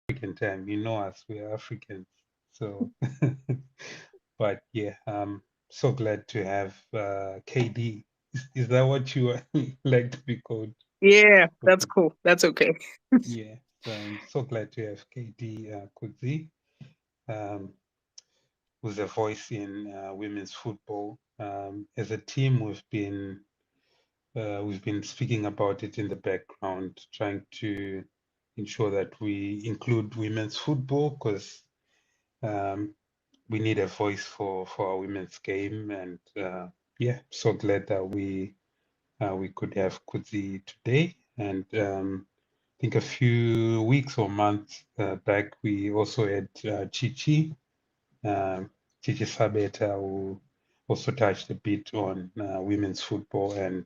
African time. You know us, we're Africans. So, but yeah, so glad to have Kay Dee. Is that what you like to be called? Yeah, that's Okay. cool. That's okay. Yeah, so I'm so glad to have Kay Dee Kudzai, um, who's a voice in women's football. As a team, we've been speaking about it in the background, trying to ensure that we include women's football because um, we need a voice for our women's game. And yeah, so glad that we could have Kudzai today. And I think a few weeks or months back, we also had Chichi, um, Chichi Sabeta, who also touched a bit on women's football. And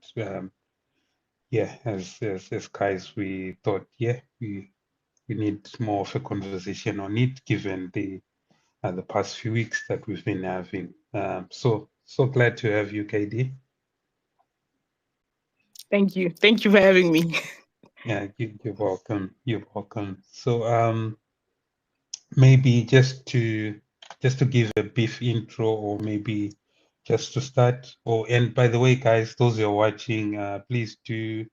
yeah, as guys, we thought, yeah, we need more of a conversation on it, given the past few weeks that we've been having. So glad to have you, Kay Dee. Thank you. Thank you for having me. Yeah, you're welcome. You're welcome. So maybe just to give a brief intro, or maybe just to start. Oh, and by the way, guys, those who are watching, please do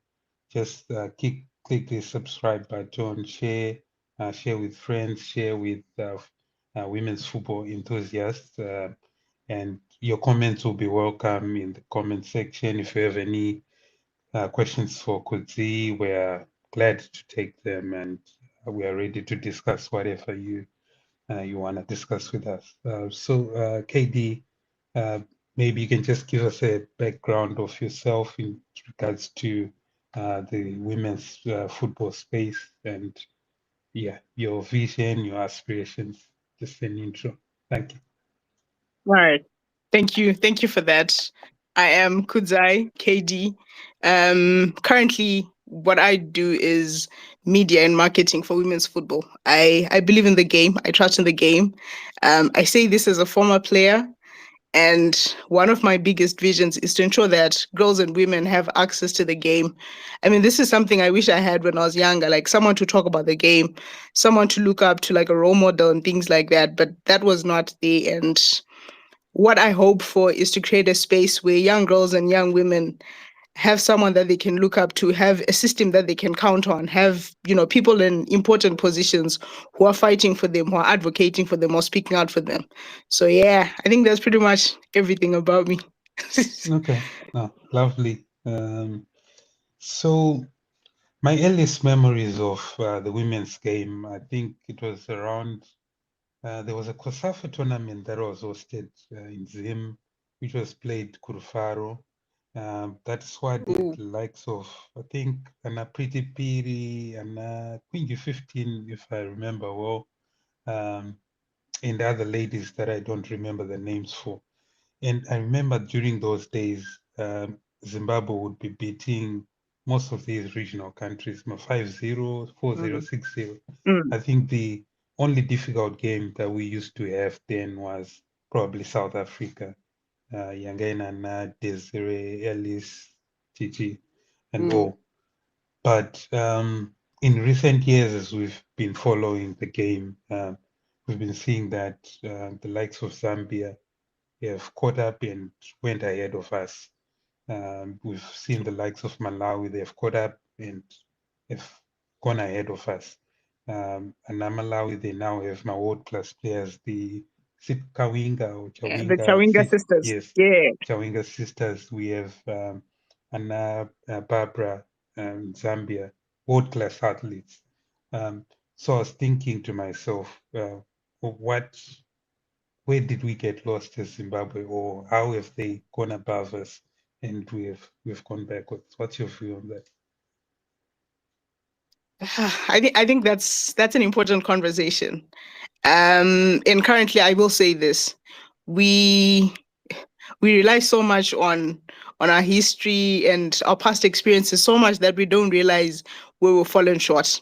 just click the subscribe button, share with friends, share with women's football enthusiasts, and your comments will be welcome in the comment section. If you have any questions for Kudzai, we're glad to take them, and we are ready to discuss whatever you want to discuss with us. Kay Dee, uh, maybe you can just give us a background of yourself in regards to the women's football space and yeah, your vision, your aspirations. Just an intro. Thank you. All right. Thank you. Thank you for that. I am Kudzai, Kay Dee. Currently, what I do is media and marketing for women's football. I believe in the game. I trust in the game. I say this as a former player. And one of my biggest visions is to ensure that girls and women have access to the game. I mean, this is something I wish I had when I was younger, like someone to talk about the game, someone to look up to, like a role model and things like that. But that was not the end. What I hope for is to create a space where young girls and young women have someone that they can look up to, have a system that they can count on, have, people in important positions who are fighting for them, who are advocating for them or speaking out for them. So yeah, I think that's pretty much everything about me. Okay, no, lovely. So my earliest memories of the women's game, I think it was around. There was a COSAFA tournament that was hosted in Zim, which was played Kurufaro. That squad had Ooh. the likes of, I think, Anna Pretty Piri and Queen 15, if I remember well, um, and the other ladies that I don't remember the names for. And I remember during those days, Zimbabwe would be beating most of these regional countries, 5-0, 4-0, Mm, 6-0. mm, I think the only difficult game that we used to have then was probably South Africa. Yangaina, Desiree, Ellis, Titi, and mm. all. But in recent years, as we've been following the game, we've been seeing that the likes of Zambia have caught up and went ahead of us. We've seen the likes of Malawi, they've caught up and have gone ahead of us. And now Malawi, they now have my world-class players, the Kawinga or Yeah, the Chawinga, Chawinga sisters. yes, Yeah. Chawinga sisters. We have Anna Barbara, Zambia, world-class athletes. Um, so I was thinking to myself, what where did we get lost as Zimbabwe, or how have they gone above us and we've gone backwards? What's your view on that? I think that's an important conversation. And currently, I will say this: we we rely so much on our history and our past experiences so much that we don't realize where we've fallen short.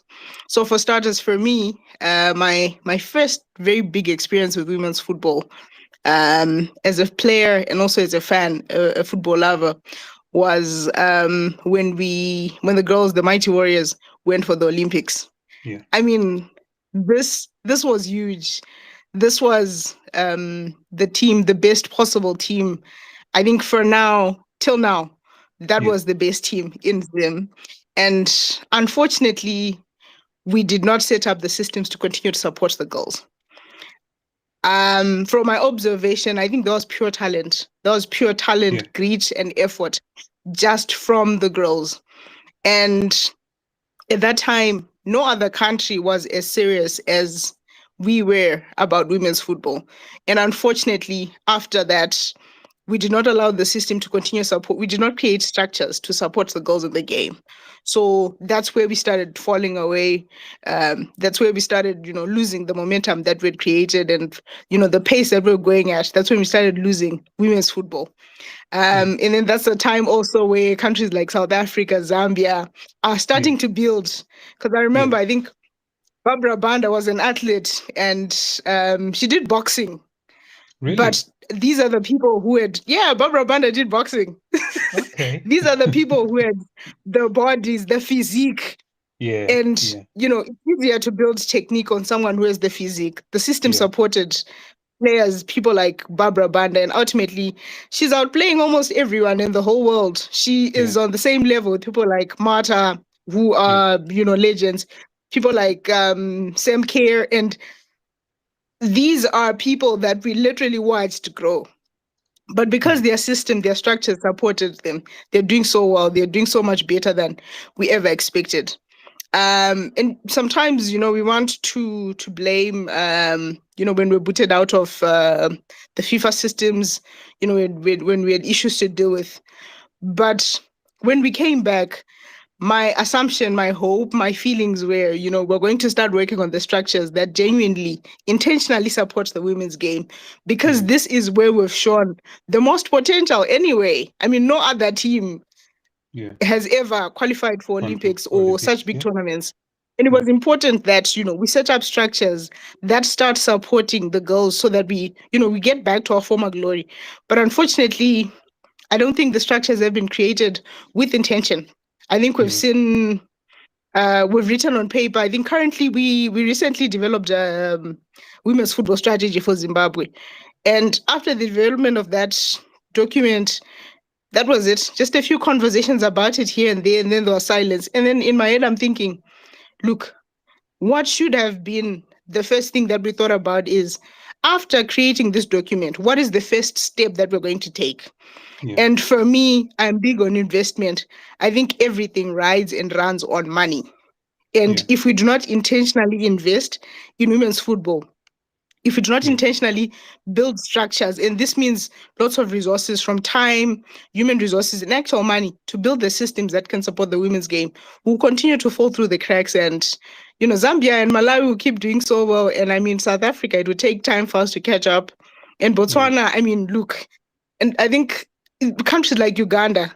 So, for starters, for me, my first very big experience with women's football, as a player and also as a fan, a football lover, was when the girls, the Mighty Warriors, went for the Olympics. Yeah. I mean, this was huge. This was the team, the best possible team. I think for now, till now, that Yeah. was the best team in Zim. And unfortunately, we did not set up the systems to continue to support the girls. From my observation, I think there was pure talent. There was pure talent, Yeah. grit, and effort just from the girls. And at that time, no other country was as serious as we were about women's football. And unfortunately, after that, we did not allow the system to continue support. We did not create structures to support the girls in the game. So that's where we started falling away. That's where we started, losing the momentum that we'd created and, the pace that we were going at. That's when we started losing women's football. And then that's the time also where countries like South Africa, Zambia are starting to build. Because I remember, I think Barbara Banda was an athlete and she did boxing. Really? But these are the people who Barbara Banda did boxing. Okay. These are the people who had the bodies, the physique. Yeah. And, Yeah. it's easier to build technique on someone who has the physique. The system Yeah. supported players, people like Barbara Banda, and ultimately she's outplaying almost everyone in the whole world. She is on the same level with people like Marta, who are, legends, people like Sam Kerr, and these are people that we literally watched grow. But because their system, their structure supported them, they're doing so well. They're doing so much better than we ever expected. And sometimes, we want to blame, when we're booted out of the FIFA systems, when we had issues to deal with. But when we came back, my assumption, my hope, my feelings were, we're going to start working on the structures that genuinely, intentionally support the women's game, because this is where we've shown the most potential anyway. I mean, no other team has ever qualified for Olympics or such big tournaments. And it was important that, we set up structures that start supporting the girls so that we get back to our former glory. But unfortunately, I don't think the structures have been created with intention. I think we've seen, we've written on paper. I think currently we recently developed a women's football strategy for Zimbabwe. And after the development of that document, that was it. Just a few conversations about it here and there, and then there was silence. And then in my head, I'm thinking, look, what should have been the first thing that we thought about is, after creating this document, what is the first step that we're going to take? And for me, I'm big on investment. I think everything rides and runs on money. And if we do not intentionally invest in women's football, if we do not intentionally build structures, and this means lots of resources from time, human resources, and actual money to build the systems that can support the women's game, we'll continue to fall through the cracks. And, Zambia and Malawi will keep doing so well. And I mean, South Africa, it will take time for us to catch up. And Botswana, I mean, look, and I think countries like Uganda,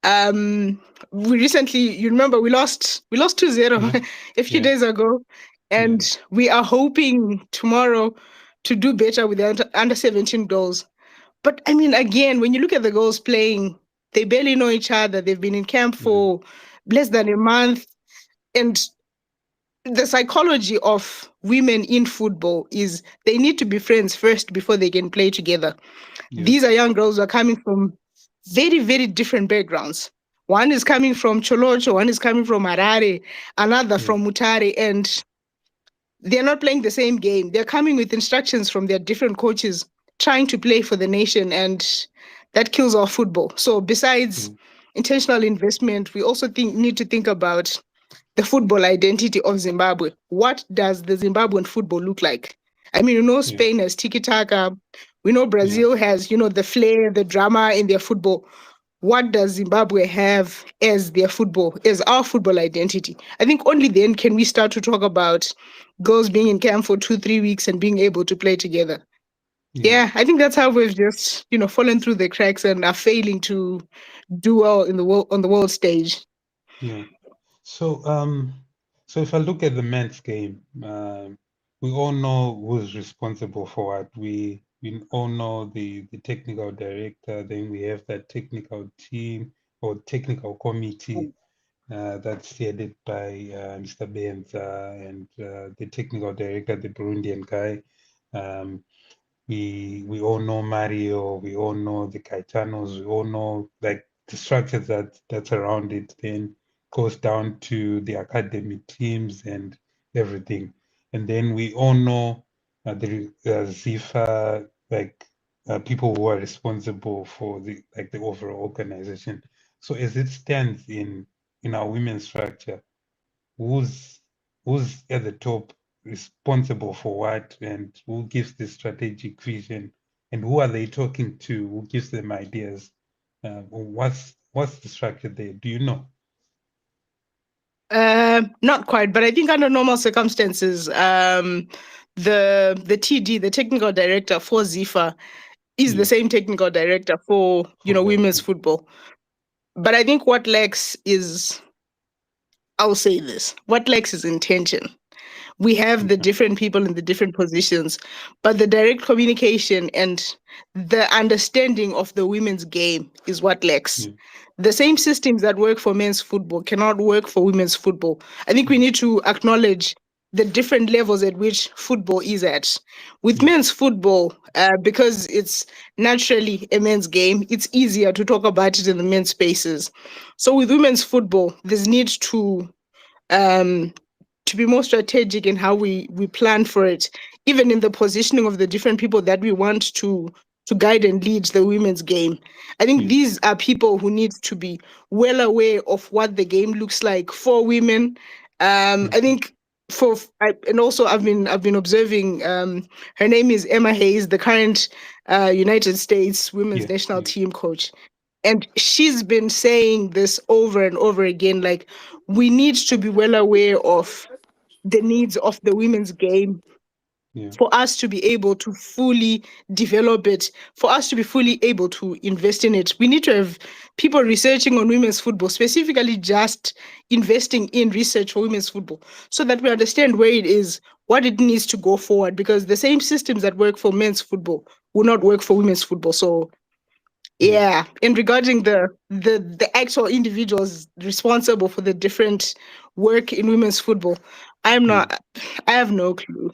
we recently, you remember, we lost 2-0 a few days ago, and we are hoping tomorrow to do better with the under 17 girls. But I mean, again, when you look at the girls playing, they barely know each other. They've been in camp for less than a month. And the psychology of women in football is they need to be friends first before they can play together. These are young girls who are coming from very, very different backgrounds. One is coming from Cholocho, one is coming from Harare, another from Mutare, and they're not playing the same game. They're coming with instructions from their different coaches, trying to play for the nation, and that kills our football. So besides intentional investment, we also need to think about the football identity of Zimbabwe. What does the Zimbabwean football look like? I mean, Spain has tiki-taka. We know Brazil has, the flair, the drama in their football. What does Zimbabwe have as their football, as our football identity? I think only then can we start to talk about girls being in camp for 2-3 weeks and being able to play together. Yeah, I think that's how we've just, fallen through the cracks and are failing to do well in the world, on the world stage. Yeah. So, so if I look at the men's game, we all know who's responsible for what. We all know the technical director. Then we have that technical team or technical committee. that's headed by Mr. Benza and the technical director, the Burundian guy. Um, we all know Mario, we all know the Caetanos, we all know like the structure that's around it. Then goes down to the academy teams and everything, and then we all know the ZIFA, like people who are responsible for the overall organization. So as it stands in our women's structure, who's who's at the top, responsible for what, and who gives the strategic vision, and who are they talking to, who gives them ideas, what's the structure there, do you know? Not quite, but I think under normal circumstances, the TD, the technical director for ZIFA, is the Yeah, same technical director for football. women's football. But I think what lacks is, I'll say this, what lacks is intention. We have the Okay. different people in the different positions, but the direct communication and the understanding of the women's game is what lacks. Yeah, The same systems that work for men's football cannot work for women's football. I think we yeah, need to acknowledge the different levels at which football is at. With yeah, men's football, because it's naturally a men's game, it's easier to talk about it in the men's spaces. So with women's football, there's need um, to be more strategic in how we plan for it, even in the positioning of the different people that we want to guide and lead the women's game. I think yeah, these are people who need to be well aware of what the game looks like for women. I okay. think and also I've been observing. Her name is Emma Hayes, the current United States women's Yeah, national yeah, team coach. And she's been saying this over and over again, like, we need to be well aware of the needs of the women's game yeah, for us to be able to fully develop it, for us to be fully able to invest in it. We need to have people researching on women's football, specifically just investing in research for women's football, so that we understand where it is, what it needs to go forward, because the same systems that work for men's football will not work for women's football. So yeah. yeah, and regarding the actual individuals responsible for the different work in women's football, I'm Yeah. not. I have no clue.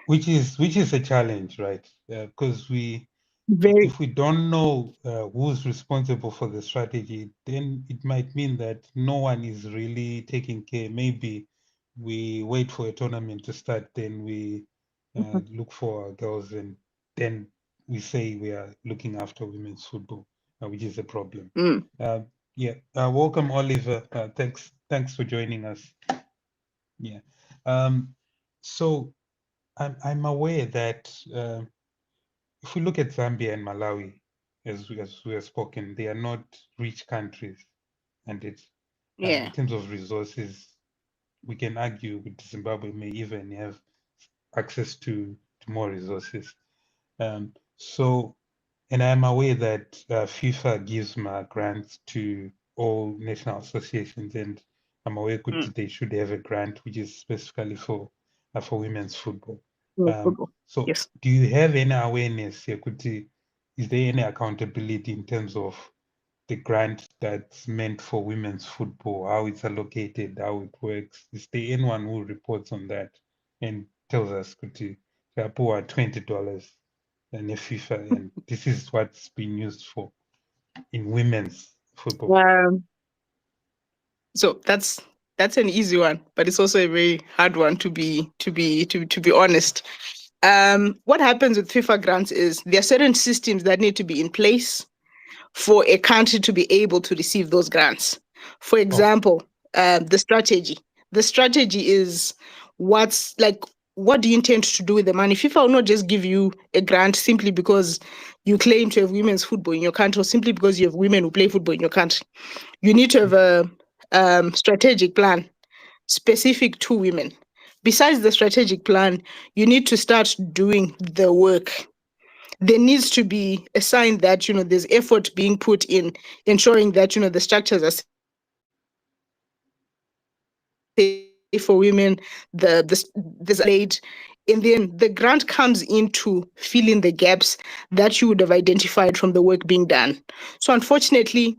Which is a challenge, right? Because Very. if we don't know who's responsible for the strategy, then it might mean that no one is really taking care. Maybe we wait for a tournament to start, then we look for our girls, and then we say we are looking after women's football, which is a problem. Mm. Uh, yeah, welcome, Oliver. Thanks for joining us. Yeah. So I'm aware that if we look at Zambia and Malawi, as we have spoken, they are not rich countries, and it's in Yeah. terms of resources, we can argue that Zimbabwe may even have access to more resources. So, and I'm aware that FIFA gives grants to all national associations, and I'm aware Mm. that they should have a grant which is specifically for women's football. Yeah, Um, football. so, Yes. do you have any awareness, Yakuti? Is there any accountability in terms of the grant that's meant for women's football, how it's allocated, how it works? Is there anyone who reports on that and tells us, Kuti, $20 and a FIFA, and this is what's been used for in women's football? Um, so that's an easy one, but it's also a very hard one to be honest. What happens with FIFA grants is there are certain systems that need to be in place for a country to be able to receive those grants. For Oh, example, the strategy. The strategy is what's like, what do you intend to do with the money? FIFA will not just give you a grant simply because you claim to have women's football in your country, or simply because you have women who play football in your country. You need to have a strategic plan specific to women. Besides the strategic plan, you need to start doing the work. There needs to be a sign that there's effort being put in ensuring that the structures are safe for women, there's laid, and then the grant comes into filling the gaps that you would have identified from the work being done. So unfortunately,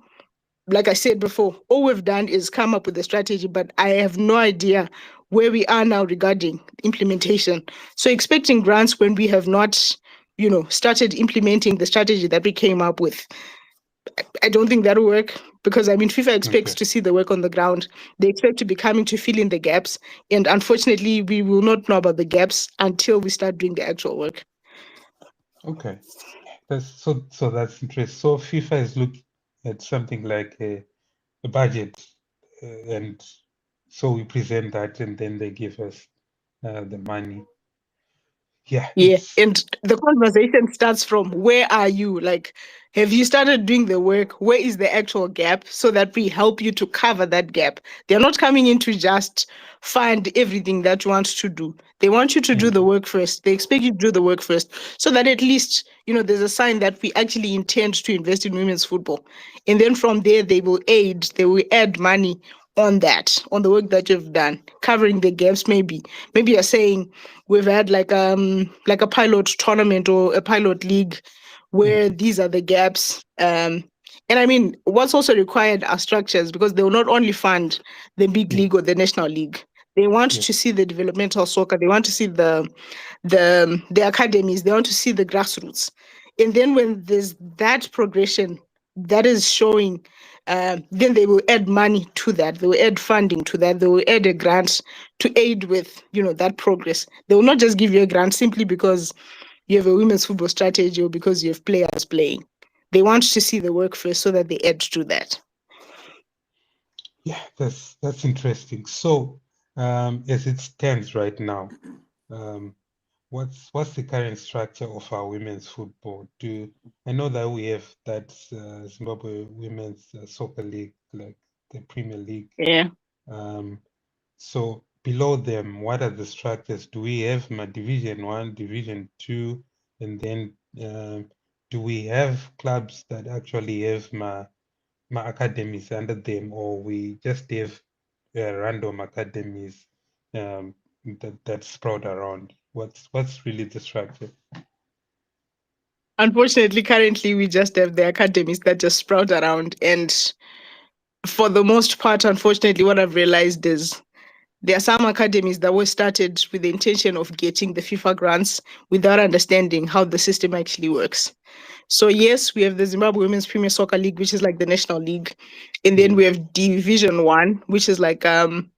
like I said before, all we've done is come up with a strategy, but I have no idea where we are now regarding implementation. So expecting grants when we have not, started implementing the strategy that we came up with, I don't think that'll work, because I mean, FIFA expects Okay. to see the work on the ground. They expect to be coming to fill in the gaps. And unfortunately, we will not know about the gaps until we start doing the actual work. Okay. So that's interesting. So FIFA is looking at something like a budget, and so we present that, and then they give us the money. Yeah, Yeah. And the conversation starts from, where are you? Like, have you started doing the work? Where is the actual gap, so that we help you to cover that gap? They're not coming in to just fund everything that you want to do. They want you to do the work first. They expect you to do the work first, so that at least, there's a sign that we actually intend to invest in women's football. And then from there, they will add money on that, on the work that you've done, covering the gaps. Maybe you're saying, we've had like a pilot tournament or a pilot league where these are the gaps. And I mean, what's also required are structures, because they will not only fund the big league or the national league. They want to see the developmental soccer. They want to see the academies. They want to see the grassroots. And then when there's that progression that is showing, then they will add money to that. They will add funding to that. They will add a grant to aid with, that progress. They will not just give you a grant simply because you have a women's football strategy or because you have players playing. They want to see the work first, so that they add to that. yeah, that's interesting. So, as it stands right now, um, what's the current structure of our women's football? I know that we have that Zimbabwe Women's Soccer League, like the Premier League. Yeah. So below them, what are the structures? Do we have Division 1, Division 2, and then do we have clubs that actually have academies under them, or we just have random academies that sprout around? What's really the structure? Unfortunately, currently we just have the academies that just sprout around. And for the most part, unfortunately, what I've realized is there are some academies that were started with the intention of getting the FIFA grants without understanding how the system actually works. So yes, we have the Zimbabwe Women's Premier Soccer League, which is like the national league, and then we have Division 1, which is like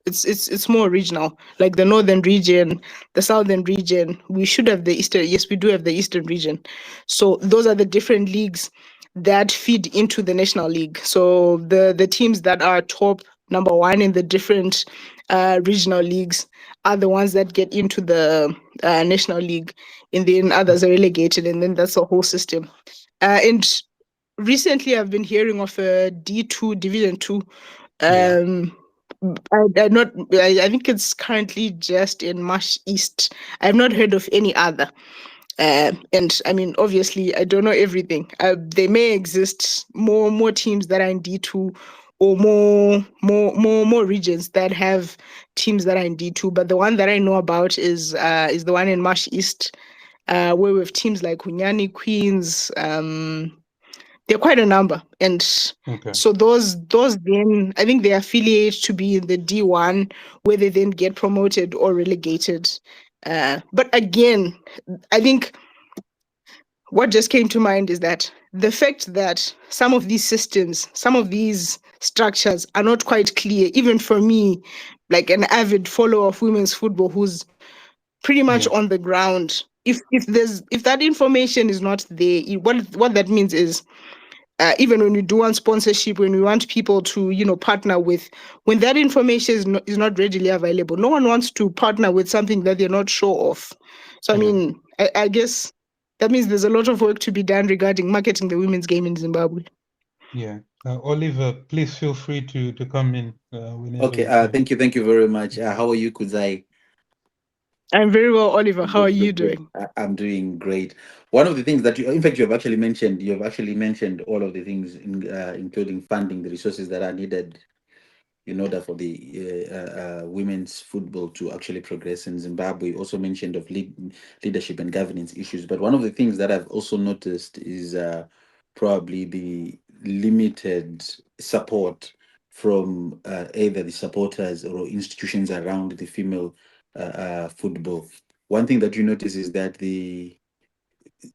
it's more regional, like the northern region, the southern region. We should have the eastern. Yes, we do have the eastern region. So those are the different leagues that feed into the national league. So the teams that are top number one in the different regional leagues are the ones that get into the national league, and then others are relegated, and then that's the whole system. And recently, I've been hearing of a D2 Division 2. I think it's currently just in Marsh East. I've not heard of any other. And I mean, obviously, I don't know everything. There may exist more teams that are in D2, or more regions that have teams that are in D2. But the one that I know about is the one in Marsh East, where we have teams like Hunyani Queens. There are quite a number, and so those then, I think they affiliate to be in the D1, where they then get promoted or relegated. But again, I think what just came to mind is that the fact that some of these systems, some of these structures are not quite clear, even for me, like an avid follower of women's football who's pretty much on the ground. If that information is not there, what that means is, even when we do want sponsorship, when we want people to, partner with, when that information is not readily available, no one wants to partner with something that they're not sure of. So, I mean, I guess that means there's a lot of work to be done regarding marketing the women's game in Zimbabwe. Yeah. Oliver, please feel free to come in whenever Okay, you can. thank you very much. How are you, Kudzai? I'm very well, Oliver. How are you doing? I'm doing great. One of the things that in fact, you have actually mentioned all of the things, including funding, the resources that are needed in order for the women's football to actually progress in Zimbabwe. Also mentioned of leadership and governance issues. But one of the things that I've also noticed is probably limited support from either the supporters or institutions around the female football. One thing that you notice is that the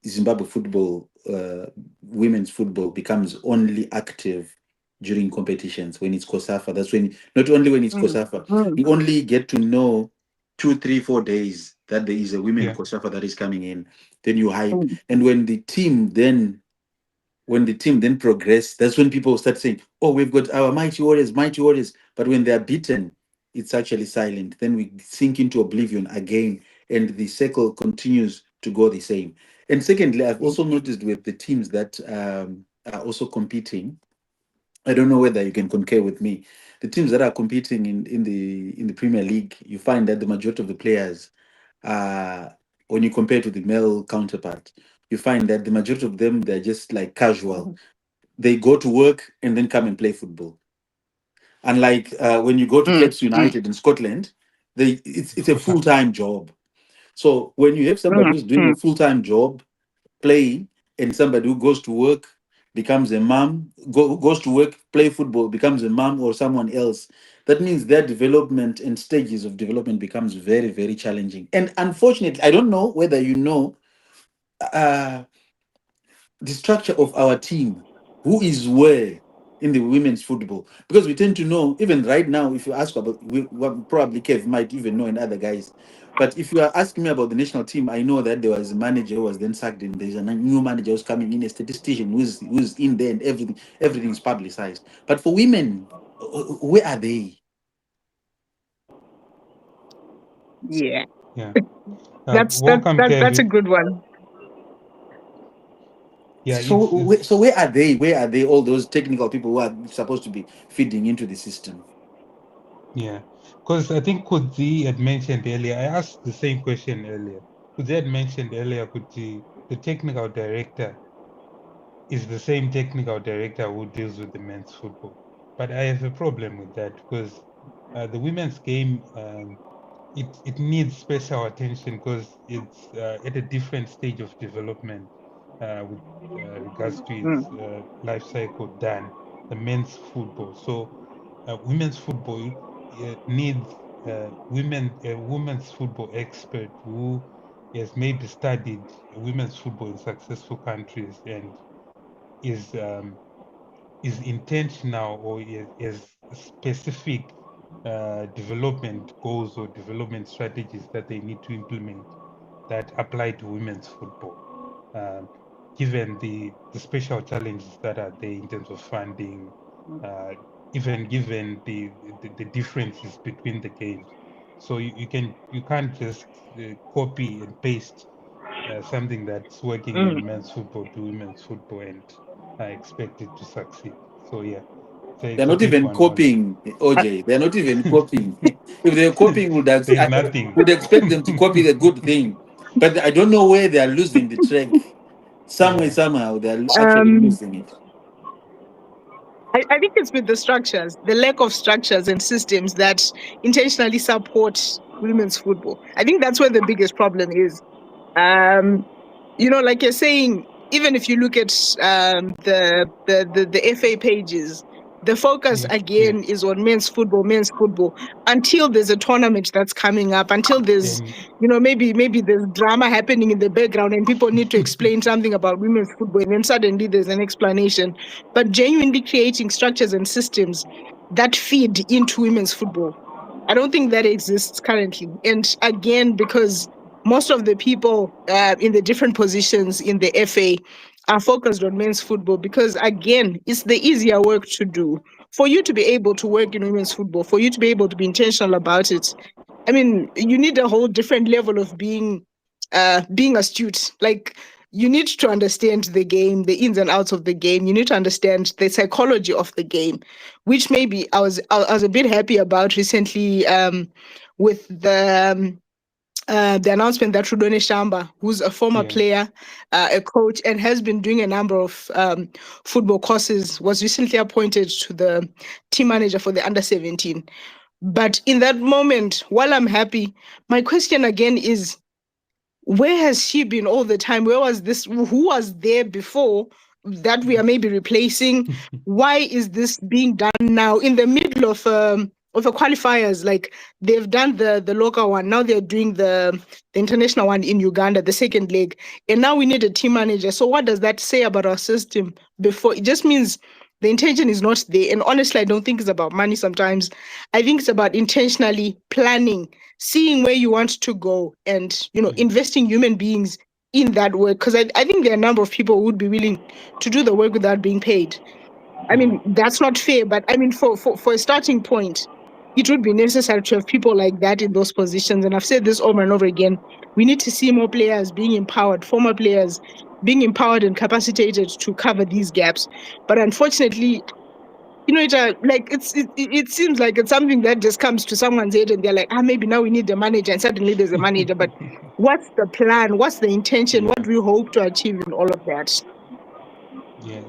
Zimbabwe football, women's football, becomes only active during competitions when it's COSAFA. That's when, not only when it's COSAFA, you only get to know 2, 3, 4 days that there is a women Yeah. COSAFA that is coming in. Then you hype, and when the team then progress, that's when people start saying, "Oh, we've got our mighty warriors, mighty warriors." But when they are beaten, it's actually silent. Then we sink into oblivion again, and the circle continues to go the same. And secondly, I've also noticed with the teams that are also competing. I don't know whether you can concur with me. The teams that are competing in the Premier League, you find that the majority of the players, when you compare to the male counterpart, you find that the majority of them, they're just like casual. They go to work and then come and play football. Unlike when you go to Cape United in Scotland, it's a full time job. So when you have somebody who's doing a full time job playing, and somebody who goes to work becomes a mom, goes to work, play football, becomes a mom or someone else, that means their development and stages of development becomes very, very challenging. And unfortunately, I don't know whether you know uh, the structure of our team, who is where in the women's football, because we tend to know, even right now, if you ask about, probably Kev might even know, and other guys, but if you are asking me about the national team, I know that there was a manager who was then sacked, and there's a new manager who's coming in, a statistician who's in there, and everything is publicized. But for women, where are they? Yeah, Yeah. Welcome, that's a Kevin. good one. Yeah, So where are they? Where are they? All those technical people who are supposed to be feeding into the system. yeah. Because I think Kudzi had mentioned earlier, I asked the same question earlier. Kudzi had mentioned earlier, Kudzi, the technical director is the same technical director who deals with the men's football. But I have a problem with that because the women's game, it needs special attention because it's at a different stage of development with regards to its life cycle than the men's football. So women's football needs a women's football expert who has maybe studied women's football in successful countries and is intentional or is specific development goals or development strategies that they need to implement that apply to women's football, given the special challenges that are there in terms of funding, even given the differences between the games. So you can't just copy and paste something that's working in men's football to women's football and expect it to succeed. So yeah, so They're it's a not big even one on. copying, OJ. They're not even copying. If they're copying, There's I nothing. would expect them to copy the good thing. But I don't know where they are losing the track. Somewhere, Yeah, somehow, they're actually Um, losing it. I think it's with the structures, the lack of structures and systems that intentionally support women's football. I think that's where the biggest problem is. Um, like you're saying, even if you look at the FA pages, the focus yeah. again is on men's football until there's a tournament that's coming up, until there's Then maybe there's drama happening in the background and people need to explain something about women's football, and then suddenly there's an explanation. But genuinely creating structures and systems that feed into women's football, I don't think that exists currently. And again, because most of the people in the different positions in the FA are focused on men's football because, again, it's the easier work to do. For you to be able to work in women's football, for you to be able to be intentional about it, I mean, you need a whole different level of being astute. Like, you need to understand the game, the ins and outs of the game. You need to understand the psychology of the game, which maybe I was a bit happy about recently with the announcement that Rudone Shamba, who's a former yeah, player, a coach, and has been doing a number of football courses, was recently appointed to the team manager for the under 17. But in that moment, while I'm happy, my question again is, where has she been all the time? Where was this? Who was there before that we are maybe replacing? Why is this being done now in the middle of the qualifiers? Like they've done the local one, now they're doing the international one in Uganda, the second leg, and now we need a team manager. So what does that say about our system? Before, it just means the intention is not there. And honestly, I don't think it's about money sometimes. I think it's about intentionally planning, seeing where you want to go, and investing human beings in that work. Because I think there are a number of people who would be willing to do the work without being paid. I mean, that's not fair, but I mean, for a starting point, it would be necessary to have people like that in those positions. And I've said this over and over again. We need to see more players being empowered, former players being empowered and capacitated to cover these gaps. But unfortunately, it seems like it's something that just comes to someone's head and they're like, maybe now we need a manager, and suddenly there's a manager. But what's the plan? What's the intention? Yeah. What do we hope to achieve in all of that? Yeah,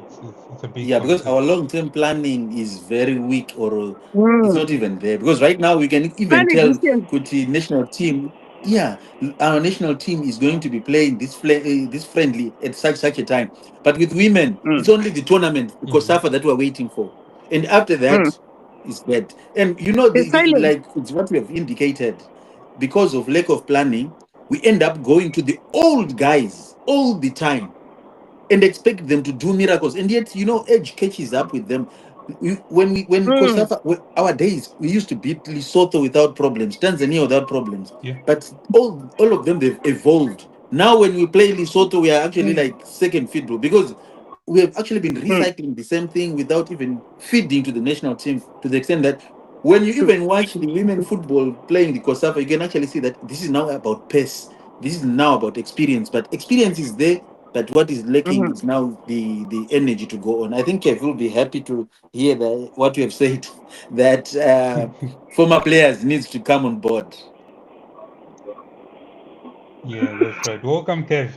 it's a big Yeah, because our contradiction. long-term planning is very weak, or it's Mm. not even there. Because right now we can even tell Non-existent. Kuti national team, yeah, our national team is going to be playing this friendly at such a time. But with women, it's Mm. only the tournament, the COSAFA that we're waiting for, and after Mm. that, it's dead. And you know, It's silent. like it's what we have indicated, because of lack of planning, we end up going to the old guys all the time and expect them to do miracles, and yet age catches up with them. When Mm. COSAFA, our days, we used to beat Lesotho without problems, Tanzania without problems, Yeah. but all of them, they've evolved. Now when we play Lesotho, we are actually Mm. like second fiddle, because we have actually been Mm. recycling the same thing without even feeding to the national team, to the extent that when you True. even watch the women football playing the COSAFA, you can actually see that this is now about pace, this is now about experience, but experience is there, but what is lacking Mhm. is now the energy to go on. I think Kev will be happy to hear that what you have said, that former players needs to come on board. Yeah, that's right. Welcome, Kev.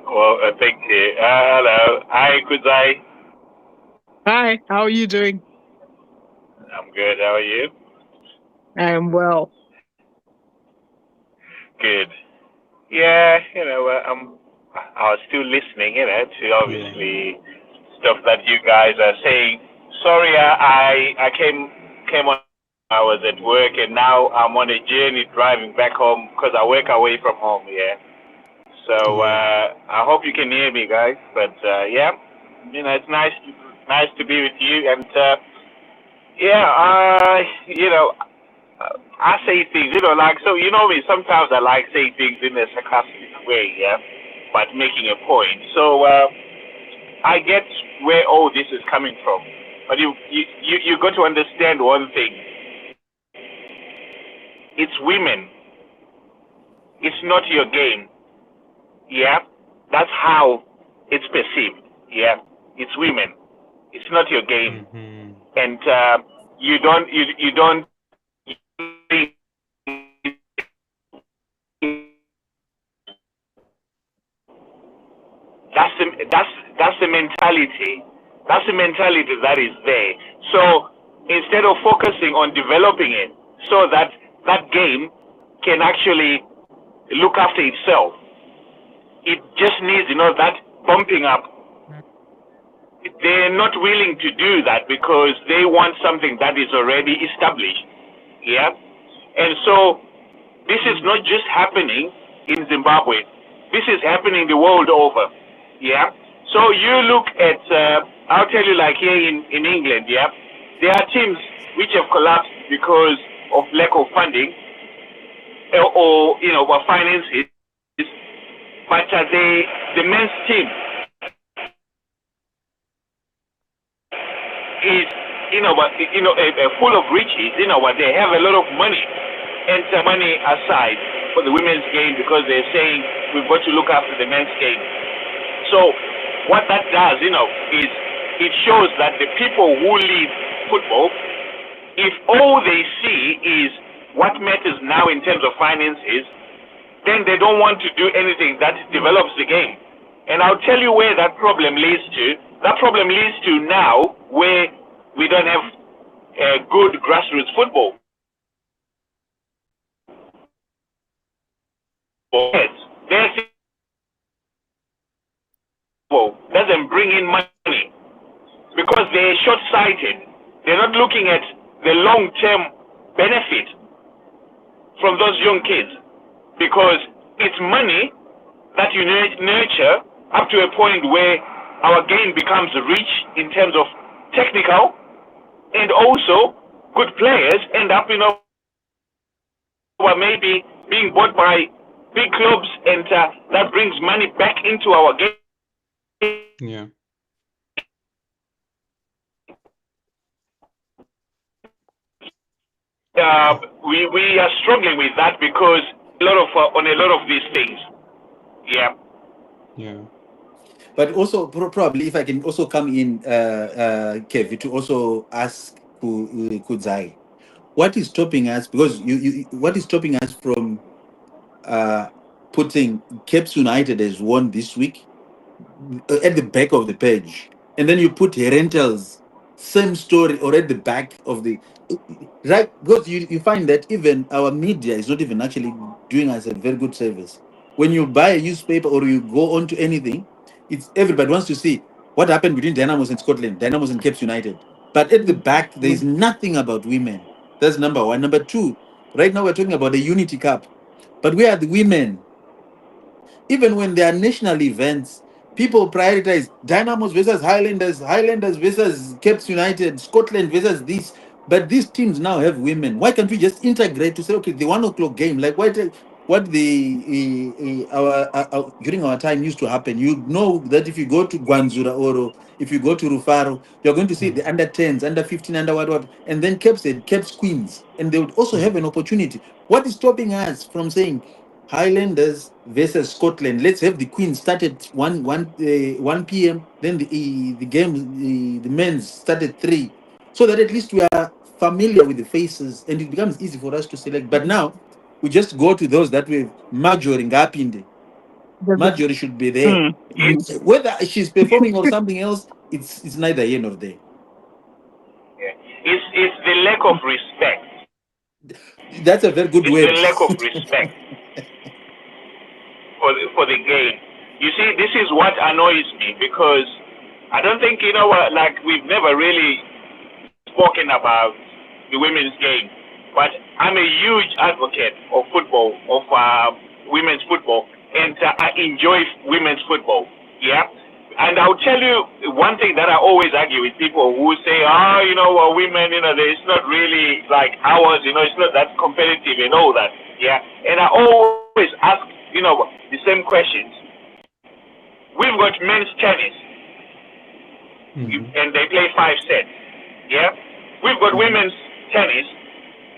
Well, thank you. Hello. Hi, Kudzai. Hi, how are you doing? I'm good. How are you? I am well. Good. Yeah, I was still listening, to Yeah. obviously stuff that you guys are saying. Sorry, I came on. I was at work, and now I'm on a journey driving back home because I work away from home. Yeah. So Yeah. I hope you can hear me, guys. But yeah, it's nice to be with you, and yeah, I say things, like, so me, sometimes I like saying things in a sarcastic way, yeah, but making a point. So I get where all this is coming from, but you got to understand one thing: it's women, it's not your game, yeah. That's how it's perceived, yeah. It's women, it's not your game, Mm-hmm. and you don't. That's the mentality. That's the mentality that is there. So instead of focusing on developing it, so that that game can actually look after itself, it just needs, that bumping up. They're not willing to do that because they want something that is already established. Yeah, and so this is not just happening in Zimbabwe. This is happening the world over. Yeah. So you look at, I'll tell you, like here in England, yeah, there are teams which have collapsed because of lack of funding or or finances. But the men's team is full of riches. But they have a lot of money, and money aside for the women's game because they're saying we've got to look after the men's game. So what that does, is it shows that the people who lead football, if all they see is what matters now in terms of finances, then they don't want to do anything that develops the game. And I'll tell you where that problem leads to. That problem leads to now where we don't have good grassroots football. There's bring in money because they're short-sighted. They're not looking at the long-term benefit from those young kids, because it's money that you nurture up to a point where our game becomes rich in terms of technical, and also good players end up, maybe being bought by big clubs, and that brings money back into our game. Yeah. We are struggling with that because on a lot of these things. Yeah. Yeah. But also probably if I can also come in, Kev, to also ask Kudzai, what is stopping us? Because what is stopping us from putting Caps United as won this week at the back of the page, and then you put rentals, same story, or at the back of the right? Because you find that even our media is not even actually doing us a very good service. When you buy a newspaper or you go onto anything, it's everybody wants to see what happened between Dynamos and Scotland, Dynamos and Caps United. But at the back, there is nothing about women. That's number one. Number two, right now we're talking about the Unity Cup, but where are the women? Even when there are national events, people prioritize Dynamos versus Highlanders, Highlanders versus Caps United, Scotland versus this. But these teams now have women. Why can't we just integrate to say, okay, the 1 o'clock game, like what during our time used to happen? You know that if you go to Gwanzura or if you go to Rufaro, you're going to see the under 10s, under 15, under what, and then Caps Queens, and they would also have an opportunity. What is stopping us from saying Highlanders versus Scotland? Let's have the Queens start at 1 p.m. Then the game, the men's start at 3, so that at least we are familiar with the faces and it becomes easy for us to select. But now we just go to those that we've majoring up in the Marjorie should be there. Whether she's performing or something else, it's neither here nor there. Yeah. It's the lack of respect. That's a very good word. The lack of respect for the game. You see, this is what annoys me, because I don't think, like, we've never really spoken about the women's game, but I'm a huge advocate of football, of women's football, and I enjoy women's football. Yeah. And I'll tell you one thing that I always argue with people who say, women, it's not really like ours, it's not that competitive and all that. Yeah. And I always ask, the same questions. We've got men's tennis, and they play 5 sets. Yeah. We've got women's tennis,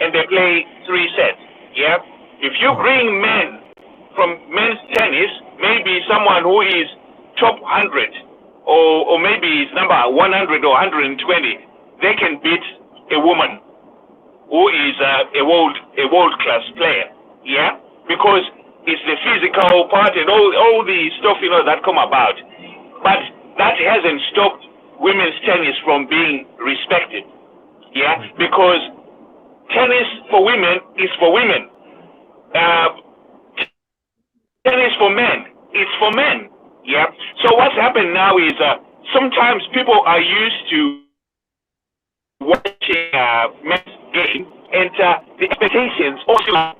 and they play 3 sets. Yeah. If you bring men from men's tennis, maybe someone who is top 100 or maybe it's number 100 or 120, they can beat a woman who is a world-class player. Yeah. Because it's the physical part and all the stuff that come about. But that hasn't stopped women's tennis from being respected. Yeah, because tennis for women is for women. Tennis for men is for men. Yeah. So what's happened now is sometimes people are used to watching men's game, and the expectations also,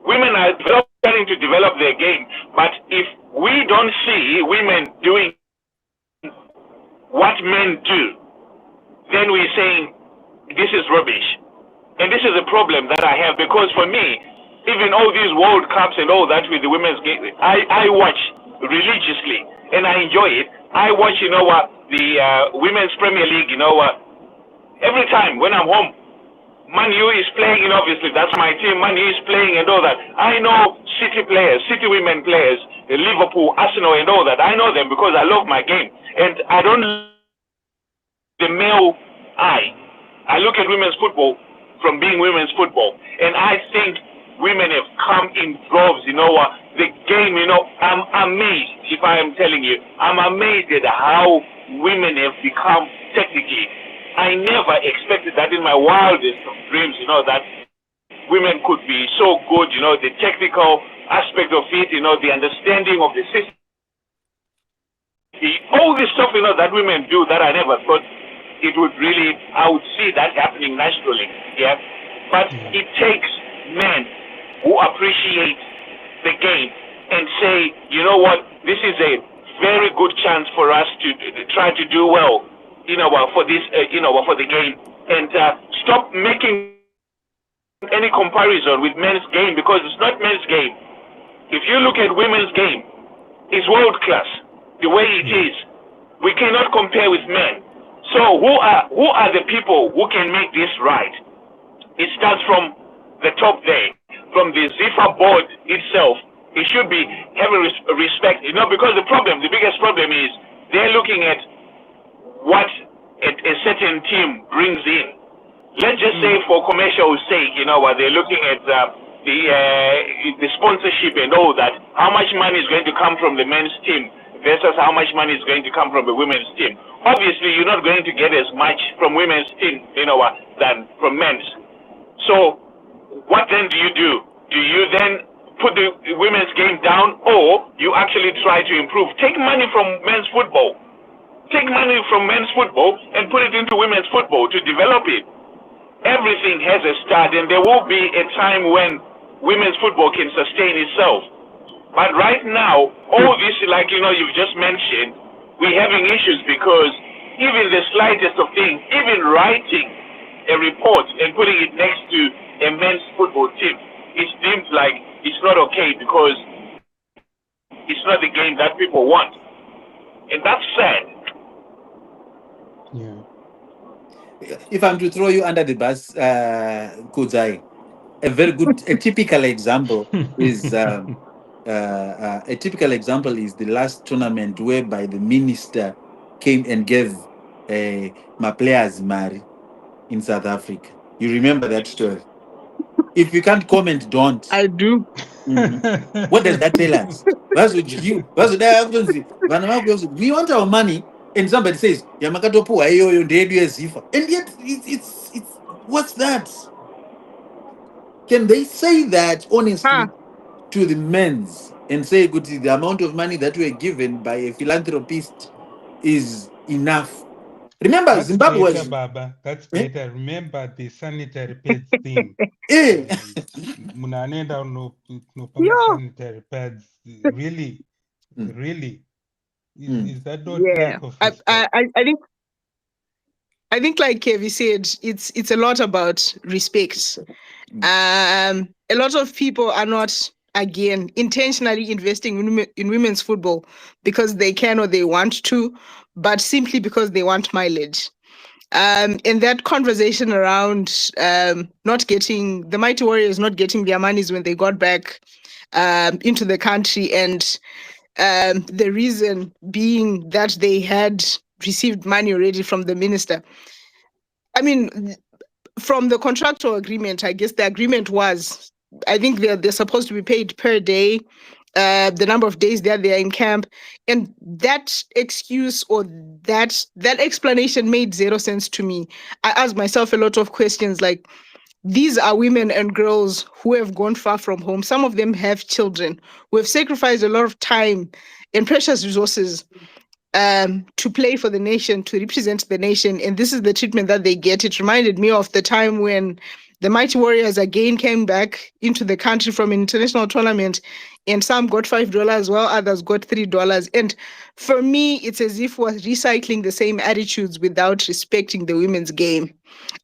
women are starting to develop their game. But if we don't see women doing what men do, then we're saying this is rubbish. And this is a problem that I have, because for me, even all these World Cups and all that with the women's game, I watch religiously and I enjoy it. I watch, the Women's Premier League, every time when I'm home. Man U is playing, obviously that's my team. Man U is playing and all that. I know City players, City women players, Liverpool, Arsenal and all that. I know them because I love my game. And I don't the male eye. I look at women's football from being women's football, and I think women have come in droves. The game. I'm amazed. If I am telling you, I'm amazed at how women have become technically. I never expected that in my wildest of dreams. That women could be so good. The technical aspect of it. The understanding of the system. all this stuff, that women do that I never thought it would really, I would see that happening naturally, yeah. But it takes men who appreciate the game and say, you know what, this is a very good chance for us to try to do well, for this, for the game, and stop making any comparison with men's game, because it's not men's game. If you look at women's game, it's world class the way it is. We cannot compare with men. So who are the people who can make this right? It starts from the top there, from the ZIFA board itself. It should be having respect, because the biggest problem is they're looking at what a certain team brings in. Let's just say for commercial sake, they're looking at the sponsorship and all that. How much money is going to come from the men's team versus how much money is going to come from the women's team? Obviously, you're not going to get as much from women's team, than from men's. So, what then do you do? Do you then put the women's game down, or you actually try to improve? Take money from men's football. Take money from men's football and put it into women's football to develop it. Everything has a start, and there will be a time when women's football can sustain itself. But right now, all this, like you've just mentioned, we're having issues because even the slightest of things, even writing a report and putting it next to a men's football team, it seems like it's not okay because it's not the game that people want. And that's sad. Yeah. If I'm to throw you under the bus, Kudzai, a typical example is the last tournament whereby the minister came and gave my players Mari in South Africa. You remember that story? If you can't comment, don't. I do. Mm-hmm. What does that tell us? We want our money, and somebody says, "Yamakatopu ayo zifa," and yet it's what's that? Can they say that honestly to the men's and say, "Good, the amount of money that we are given by a philanthropist is enough"? Remember, That's Zimbabwe better, was. Baba. That's better. Remember the sanitary pads thing. Munanenda no sanitary pads. Really, really. Is that not lack of respect? I think like Kevi said, it's a lot about respect. A lot of people are not, again, intentionally investing in women's football because they can or they want to, but simply because they want mileage. And that conversation around not getting the Mighty Warriors not getting their monies when they got back into the country, and the reason being that they had received money already from the minister. I mean, from the contractual agreement, I guess the agreement was, I think they're supposed to be paid per day, the number of days that they're in camp. And that excuse or that explanation made zero sense to me. I asked myself a lot of questions like, these are women and girls who have gone far from home. Some of them have children who have sacrificed a lot of time and precious resources to play for the nation, to represent the nation. And this is the treatment that they get. It reminded me of the time when the Mighty Warriors again came back into the country from an international tournament, and some got $5 while others got $3. And for me, it's as if we're recycling the same attitudes without respecting the women's game.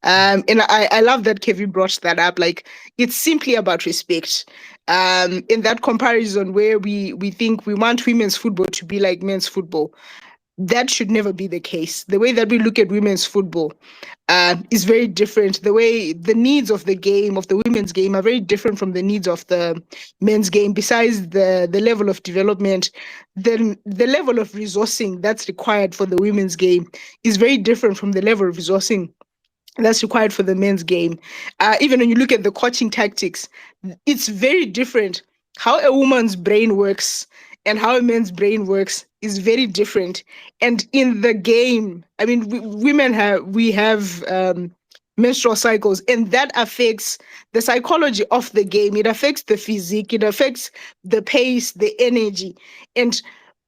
And I love that Kevi brought that up. Like, it's simply about respect. In that comparison where we think we want women's football to be like men's football, that should never be the case. The way that we look at women's football is very different. The way the needs of the game, of the women's game, are very different from the needs of the men's game. Besides the level of development, the level of resourcing that's required for the women's game is very different from the level of resourcing that's required for the men's game. Even when you look at the coaching tactics, it's very different. How a woman's brain works and how a man's brain works is very different. And in the game, I mean, women have menstrual cycles, and that affects the psychology of the game. It affects the physique, it affects the pace, the energy. And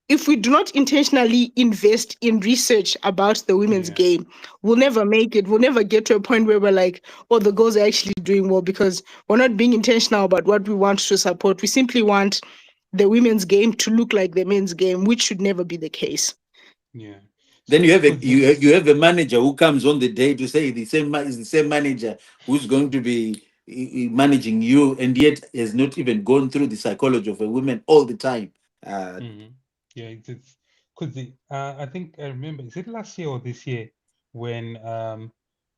if we do not intentionally invest in research about the women's game, we'll never make it. We'll never get to a point where we're like, oh, the girls are actually doing well, because we're not being intentional about what we want to support. We simply want the women's game to look like the men's game, which should never be the case. Yeah. Then So you have Kudzai, you have a manager who comes on the day to say is the same manager who's going to be managing you, and yet has not even gone through the psychology of a woman all the time. yeah, it's Kudzai. I think I remember. Is it last year or this year when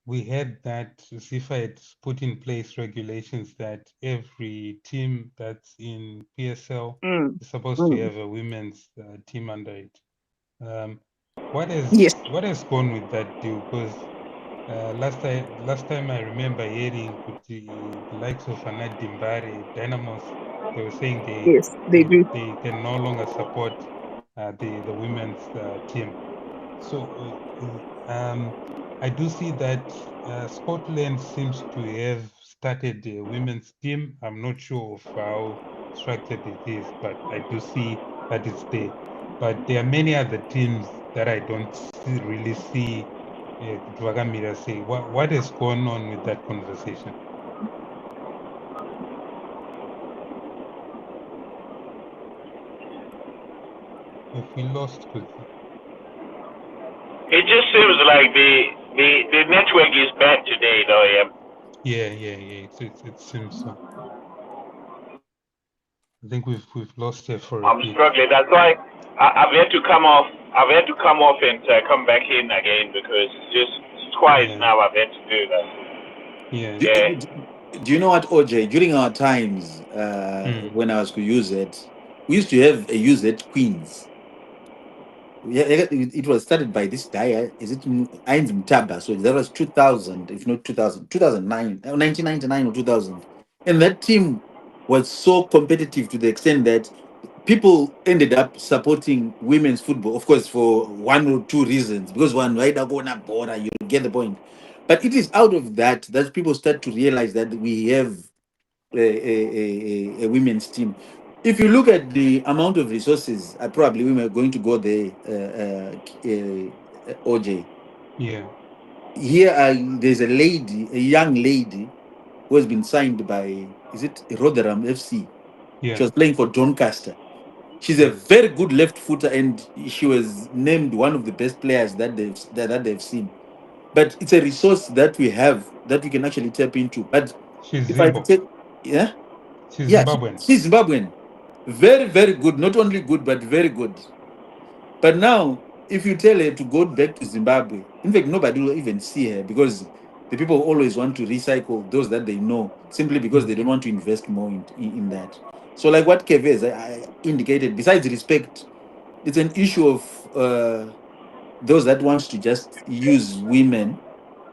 we had that FIFA had put in place regulations that every team that's in PSL is supposed to have a women's team under it. What Yes. has gone with that deal? Because last time I remember hearing with the likes of Anad Dimbare, Dynamos, they were saying Yes, they do. they can no longer support the women's team. So I do see that Scotland seems to have started a women's team. I'm not sure of how structured it is, but I do see that it's there. But there are many other teams that I don't really see Dwagamira say. What has gone on with that conversation? If we lost Kudzai. It just seems like the network is bad today, though. Yeah. Yeah. It seems so. I think we've lost her for a I'm bit. struggling. That's why I've had to come off. I've had to come off and come back in again, because just twice now I've had to do that. Yeah. Do you know what, OJ? During our times, when I was to use it, we used to have a use it Queens. Yeah, it was started by this guy. Is it Ainz Mtaba? So that was 2000, if not 2000, 2009, 1999 or 2000. And that team was so competitive to the extent that people ended up supporting women's football, of course, for one or two reasons. Because one, right, you get the point. But it is out of that people start to realize that we have a women's team. If you look at the amount of resources, probably we were going to go there, OJ. Yeah. Here, there's a lady, a young lady, who has been signed by, is it Rotherham FC? Yeah. She was playing for Doncaster. She's a very good left footer, and she was named one of the best players that they've seen. But it's a resource that we have that we can actually tap into. But She's if I Zimbo. take, yeah. She's Yeah, Zimbabwean. she's Zimbabwean. Very, very good. Not only good, but very good. But now, if you tell her to go back to Zimbabwe, in fact, nobody will even see her, because the people always want to recycle those that they know, simply because they don't want to invest more in that. So, like what Kevez I indicated, besides respect, it's an issue of those that wants to just use women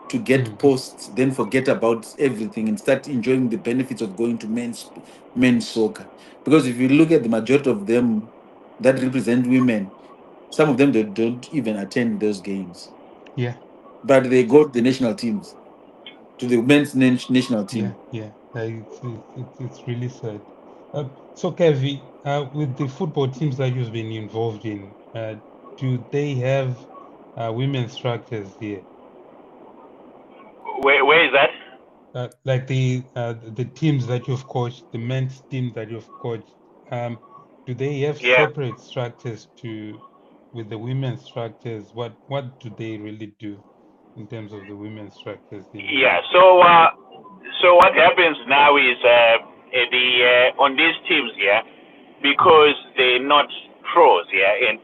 to get posts, then forget about everything and start enjoying the benefits of going to men's soccer. Because if you look at the majority of them that represent women, some of them they don't even attend those games. Yeah. But they go to the national teams, to the men's national team. Yeah. It's really sad. So Kevi, with the football teams that you've been involved in, do they have women's structures here? Where is that? Like the teams that you've coached, the men's team that you've coached, do they have separate structures with the women's structures? What do they really do in terms of the women's structures? Yeah. So what happens now is on these teams, because they're not pros, and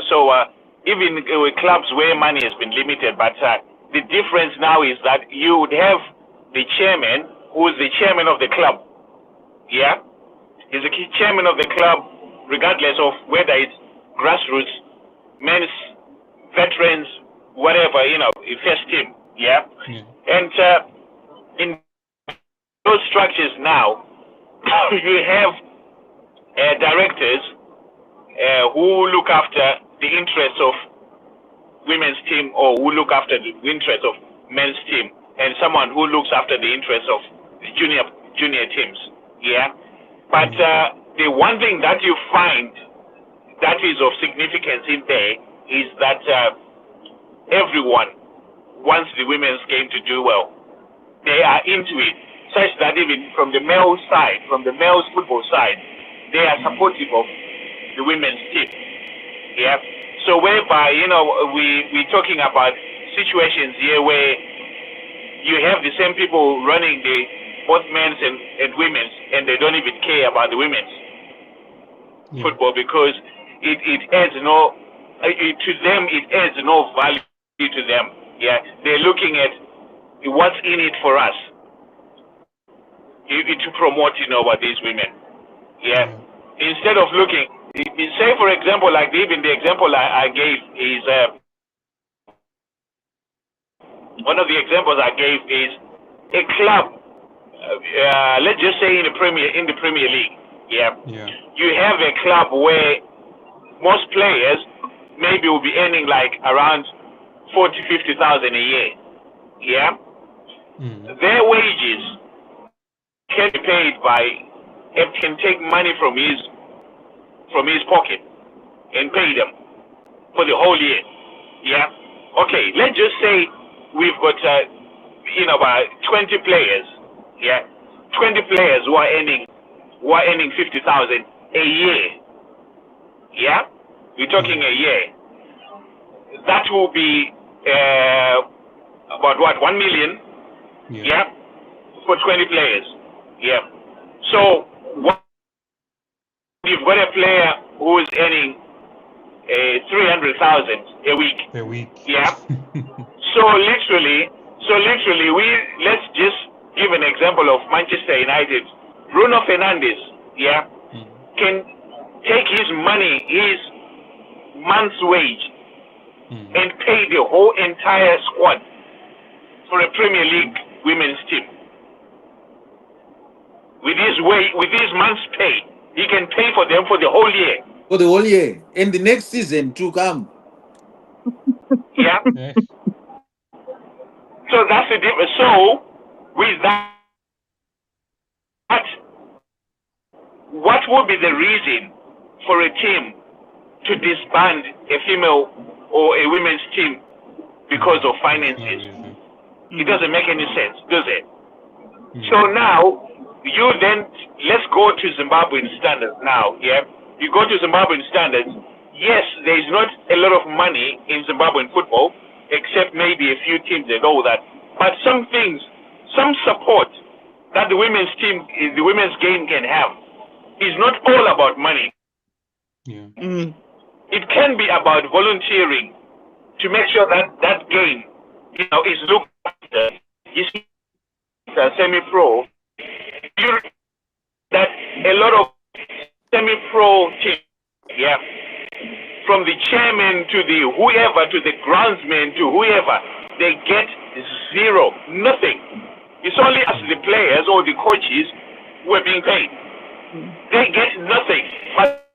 so even with clubs where money has been limited, but the difference now is that you would have the chairman, who is the chairman of the club. Yeah, he's the chairman of the club, regardless of whether it's grassroots, men's, veterans, whatever, first team. Yeah. And in those structures now, you have directors who look after the interests of women's team, or who look after the interests of men's team, and someone who looks after the interests of the junior teams. Yeah. But the one thing that you find that is of significance in there is that everyone wants the women's game to do well. They are into it, such that even from the male side, from the male's football side, they are supportive of the women's team. Yeah. So whereby, you know, we're talking about situations here where you have the same people running the both men's and women's, and they don't even care about the women's football, because it adds no, to them it adds no value to them. Yeah, they're looking at what's in it for us to promote, you know, about these women. Yeah, instead of looking, say for example, like even the example I gave is one of the examples I gave is a club. Let's just say in the Premier League. Yeah. You have a club where most players maybe will be earning like around 40,000-50,000 a year. Yeah. Their wages can be paid by, can take money from his pocket and pay them for the whole year. Yeah. Okay. Let's just say we've got you know, about 20 players. Yeah. 20 players who are earning 50,000 a year. Yeah. We're talking a year. That will be about what, 1 million? Yeah. For 20 players. Yeah. So what, you've got a player who is earning 300,000 a week. Yeah. So literally, let's just give an example of Manchester United. Bruno Fernandes, yeah, can take his money, his month's wage, and pay the whole entire squad for a Premier League women's team. With his month's pay, he can pay for them for the whole year. For the whole year, and the next season to come. Yeah. So that's the difference. So with that, what would be the reason for a team to disband a female or a women's team because of finances? It doesn't make any sense, does it? So now, you then, let's go to Zimbabwean standards now, yeah? You go to Zimbabwean standards, yes, there is not a lot of money in Zimbabwean football, except maybe a few teams and all that. But some things, some support that the women's team, the women's game can have is not all about money. It can be about volunteering to make sure that that game, you know, is looked after, is semi-pro. That a lot of semi-pro teams, yeah, from the chairman to the whoever, to the groundsman, to whoever, they get zero, nothing. It's only as the players or the coaches who are being paid. They get nothing, but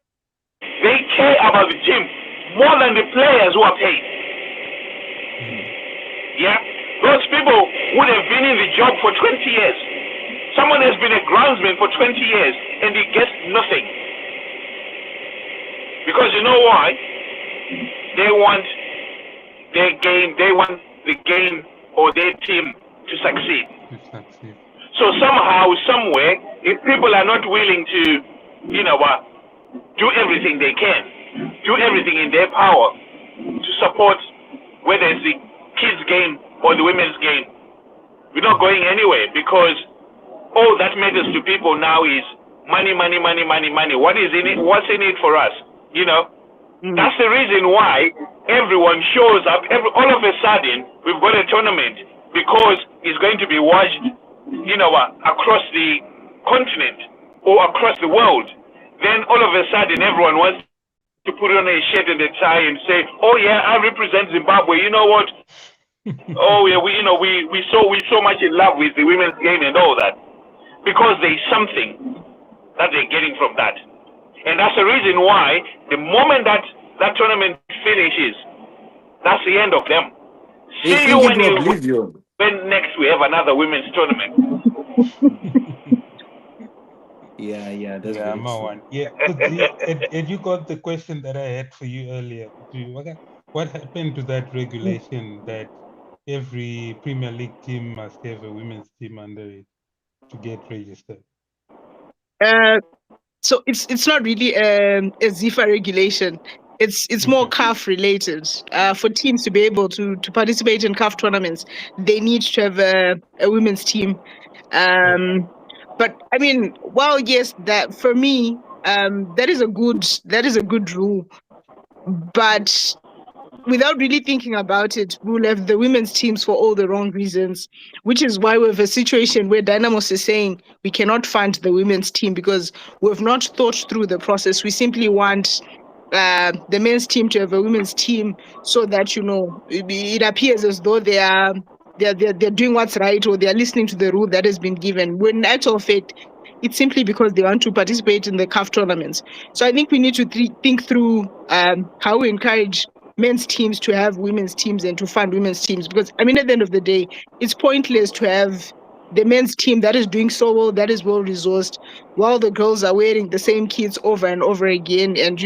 they care about the team more than the players who are paid. Yeah, those people would have been in the job for 20 years. Someone has been a groundsman for 20 years and he gets nothing. Because you know why? They want their game, they want the game or their team to succeed. So somehow, somewhere, if people are not willing to, you know, do everything they can, do everything in their power to support whether it's the kids' game or the women's game, we're not going anywhere, because all that matters to people now is money, money, money, money, money. What is in it? What's in it for us? You know, that's the reason why everyone shows up. All of a sudden, we've got a tournament because it's going to be watched, you know, across the continent or across the world. Then all of a sudden, everyone wants to put on a shirt and a tie and say, "Oh yeah, I represent Zimbabwe." You know what? Oh yeah, we so much in love with the women's game and all that, because there's something that they're getting from that. And that's the reason why the moment that that tournament finishes, that's the end of them. See you when next we have another women's tournament. Yeah, that's Yeah, very my true. one. Yeah, and you got the question that I had for you earlier. What happened to that regulation that every Premier League team must have a women's team under it to get registered? So it's not really a ZIFA regulation. It's more Okay. CAF related. For teams to be able to participate in CAF tournaments, they need to have a women's team. But I mean, well, yes, that for me, that is a good rule. But without really thinking about it, we'll have the women's teams for all the wrong reasons, which is why we have a situation where Dynamos is saying we cannot fund the women's team because we've not thought through the process. We simply want the men's team to have a women's team so that, it appears as though they're doing what's right or they're listening to the rule that has been given. When in actual fact, it's simply because they want to participate in the CAF tournaments. So I think we need to think through how we encourage men's teams to have women's teams and to fund women's teams. Because, I mean, at the end of the day, it's pointless to have the men's team that is doing so well, that is well resourced, while the girls are wearing the same kits over and over again. And,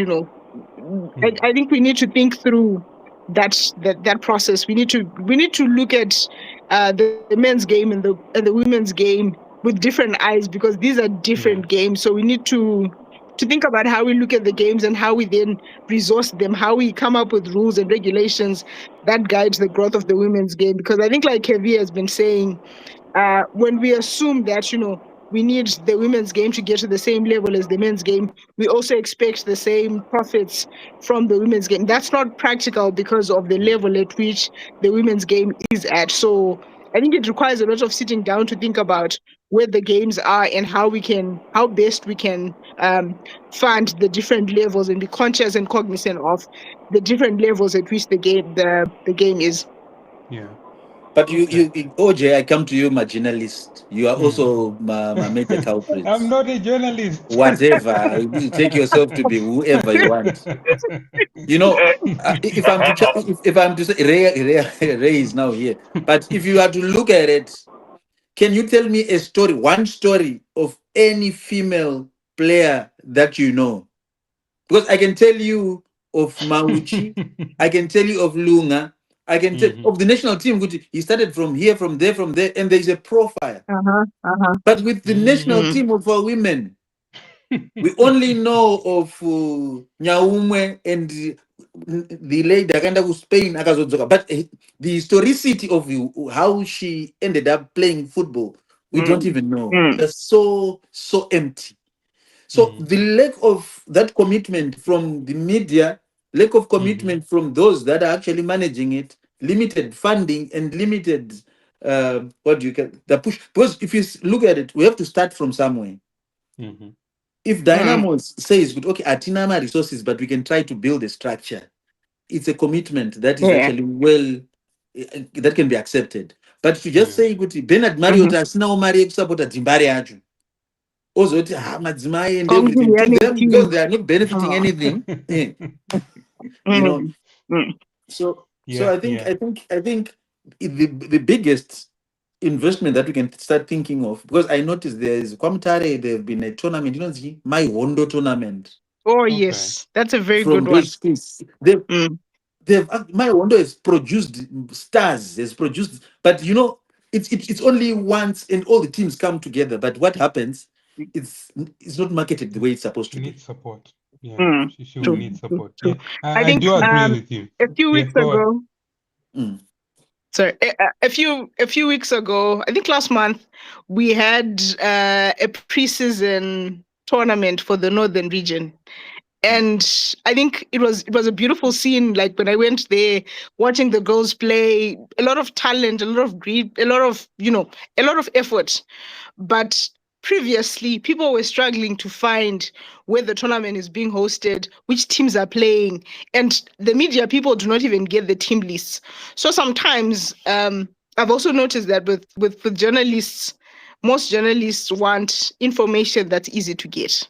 I think we need to think through that process. We need to look at the men's game and the women's game with different eyes because these are different games. So we need to think about how we look at the games and how we then resource them, how we come up with rules and regulations that guide the growth of the women's game. Because I think, like Kevin has been saying, when we assume that, we need the women's game to get to the same level as the men's game, we also expect the same profits from the women's game. That's not practical because of the level at which the women's game is at. So I think it requires a lot of sitting down to think about where the games are and how best we can fund the different levels and be conscious and cognizant of the different levels at which the game is. Yeah. But OJ, I come to you, my journalist. You are also my major culprit. I'm not a journalist. Whatever, you take yourself to be whoever you want. If I'm to say Ray is now here, but if you are to look at it, can you tell me one story of any female player that you know? Because I can tell you of Mauchi, I can tell you of Lunga, I can tell of the national team. He started from here, from there, and there is a profile. But with the national team of our women, we only know of Nyaumwe and the lady Aganda who Spain, but the historicity of how she ended up playing football, we don't even know. It's so empty. So the lack of that commitment from the media, lack of commitment from those that are actually managing it, limited funding and limited the push. Because if you look at it, we have to start from somewhere. If Dynamo says, okay, Atinama resources, but we can try to build a structure, it's a commitment that is actually that can be accepted. But to just say, Bernard Marriott has now married support at Zimbabwe. Also, madzimai and everything to them because they are not benefiting anything. So I think the biggest investment that we can start thinking of, because I noticed there is Kwamtare, there have been a tournament, the My Hondo tournament. Oh yes, that's a very good one. My Hondo has produced stars, but it's only once and all the teams come together. But what happens? It's not marketed the way it's supposed to. You need support. Yeah, she will need support. Yeah. I think, do agree with you. A few weeks ago. Sorry, a few weeks ago, I think last month, we had a preseason tournament for the Northern region. And I think it was a beautiful scene. Like when I went there, watching the girls play, a lot of talent, a lot of greed, a lot of effort. But previously, people were struggling to find where the tournament is being hosted, which teams are playing, and the media people do not even get the team lists. So sometimes I've also noticed that with journalists, most journalists want information that's easy to get.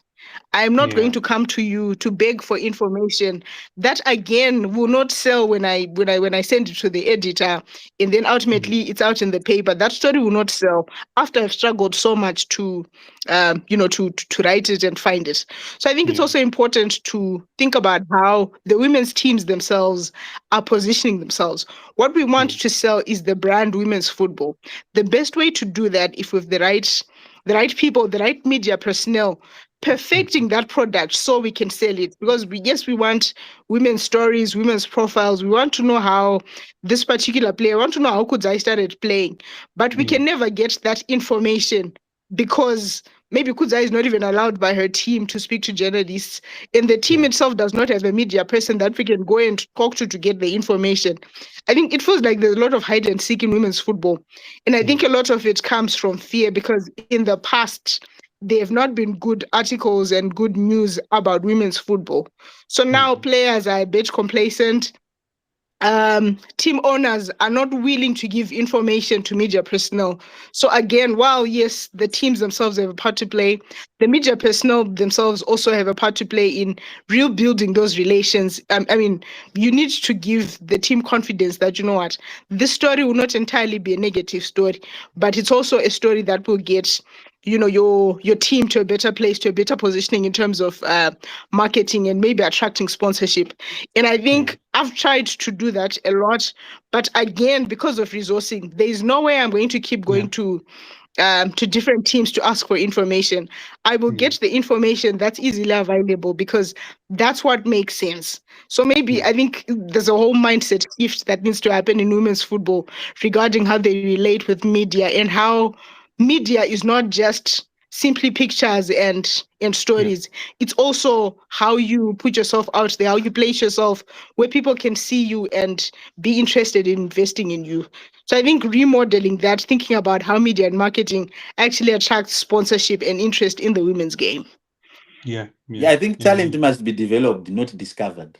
I'm not going Yeah. to come to you to beg for information. That again will not sell when I send it to the editor, and then ultimately it's out in the paper. That story will not sell after I've struggled so much to to write it and find it. So I think it's Yeah. also important to think about how the women's teams themselves are positioning themselves. What we want to sell is the brand women's football. The best way to do that, if with the right people, the right media personnel, perfecting that product so we can sell it. Because we want women's stories, women's profiles. We want to know how this particular player, we want to know how Kudzai started playing. But we Yeah. can never get that information because maybe Kudzai is not even allowed by her team to speak to journalists. And the team Yeah. itself does not have a media person that we can go and talk to get the information. I think it feels like there's a lot of hide and seek in women's football. And I think a lot of it comes from fear because in the past, there have not been good articles and good news about women's football. So now players are a bit complacent. Team owners are not willing to give information to media personnel. So again, while yes, the teams themselves have a part to play, the media personnel themselves also have a part to play in real building those relations. I mean, you need to give the team confidence that, you know what, this story will not entirely be a negative story, but it's also a story that will get your team to a better place, to a better positioning in terms of marketing and maybe attracting sponsorship. And I think I've tried to do that a lot, but again, because of resourcing, there is no way I'm going to keep going to different teams to ask for information. I will get the information that's easily available because that's what makes sense. So maybe I think there's a whole mindset shift that needs to happen in women's football regarding how they relate with media and how media is not just simply pictures and stories. It's also how you put yourself out there, how you place yourself where people can see you and be interested in investing in you. So I think remodeling that, thinking about how media and marketing actually attracts sponsorship and interest in the women's game. Yeah. Yeah, I think talent must be developed, not discovered.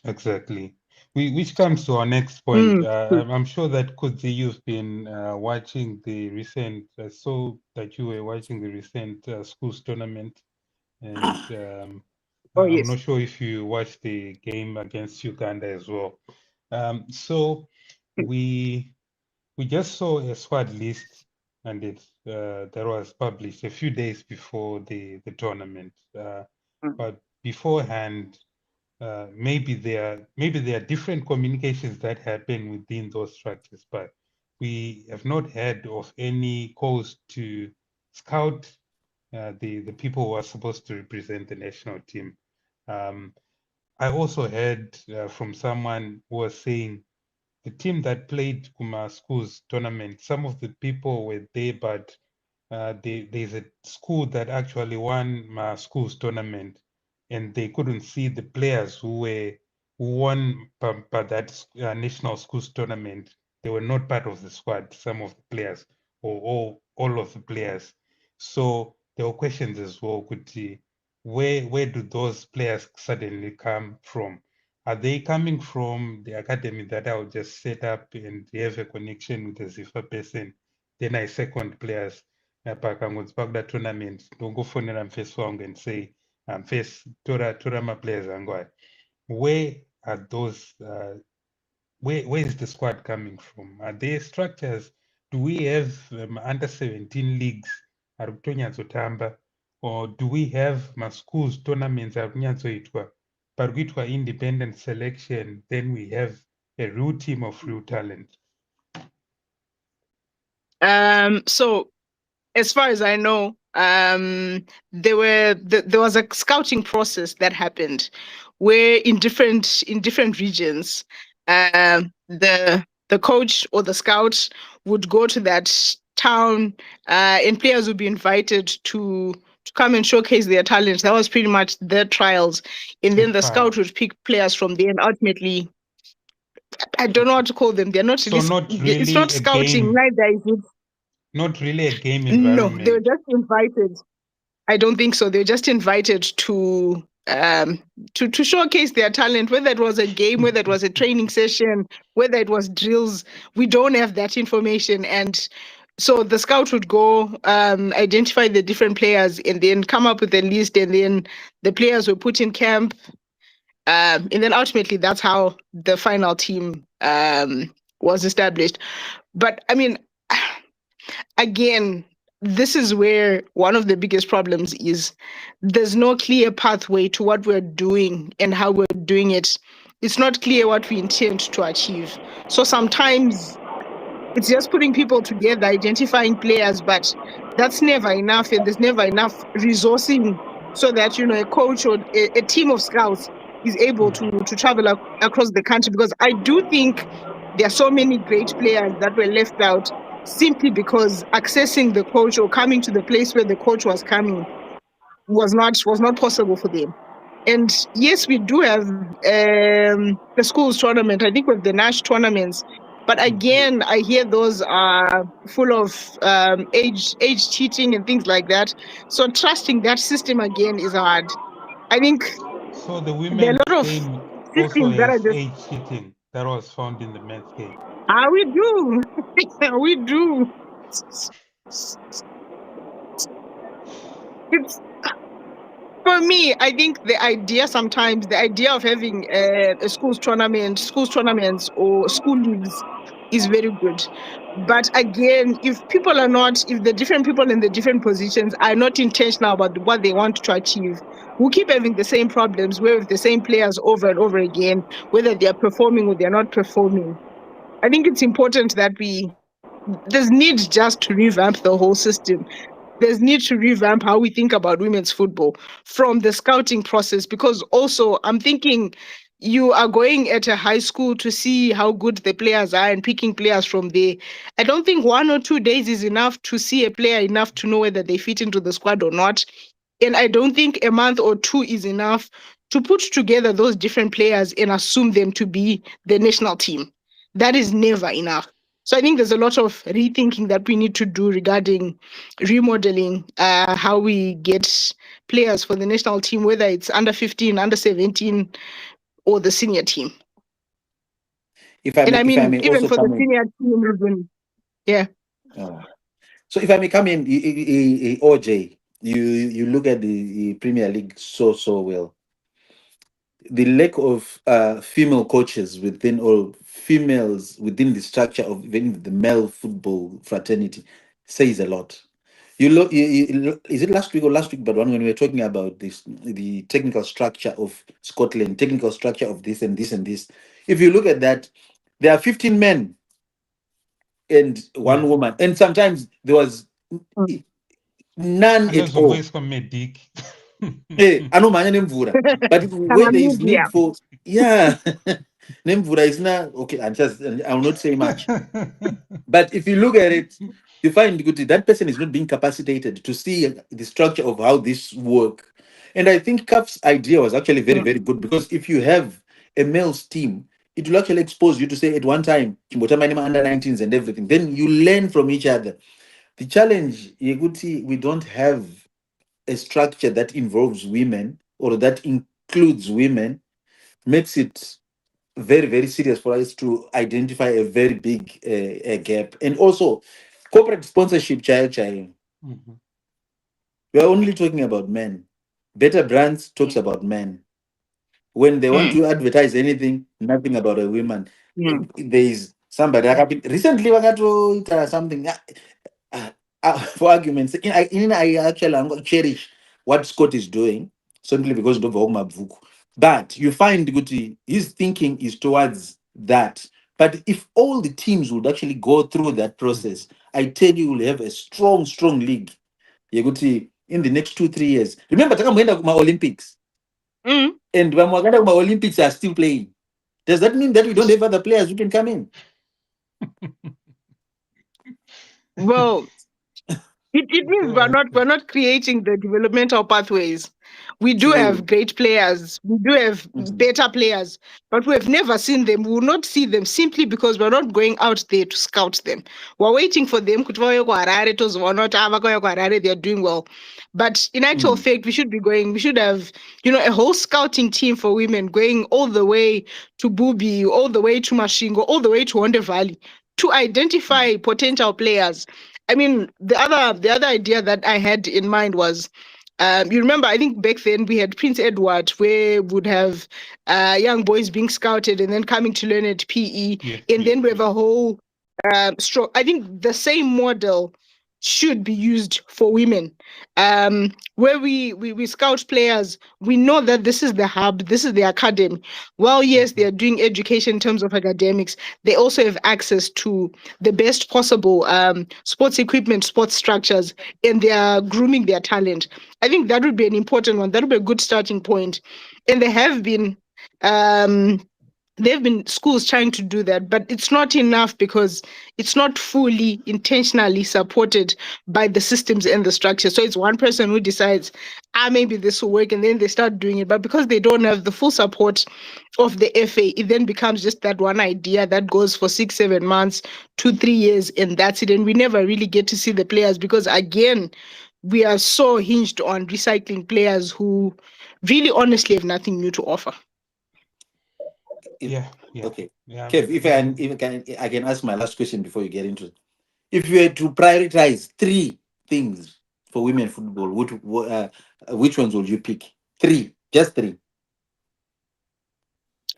Exactly. Which comes to our next point. I'm sure that Kudzi, you've been watching the recent, I saw that you were watching the recent schools tournament, and Oh, I'm yes. not sure if you watched the game against Uganda as well. So we just saw a squad list, and that was published a few days before the tournament. But beforehand, maybe there are different communications that happen within those structures, but we have not heard of any calls to scout the people who are supposed to represent the national team. I also heard from someone who was saying the team that played Kuma School's tournament, some of the people were there, but there's a school that actually won my school's tournament, and they couldn't see the players who won by that national schools tournament. They were not part of the squad, some of the players, or all of the players. So there were questions as well. Where do those players suddenly come from? Are they coming from the academy that I'll just set up and have a connection with the ZIFA person? Then I second players pakuda tournament ndongofonera mufesi wangu and say mufesi tora maplayers angu aya. Where are those where is the squad coming from? Are there structures? Do we have under 17 leagues ari kutonyatsotamba, or do we have schools tournaments ari kunyatsoitwa pari kuitwa independent selection, then we have a real team of real talent? So as far as I know, there was a scouting process that happened where in different regions, the coach or the scout would go to that town, and players would be invited to come and showcase their talents. That was pretty much their trials, and then the scout would pick players from there, and ultimately, I don't know what to call them. They're not So really. not It's really not a scouting. game, Neither is it. not really a game No, they were environment. just invited. I don't think so. They were just invited to showcase their talent, whether it was a game, whether it was a training session, whether it was drills. We don't have that information. And So the scout would go identify the different players and then come up with a list, and then the players were put in camp. And then ultimately, that's how the final team was established. But I mean, again, this is where one of the biggest problems is. There's no clear pathway to what we're doing and how we're doing it. It's not clear what we intend to achieve. So sometimes it's just putting people together, identifying players, but that's never enough, and there's never enough resourcing so that a coach or a team of scouts is able to travel across the country. Because I do think there are so many great players that were left out simply because accessing the coach or coming to the place where the coach was coming was not possible for them. And yes, we do have the schools tournament. I think with the Nash tournaments, but again, I hear those are full of age cheating and things like that. So trusting that system again is hard. I think So the there are women's a lot of game also systems that are has just, age cheating that was found in the men's game. we do. We do. It's For me, I think the idea of having a schools tournaments or school leagues is very good. But again, if the different people in the different positions are not intentional about what they want to achieve, we'll keep having the same problems where with the same players over and over again, whether they are performing or they're not performing. I think it's important that there's need just to revamp the whole system. There's need to revamp how we think about women's football from the scouting process, because also I'm thinking you are going at a high school to see how good the players are and picking players from there. I don't think 1 or 2 days is enough to see a player enough to know whether they fit into the squad or not. And I don't think a month or two is enough to put together those different players and assume them to be the national team. That is never enough. So I think there's a lot of rethinking that we need to do regarding remodeling how we get players for the national team, whether it's under 15, under 17, or the senior team. If I And may, I if I mean, may even also for the come in. senior team, even, yeah. So if I may come in, OJ, you look at the Premier League so well. The lack of female coaches within, or females within the structure of even the male football fraternity says a lot. Is it last week or last week, but one when we were talking about this, the technical structure of Scotland, technical structure of this and this and this. If you look at that, there are 15 men and one woman, and sometimes there was none at Unless all. voice from Medic. Anomanya nemvura, but where there is need for, yeah, nemvura is not okay. I will not say much, but if you look at it, you find that person is not being capacitated to see the structure of how this work. And I think CAF's idea was actually very good, because if you have a male's team, it will actually expose you to say at one time Chimbota Manima under 19s and everything. Then you learn from each other. The challenge, Yeguti, we don't have a structure that involves women or that includes women, makes it very serious for us to identify a very big gap. And also corporate sponsorship, child. We are only talking about men. Better Brands talks about men. When they want to advertise anything, nothing about a woman. There is somebody recently something for arguments. I actually cherish what Scott is doing simply because of Mabuku. But you find Guti, his thinking is towards that. But if all the teams would actually go through that process, I tell you, we'll have a strong league. Yeguti, in the next 2-3 years. Remember, my Olympics. And when my Olympics are still playing, does that mean that we don't have other players who can come in? Well, it means we're not creating the developmental pathways. We do have great players, we do have better players, but we have never seen them. We will not see them simply because we're not going out there to scout them. We're waiting for them. They're doing well. But in actual fact, we should have, a whole scouting team for women going all the way to Bubi, all the way to Mashingo, all the way to Wonder Valley to identify potential players I mean, the other idea that I had in mind was, you remember, I think back then we had Prince Edward, where would have young boys being scouted and then coming to learn at PE, Yes, and yes, then we have yes. a whole stroke. I think the same model should be used for women, where we scout players. We know that this is the hub, this is the academy. Well, yes, they are doing education in terms of academics. They also have access to the best possible sports equipment, sports structures, and they are grooming their talent. I think that would be an important one. That would be a good starting point. And there have been schools trying to do that, but it's not enough because it's not fully intentionally supported by the systems and the structure. So it's one person who decides, maybe this will work, and then they start doing it. But because they don't have the full support of the FA, it then becomes just that one idea that goes for 6-7 months, 2-3 years, and that's it. And we never really get to see the players because, again, we are so hinged on recycling players who really honestly have nothing new to offer. Yeah, yeah. Okay. Yeah. Kev, I can ask my last question before you get into it. If you had to prioritize 3 things for women football, which ones would you pick? 3, just 3.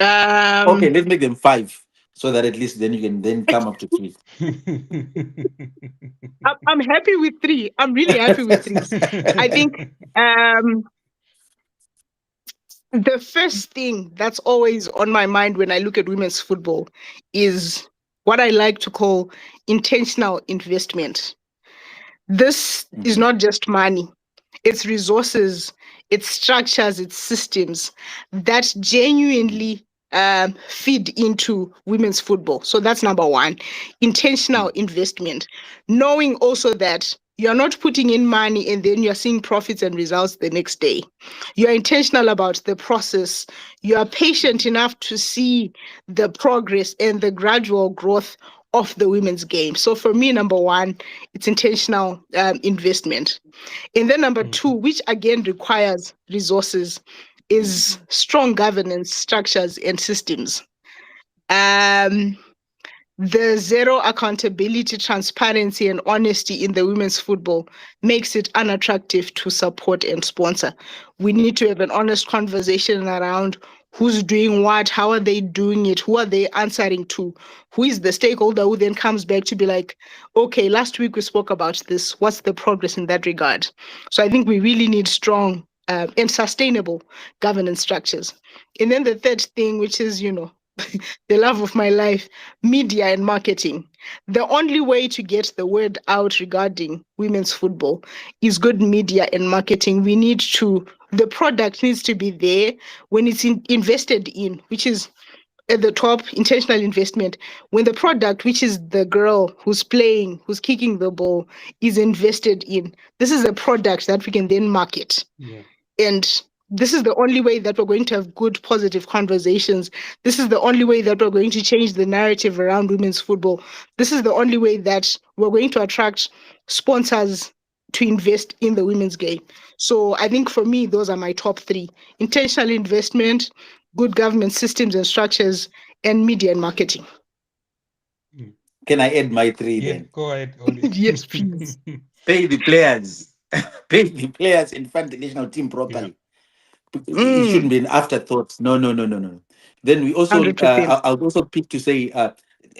Okay, let's make them 5, so that at least then you can then come up to 3. I'm happy with 3. I'm really happy with 3. I think the first thing that's always on my mind when I look at women's football is what I like to call intentional investment. This is not just money, it's resources, it's structures, it's systems that genuinely feed into women's football. So that's number one, intentional investment. Knowing also that you're not putting in money and then you're seeing profits and results the next day. You're intentional about the process. You are patient enough to see the progress and the gradual growth of the women's game. So for me, number one, it's intentional investment. And then number two, which again requires resources, is strong governance structures and systems. The zero accountability, transparency, and honesty in the women's football makes it unattractive to support and sponsor. We need to have an honest conversation around who's doing what, how are they doing it, who are they answering to, who is the stakeholder who then comes back to be like, okay, last week we spoke about this, what's the progress in that regard? So I think we really need strong and sustainable governance structures. And then the third thing, which is, the love of my life, media and marketing. The only way to get the word out regarding women's football is good media and marketing. The product needs to be there when it's invested in, which is at the top, intentional investment. When the product, which is the girl who's playing, who's kicking the ball, is invested in, this is a product that we can then market. Yeah. And this is the only way that we're going to have good, positive conversations. This is the only way that we're going to change the narrative around women's football. This is the only way that we're going to attract sponsors to invest in the women's game. So I think for me, those are my top 3. Intentional investment, good government systems and structures, and media and marketing. Can I add my 3 Yeah, then? go ahead, Oli. Yes, please. Pay the players. Pay the players and fund the national team properly. It shouldn't be an afterthought. No. Then we also, 100%. I would also pick to say,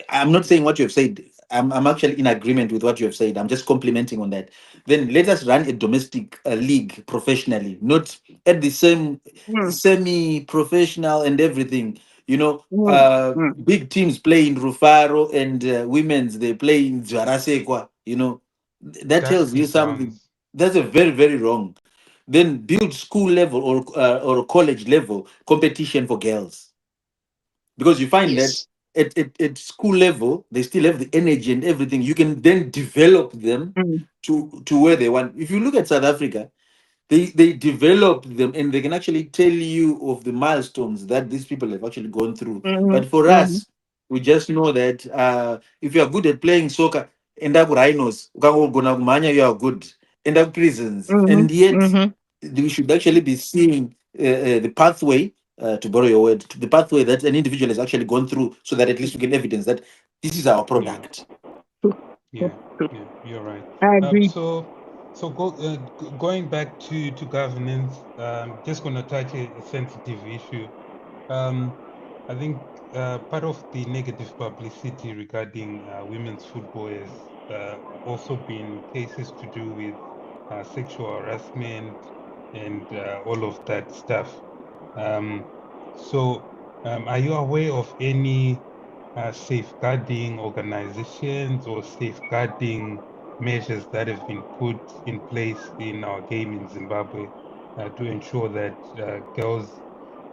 I'm not saying what you have said. I'm actually in agreement with what you have said. I'm just complimenting on that. Then let us run a domestic league professionally, not at the same semi-professional and everything. Big teams play in Rufaro and women's, they play in Zwarasekwa. That tells you something. That's a very, very wrong. Then build school level or college level competition for girls, because you find that at school level they still have the energy and everything. You can then develop them to where they want. If you look at South Africa, they develop them and they can actually tell you of the milestones that these people have actually gone through. But for us, we just know that if you are good at playing soccer, end up rhinos, you are good, end up prisons, and yet we should actually be seeing the pathway, to borrow your word, the pathway that an individual has actually gone through, so that at least we can evidence that this is our product. Yeah, yeah, you're right. I agree. Going back to governance, just going to touch a sensitive issue. I think part of the negative publicity regarding women's football has also been cases to do with sexual harassment and all of that stuff. Are you aware of any safeguarding organizations or safeguarding measures that have been put in place in our game in Zimbabwe to ensure that girls,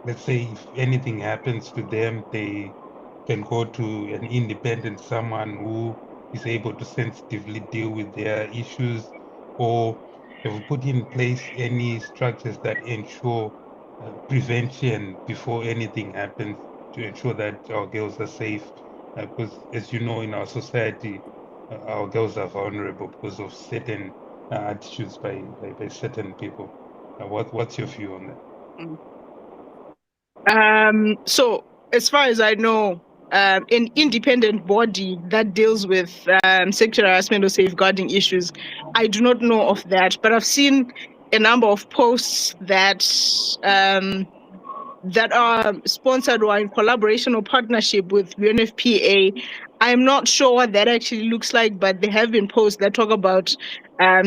let's say if anything happens to them, they can go to an independent someone who is able to sensitively deal with their issues, or have we put in place any structures that ensure prevention before anything happens to ensure that our girls are safe? Because as you know, in our society, our girls are vulnerable because of certain attitudes by certain people. What's your view on that? So as far as I know, an independent body that deals with sexual harassment or safeguarding issues, I do not know of that, but I've seen a number of posts that that are sponsored or in collaboration or partnership with UNFPA. I'm not sure what that actually looks like, but there have been posts that talk about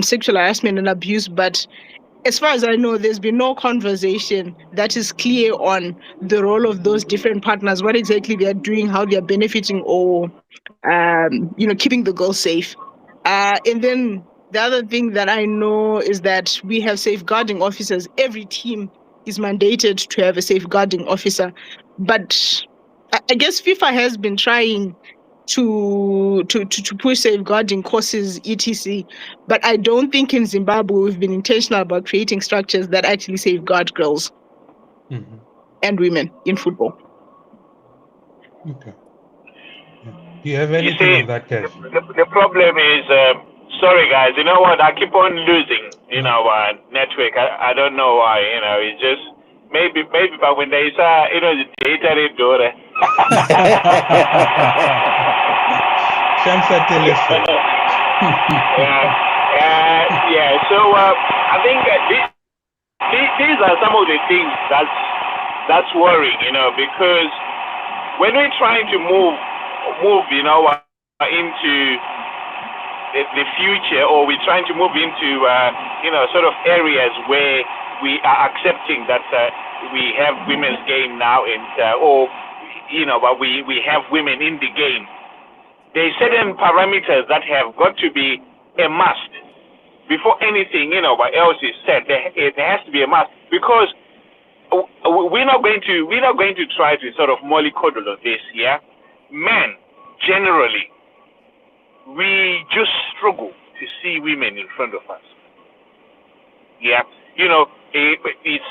sexual harassment and abuse. But as far as I know, there's been no conversation that is clear on the role of those different partners, what exactly they're doing, how they're benefiting, or keeping the girls safe. And then the other thing that I know is that we have safeguarding officers. Every team is mandated to have a safeguarding officer, but I guess FIFA has been trying to push safeguarding courses, etc. But I don't think in Zimbabwe we've been intentional about creating structures that actually safeguard girls and women in football. Okay. Yeah. Do you have anything on that, Kev? The problem is, sorry guys, you know what? I keep on losing, network. I don't know why. It's just maybe, but when they say, the data rate door. Yeah. So I think these are some of the things that's worrying, because when we're trying to move, into the future, or we're trying to move into, sort of areas where we are accepting that we have women's game now, and but we have women in the game. There's certain parameters that have got to be a must before anything, what else is said. It has to be a must, because we're not going to try to sort of mollycoddle on this. Yeah, men generally, we just struggle to see women in front of us. Yeah, it's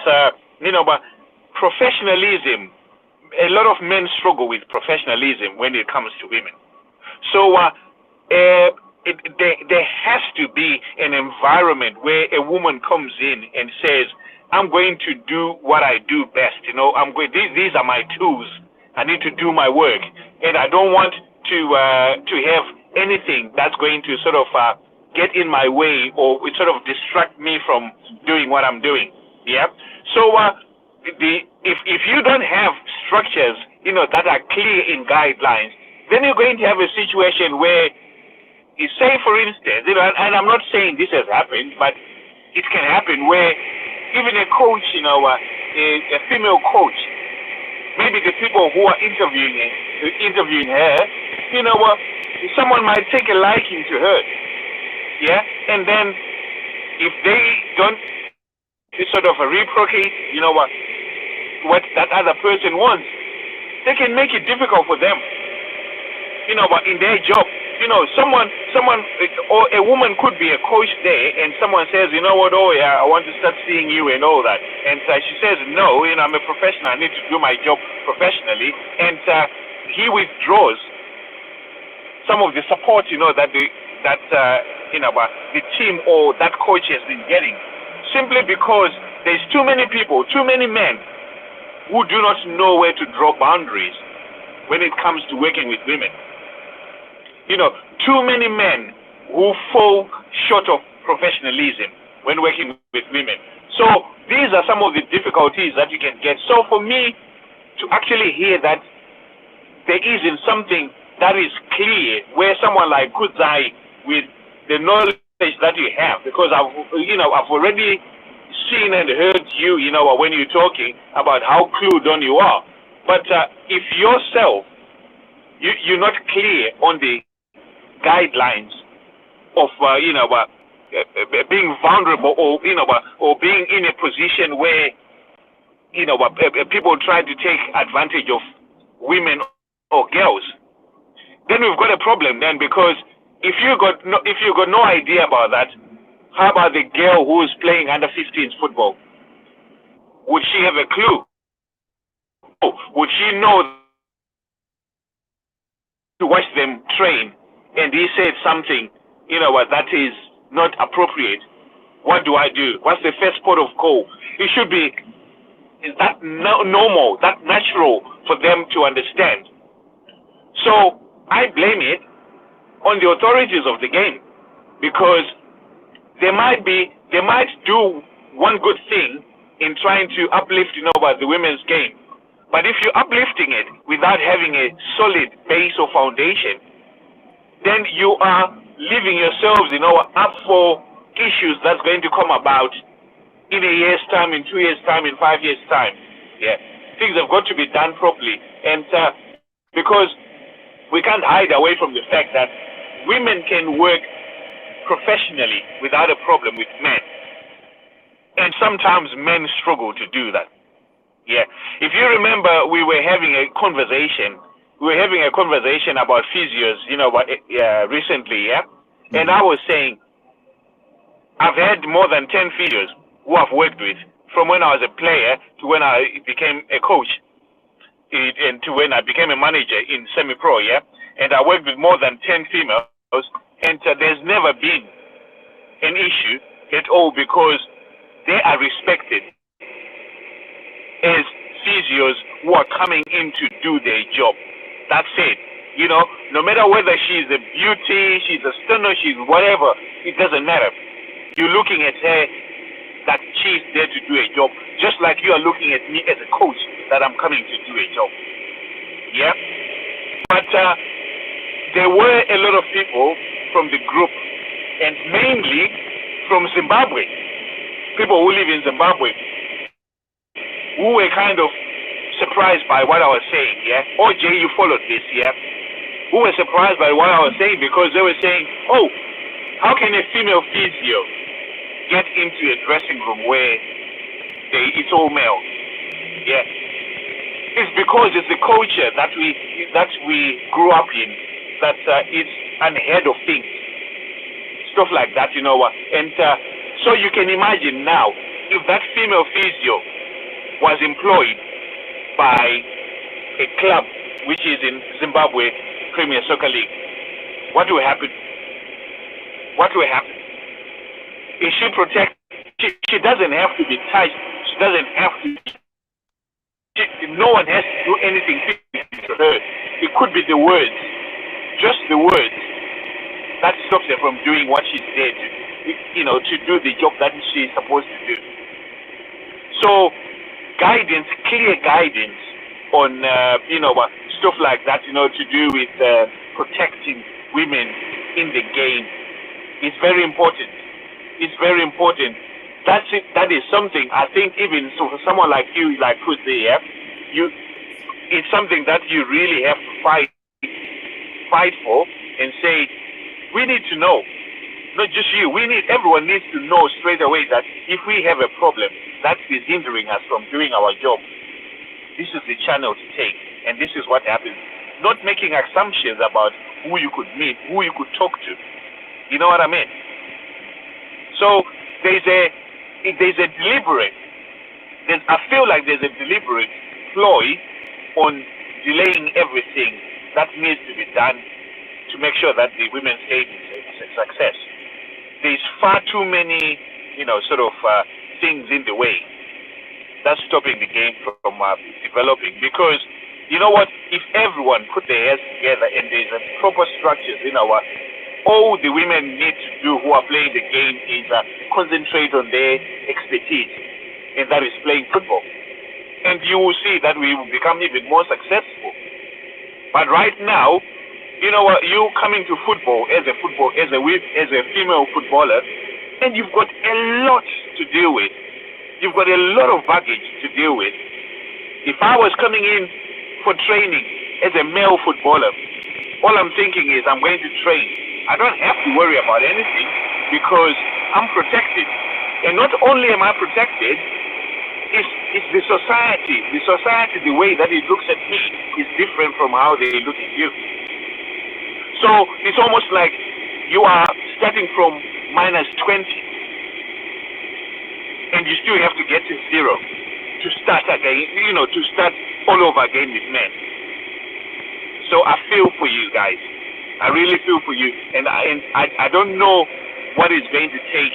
but professionalism. A lot of men struggle with professionalism when it comes to women. So there has to be an environment where a woman comes in and says, "I'm going to do what I do best. These are my tools. I need to do my work, and I don't want to have anything that's going to sort of get in my way or sort of distract me from doing what I'm doing." Yeah. So if you don't have structures, that are clear in guidelines, then you're going to have a situation where, say for instance, and I'm not saying this has happened, but it can happen where even a coach, a female coach, maybe the people who are interviewing her, someone might take a liking to her, yeah, and then if they don't sort of reciprocate, what that other person wants, they can make it difficult for them, but in their job, someone, or a woman could be a coach there, and someone says, oh yeah, I want to start seeing you and all that, and she says, no, I'm a professional, I need to do my job professionally, and he withdraws some of the support, that the team or that coach has been getting, simply because there's too many people, too many men who do not know where to draw boundaries when it comes to working with women. too many men who fall short of professionalism when working with women. So these are some of the difficulties that you can get. So for me to actually hear that there isn't something that is clear where someone like Kudzai, with the knowledge that you have, because I've already seen and heard you, when you're talking about how clued on you are. But if yourself, you're not clear on the guidelines of, being vulnerable, or being in a position where, people try to take advantage of women or girls, then we've got a problem then, because if you got no idea about that, how about the girl who is playing under 15s football? Would she have a clue? Would she know to watch them train and he said something, that is not appropriate? What do I do? What's the first port of call? It should be, is that normal, that natural for them to understand? So I blame it on the authorities of the game, because they might do one good thing in trying to uplift, about the women's game. But if you're uplifting it without having a solid base or foundation, then you are leaving yourselves, up for issues that's going to come about in a year's time, in 2 years' time, in 5 years' time. Yeah, things have got to be done properly, and because we can't hide away from the fact that women can work professionally without a problem with men, and sometimes men struggle to do that. Yeah, if you remember, we were having a conversation about physios, recently, yeah. Mm-hmm. And I was saying, I've had more than 10 physios who I've worked with, from when I was a player to when I became a coach, and to when I became a manager in semi-pro, yeah. And I worked with more than 10 females, and there's never been an issue at all, because they are respected as physios who are coming in to do their job. That's it. No matter whether she's a beauty, she's a stunner, she's whatever, it doesn't matter. You're looking at her that she's there to do a job, just like you are looking at me as a coach that I'm coming to do a job. Yeah? But there were a lot of people from the group, and mainly from Zimbabwe, people who live in Zimbabwe, who were kind of surprised by what I was saying, yeah? OJ, you followed this, yeah? Who were surprised by what I was saying, because they were saying, oh, how can a female physio get into a dressing room where it's all male? Yeah. It's because it's the culture that we grew up in, that it's unheard of things. Stuff like that, And so you can imagine now, if that female physio was employed by a club which is in Zimbabwe Premier Soccer League, what will happen? What will happen? Is she protected? She doesn't have to be touched. She doesn't have to. No one has to do anything to her. It could be the words, just the words, that stops her from doing what she's there to do the job that she's supposed to do. So, guidance, clear guidance on, stuff like that, to do with protecting women in the game is very important. It's very important. That is something I think, even so, for someone like you, like Kudzai, yeah, it's something that you really have to fight for, and say, we need to know, not just you, everyone needs to know straight away that if we have a problem that is hindering us from doing our job, this is the channel to take, and this is what happens. Not making assumptions about who you could meet, who you could talk to. You know what I mean? So I feel like there's a deliberate ploy on delaying everything that needs to be done to make sure that the women's game is a success. There's far too many, things in the way that's stopping the game from developing. Because, you know what, if everyone put their heads together and there's a proper structures in our all the women need to do who are playing the game is concentrate on their expertise, and that is playing football. And you will see that we will become even more successful. But right now, you know what? You coming to football as a female footballer, and you've got a lot to deal with. You've got a lot of baggage to deal with. If I was coming in for training as a male footballer, all I'm thinking is I'm going to train. I don't have to worry about anything because I'm protected. And not only am I protected, it's the society. The society, the way that it looks at me is different from how they look at you. So it's almost like you are starting from -20 and you still have to get to 0 to start again, to start all over again with men. So I feel for you guys. I really feel for you. And I don't know what it's going to take,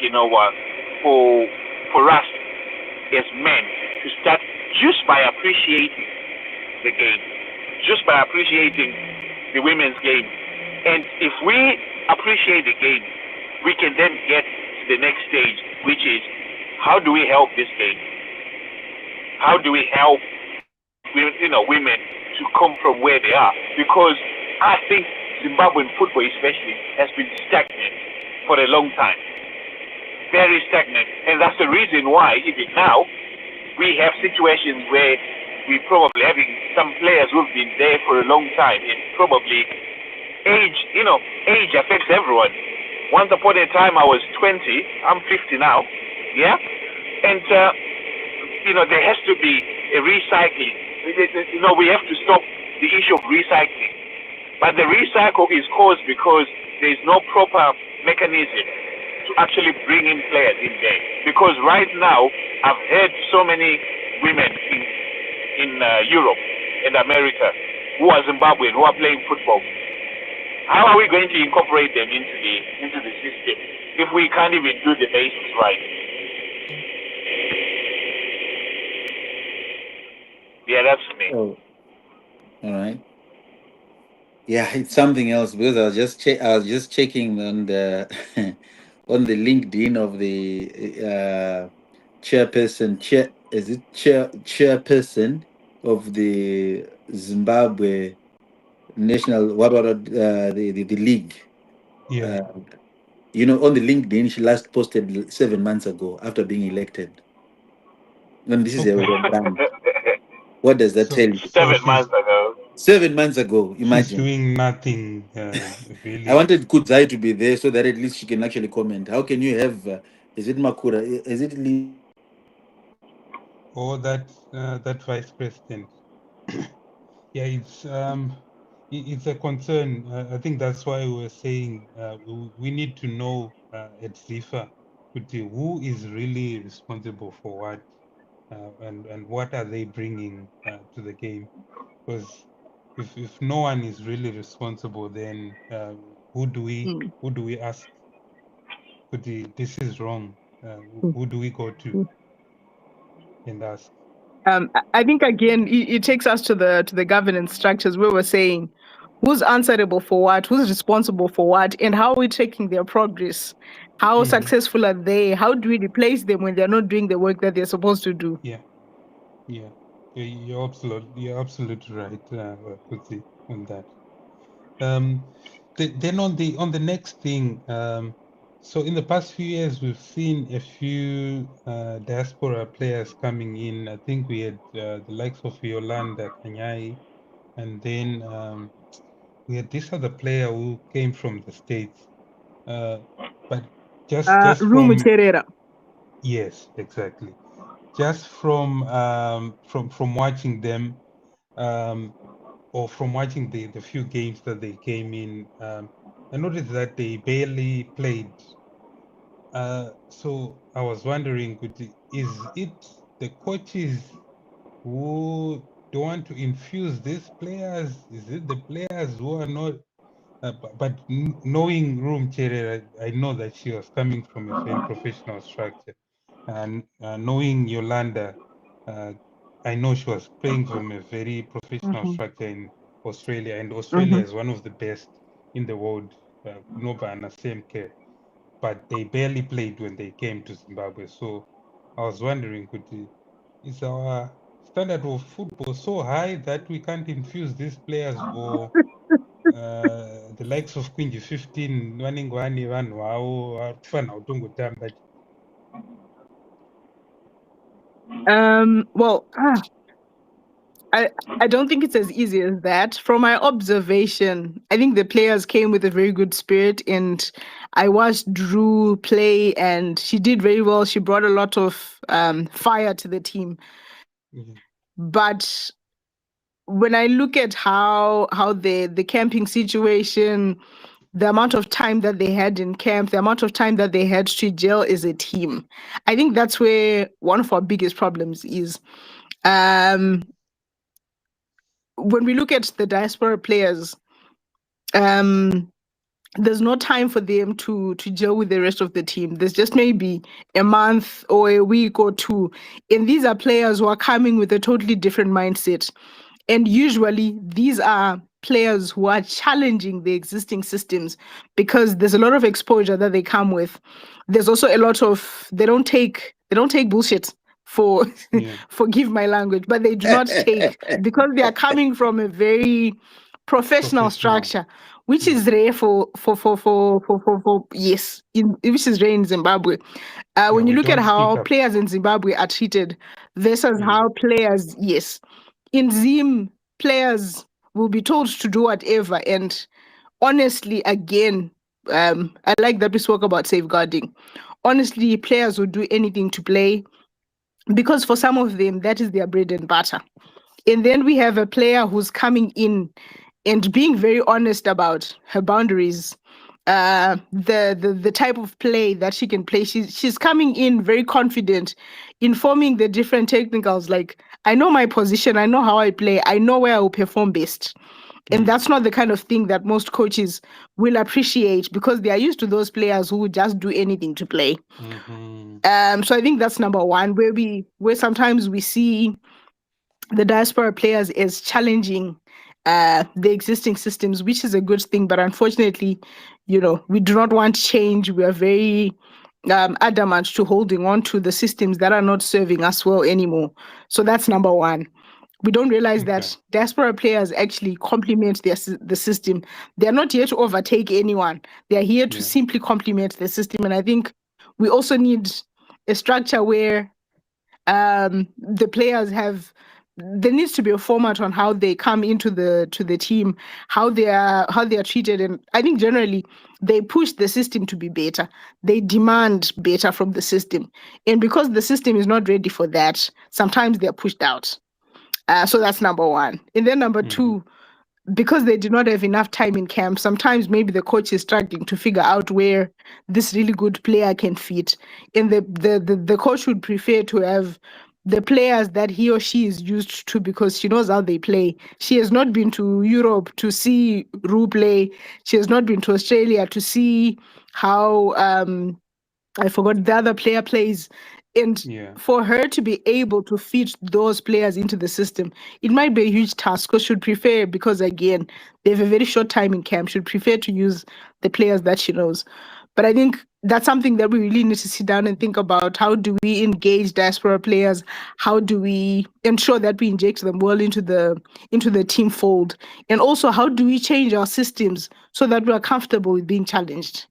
for us as men to start just by appreciating the game, just by appreciating the women's game. And if we appreciate the game, we can then get to the next stage, which is how do we help this game? How do we help women to come from where they are? Because I think Zimbabwean football especially has been stagnant for a long time. Very stagnant. And that's the reason why even now we have situations where we probably having some players who've been there for a long time, and probably age affects everyone. Once upon a time I was 20, I'm 50 now, yeah? And, there has to be a recycling. We have to stop the issue of recycling. But the recycle is caused because there is no proper mechanism to actually bring in players in there. Because right now, I've heard so many women in Europe and America who are Zimbabwean, who are playing football. How are we going to incorporate them into the system if we can't even do the basics right? Yeah, that's me. Oh, all right. Yeah, it's something else because I was just checking on the on the LinkedIn of the chairperson of the Zimbabwe national the league. Yeah. On the LinkedIn, she last posted 7 months ago after being elected. And this is a ban. What does that tell you? 7 months ago. 7 months ago, She's imagine. doing nothing, really. I wanted Kudzai to be there so that at least she can actually comment. How can you have, is it Makura? Is it Lee? Or that vice president. Yeah, it's a concern. I think that's why we were saying we need to know at ZIFA who is really responsible for what, and what are they bringing to the game. Because if no one is really responsible, then who do we ask? This is wrong. Who do we go to and ask? I think again it takes us to the governance structures where we're saying who's answerable for what, who's responsible for what, and how are we tracking their progress? How successful are they? How do we replace them when they're not doing the work that they're supposed to do? Yeah. You're absolutely right, Kudzi, on that. Then on the next thing, so in the past few years we've seen a few diaspora players coming in. I think we had the likes of Yolanda Kanyere, and then we had this other player who came from the States, but just Rumu from Cherera. yes, exactly. Just from watching them, or from watching the few games that they came in, I noticed that they barely played. So I was wondering, is it the coaches who don't want to infuse these players? Is it the players who are not? But knowing Room Chere, I know that she was coming from a very professional structure, and knowing Yolanda, I know she was playing from a very professional structure in Australia, and Australia is one of the best in the world Nova and the same care, but they barely played when they came to Zimbabwe. So I was wondering, is our standard of football so high that we can't infuse these players for the likes of Quingy 15 vanenge vanhu vavo vatofana kutongotamba? Well, I don't think it's as easy as that. From my observation, I think the players came with a very good spirit, and I watched Drew play, and she did very well. She brought a lot of fire to the team. Mhm. But when I look at how the camping situation, the amount of time that they had in camp, the amount of time that they had to gel as a team, I think that's where one of our biggest problems is. When we look at the diaspora players, there's no time for them to gel with the rest of the team. There's just maybe a month or a week or two. And these are players who are coming with a totally different mindset. And usually these are players who are challenging the existing systems because there's a lot of exposure that they come with. There's also a lot of they don't take bullshit for Yeah. forgive my language, but they do not take because they are coming from a very professional structure, which is rare for yes, which is rare in Zimbabwe. When you We look at don't speak how up. players in Zimbabwe are treated versus how players, yes, in Zim, players will be told to do whatever. And honestly, again, I like that we spoke about safeguarding. Honestly, players will do anything to play because for some of them, that is their bread and butter. And then we have a player who's coming in and being very honest about her boundaries, the type of play that she can play. She's coming in very confident, informing the different technicals. Like, I know my position, I know how I play, I know where I will perform best. And that's not the kind of thing that most coaches will appreciate because they are used to those players who would just do anything to play. So I think that's number one, where sometimes we see the diaspora players as challenging the existing systems, which is a good thing. But unfortunately, we do not want change. We are very adamant to holding on to the systems that are not serving us well anymore. So that's number one. We don't realize that diaspora players actually complement the system. They're not here to overtake anyone. They're here to simply complement the system. And I think we also need a structure where the players have there needs to be a format on how they come into the team, how they are treated. And I think generally they push the system to be better. They demand better from the system. And because the system is not ready for that, sometimes they're pushed out. So that's number one. And then number two, because they do not have enough time in camp, sometimes maybe the coach is struggling to figure out where this really good player can fit. And the coach would prefer to have the players that he or she is used to because she knows how they play. She has not been to Europe to see Ru play. She has not been to Australia to see how I forgot the other player plays. And for her to be able to fit those players into the system, it might be a huge task. Because she'd prefer, because again, they have a very short time in camp, she'd prefer to use the players that she knows. But I think that's something that we really need to sit down and think about. How do we engage diaspora players? How do we ensure that we inject them well into the team fold? And also, how do we change our systems so that we are comfortable with being challenged?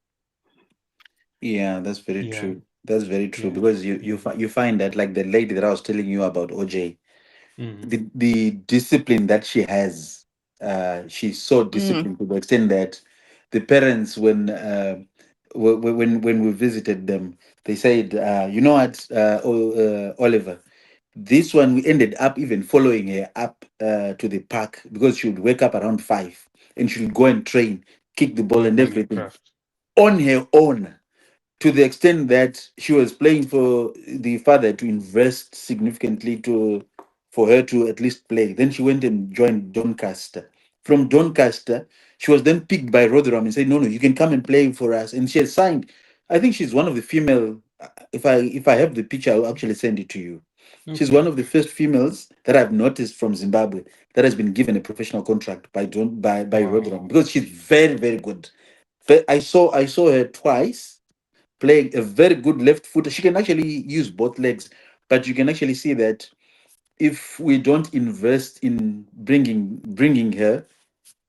Yeah, that's very true. That's very true because you find that, like the lady that I was telling you about, OJ, the discipline that she has, she's so disciplined to the extent that the parents, when we visited them, they said, you know what, Oliver, this one we ended up even following her up to the park because she would wake up around 5 and she would go and train, kick the ball and everything on her own, to the extent that she was playing for the father to invest significantly for her to at least play. Then she went and joined Doncaster. From Doncaster, she was then picked by Rotherham and said, "No, you can come and play for us." And she has signed. I think she's one of the female. If I have the picture, I'll actually send it to you. She's one of the first females that I've noticed from Zimbabwe that has been given a professional contract by Rotherham because she's very, very good. I saw her twice playing a very good left footer. She can actually use both legs, but you can actually see that if we don't invest in bringing her,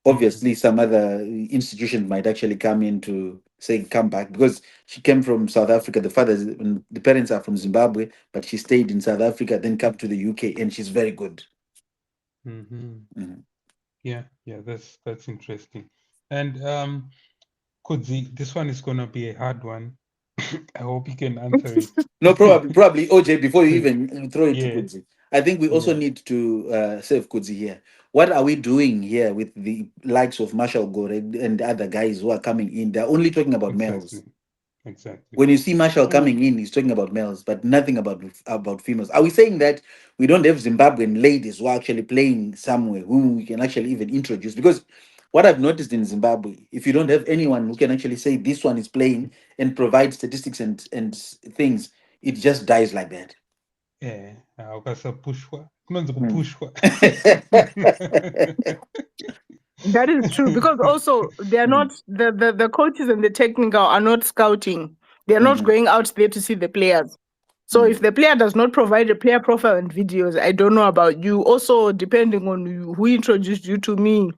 obviously some other institutions might actually come in to say come back, because she came from South Africa. The parents are from Zimbabwe, but she stayed in South Africa, then come to the UK, and she's very good. Yeah, that's interesting. And Kudzi, this one is gonna be a hard one. I hope you can answer it. No, probably OJ, before you even throw it to Yeah. Kudzi, I think we also Yeah. need to save Kudzi here. What are we doing here with the likes of Marshall Gore and other guys who are coming in? They're only talking about males. Exactly. When you see Marshall coming in, he's talking about males, but nothing about females. Are we saying that we don't have Zimbabwean ladies who are actually playing somewhere who we can actually even introduce? Because what I've noticed in Zimbabwe, if you don't have anyone who can actually say this one is playing and provide statistics and things, it just dies like that. Yeah. Ukasapushwa. Kumanzi Mm. kupushwa. That is true, because also they're not the coaches and the technical are not scouting. They're not going out there to see the players. So if the player does not provide a player profile and videos, I don't know about you. Also, depending on who introduced you to me,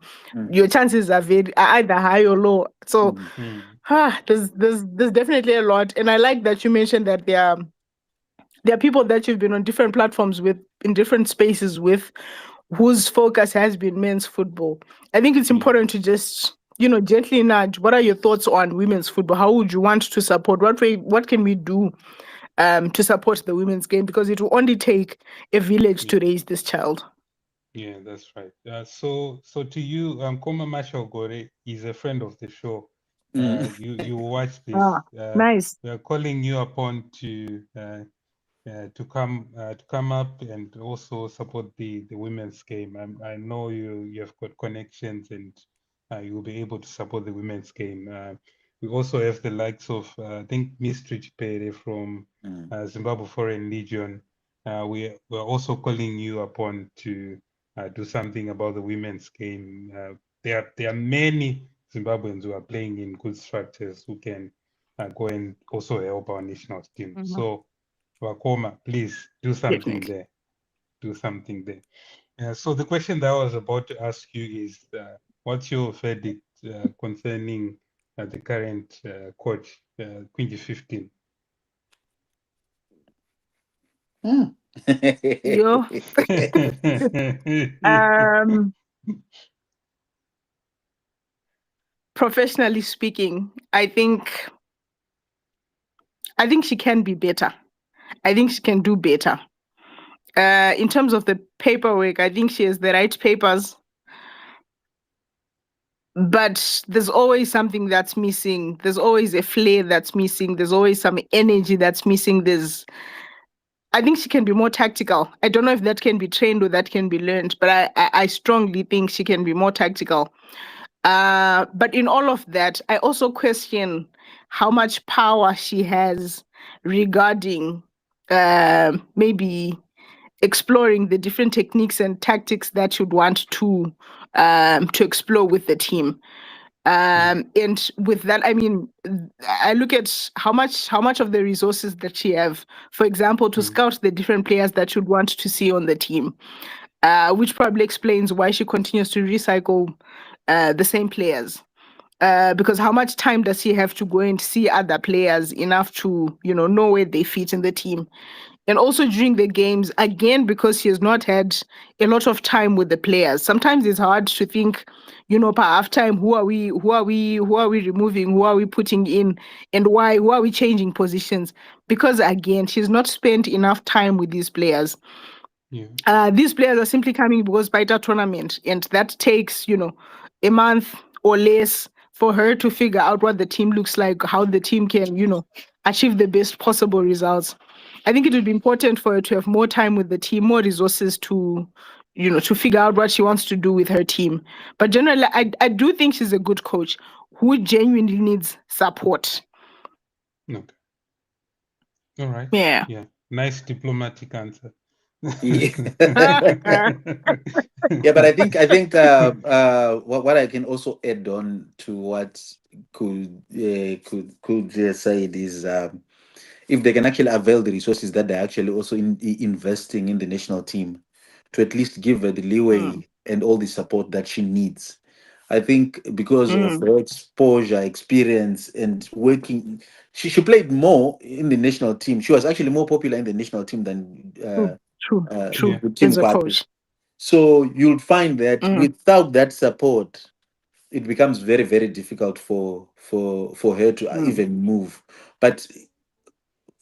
your chances are either high or low. So there's definitely a lot. And I like that you mentioned that there are people that you've been on different platforms with, in different spaces with, whose focus has been men's football. I think it's important to just, gently nudge. What are your thoughts on women's football? How would you want to support? What can we do to support the women's game? Because it will only take a village to raise this child. Yeah, that's right. So to you, Koma Marshall Gore is a friend of the show. You watch this. Nice. We are calling you upon to come up and also support the women's game. I know you have got connections, and you'll be able to support the women's game. We also have the likes of I think Mystery Chipere from Zimbabwe Foreign Legion. We're also calling you upon to do something about the women's game. There are many Zimbabweans who are playing in good structures who can go and also help our national team. So Wakoma, please do something there. Do something there. So the question that I was about to ask you is, what's your verdict concerning the current coach, 2015? Yo. Professionally speaking, I think she can be better. I think she can do better. In terms of the paperwork, I think she has the right papers. But there's always something that's missing. There's always a flair that's missing. There's always some energy that's missing. I think she can be more tactical. I don't know if that can be trained or that can be learned, but I strongly think she can be more tactical. But in all of that, I also question how much power she has regarding maybe exploring the different techniques and tactics that you'd want to explore with the team. And with that, I mean, I look at how much of the resources that she have, for example, to scout the different players that you'd want to see on the team, which probably explains why she continues to recycle the same players. Because how much time does she have to go and see other players enough to, know where they fit in the team? And also during the games, again, because she has not had a lot of time with the players. Sometimes it's hard to think, per halftime, who are we removing, who are we putting in, and why? Who are we changing positions? Because again, she's not spent enough time with these players. These players are simply coming because by the tournament, and that takes, a month or less for her to figure out what the team looks like, how the team can, achieve the best possible results. I think it would be important for her to have more time with the team, more resources to, to figure out what she wants to do with her team. But generally, I do think she's a good coach who genuinely needs support. Okay. All right. Yeah. Yeah. Nice diplomatic answer. Yeah, but I think what I can also add on to what could say is if they can actually avail the resources that they're actually also investing in the national team to at least give her the Mm, leeway and all the support that she needs. I think because of mm, her exposure, experience, and working, she played more in the national team. She was actually more popular in the national team than true. Yeah. the team As a Kwatu. coach. So you'll find that Mm, without that support, it becomes very, very difficult for her to mm, even move. But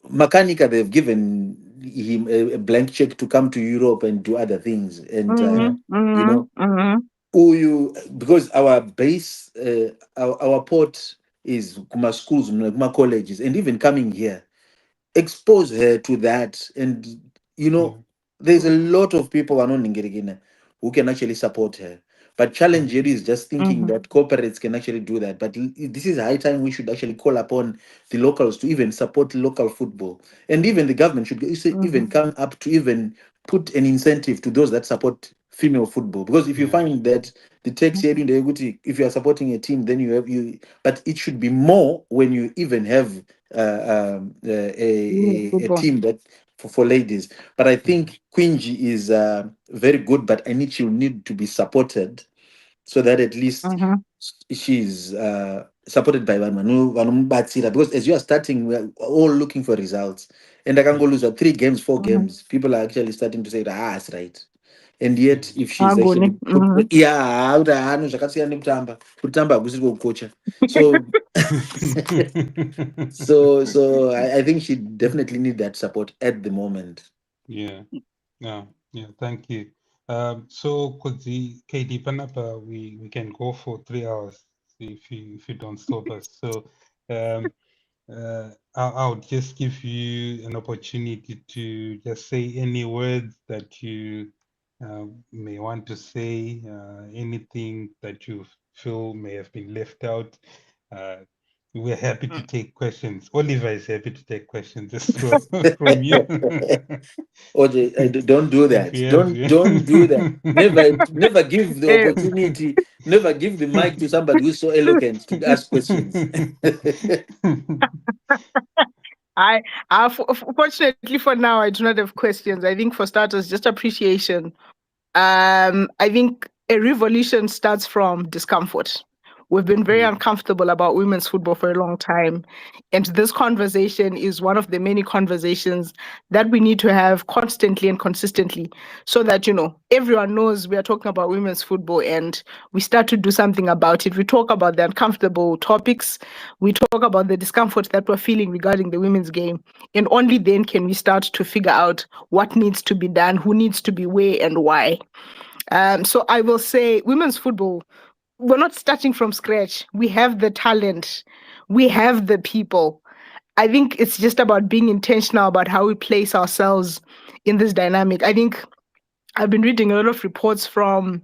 Makanika, they've given him a blank check to come to Europe and do other things, and Yeah. you know, mm-hmm. because our base, our port is kuma schools, kuma colleges, and even coming here expose her to that. And you Yeah. know, there's a lot of people are not Ningirigina who can actually support her. But challenge Mm, here is just thinking Mm-hmm. that corporates can actually do that. But this is high time we should actually call upon the locals to even support local football. And even the government should Mm-hmm. even come up to even put an incentive to those that support female football. Because if you yeah. find that the text here in the equity, if you are supporting a team, then but it should be more when you even have Women's a football. team that for ladies. But I Mm, think Quingy is very good, but she'll need to be supported so that at least Mm-hmm. she's supported by Vanomubatsira. Because as you are starting, we are all looking for results. And I can go mm, lose 3 games, 4 games. Mm-hmm. People are actually starting to say, that's right. And yet, mm, if she's Agony. actually put, Mm-hmm. yeah, zvakasiyana nekutamba kutamba hakusiri kwekukocha. So so I think she definitely need that support at the moment. yeah. Yeah. Yeah. Thank you. So could the KD Panapa, we can go for 3 hours if you don't stop us. So um I'll just give you an opportunity to just say any words that you may want to say, anything that you feel may have been left out. Uh, we're happy to take questions. Oliver is happy to take questions as well from you. OJ, don't do If that. you have, Don't do that. Never give the Eh, opportunity. Never give the mic to somebody who's so eloquent to ask questions. Fortunately for now, I do not have questions. I think for starters, just appreciation. I think a revolution starts from discomfort. We've been very Mm, uncomfortable about women's football for a long time. And this conversation is one of the many conversations that we need to have constantly and consistently so that, everyone knows we are talking about women's football and we start to do something about it. We talk about the uncomfortable topics. We talk about the discomfort that we're feeling regarding the women's game. And only then can we start to figure out what needs to be done, who needs to be where, and why. So I will say women's football, we're not starting from scratch. We have the talent, we have the people. I think it's just about being intentional about how we place ourselves in this dynamic. I think I've been reading a lot of reports from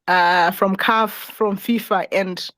CAF, from FIFA, and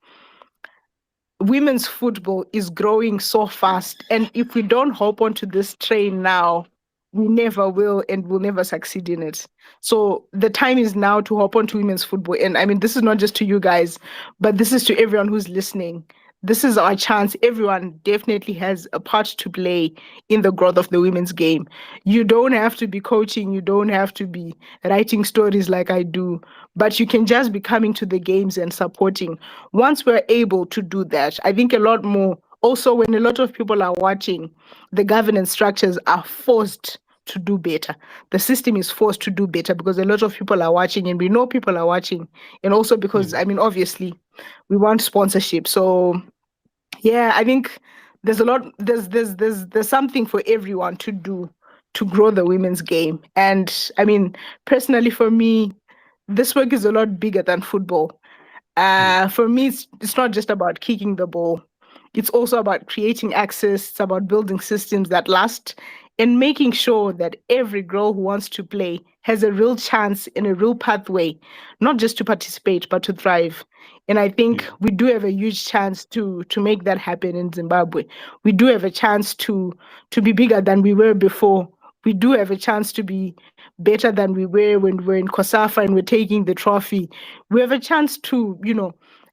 women's football is growing so fast. And if we don't hop onto this train now, we never will and we'll never succeed in it. So the time is now to hop onto women's football. And I mean, this is not just to you guys, but this is to everyone who's listening. This is our chance. Everyone definitely has a part to play in the growth of the women's game. You don't have to be coaching, you don't have to be writing stories like I do, but you can just be coming to the games and supporting. Once we're able to do that, I think a lot more. Also, when a lot of people are watching, the governance structures are forced to do better. The system is forced to do better because a lot of people are watching and we know people are watching. And also because, mm, I mean, obviously, we want sponsorship. So yeah, I think there's a lot, there's something for everyone to do to grow the women's game. And I mean, personally for me, this work is a lot bigger than football. mm, For me, it's not just about kicking the ball. It's also about creating access. It's about building systems that last and making sure that every girl who wants to play has a real chance and a real pathway, not just to participate, but to thrive. And I think yeah. we do have a huge chance to make that happen in Zimbabwe. We do have a chance to be bigger than we were before we do have a chance to be better than we were when we were in COSAFA and we're taking the trophy. We have a chance to,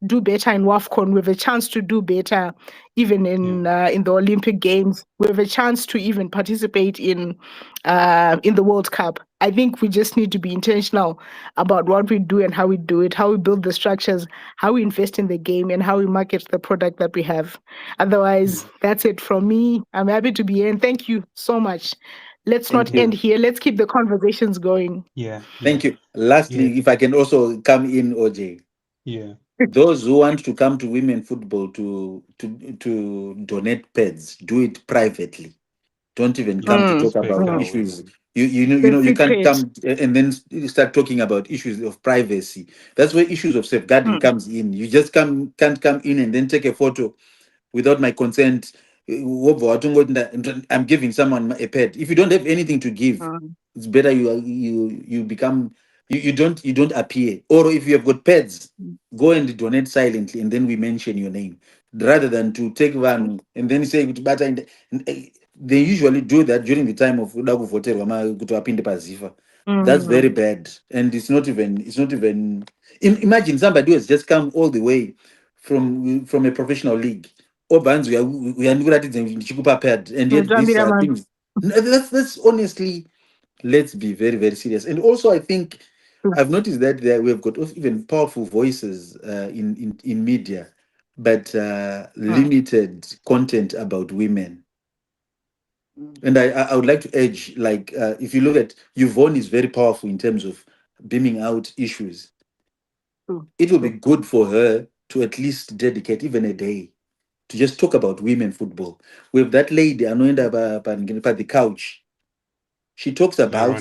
do better in WAFCON. We have a chance to do better even in the Olympic Games. We have a chance to even participate in the World Cup. I think we just need to be intentional about what we do and how we do it, how we build the structures, how we invest in the game, and how we market the product that we have. Otherwise, that's it from me. I'm happy to be here, and thank you so much. Let's Thank not you. end here. Let's keep the conversations going. Thank you. Lastly, if I can also come in, OJ. Those who want to come to women football to donate pads, do it privately. Don't even come to talk about issues. You can't come and then start talking about issues of privacy. That's where issues of safeguarding comes in. You just can't come in and then take a photo without my consent. I'm giving someone a pad. If you don't have anything to give, it's better you become you don't appear. Or if you have got pads, go and donate silently, and then we mention your name rather than to take one and then say but they usually do that during the time of Udagu Voter kuti wapinde pazifa. That's very bad, and it's not even. Imagine somebody who has just come all the way from a professional league. Obands we are ndichikupa pad, and yet these are things. That's honestly, let's be very very serious. And also, I think I've noticed that we've got even powerful voices in media, but limited content about women. And I would like to urge, like, if you look at Yvonne is very powerful in terms of beaming out issues. It will be good for her to at least dedicate even a day to just talk about women football. We have that lady, Anoinda by the couch. She talks about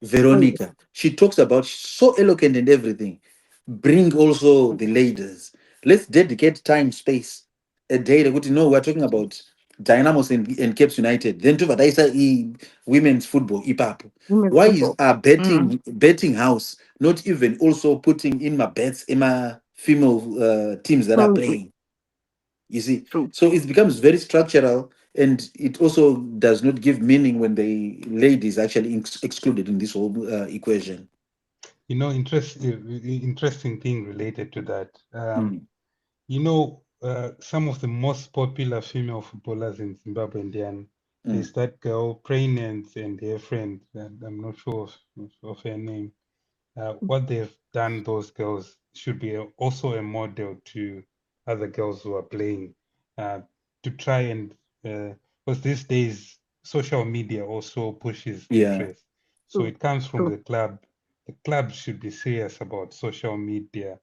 Veronica. She talks about so eloquent and everything. Bring also the ladies. Let's dedicate time, space, a day. We're talking about Dynamos and Capes United. Then to Vadaisa women's football, IPAP. Why is our betting house not even also putting in my bets in my female teams that are playing? You see, so it becomes very structural, and it also does not give meaning when the lady is actually excluded in this whole equation. Interesting thing related to that. Some of the most popular female footballers in Zimbabwe, there's that girl, Pregnant, and her friend, I'm not sure of her name. What they've done, those girls, should be also a model to other girls who are playing, to try and, because these days, social media also pushes interest. So it comes from the club. The club should be serious about social media.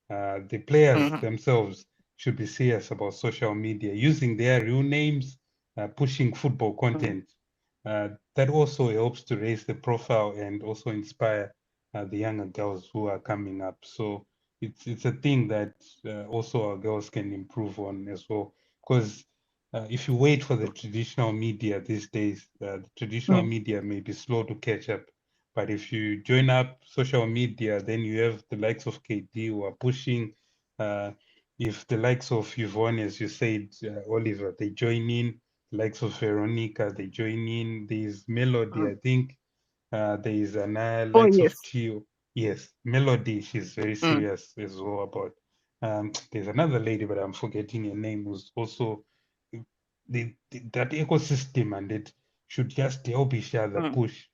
The players themselves should be serious about social media, using their real names, pushing football content. That also helps to raise the profile and also inspire the younger girls who are coming up. So it's a thing that also our girls can improve on as well. Because if you wait for the traditional media these days, the traditional media may be slow to catch up. But if you join up social media, then you have the likes of Kay Dee who are pushing. If the likes of Yvonne, as you said, Oliver, they join in. The likes of Veronica, they join in. There's Melody, I think. There is another likes of Chio. Yes, Melody, she's very serious as well about. There's another lady, but I'm forgetting her name, who's also that ecosystem, and it should just help each other push.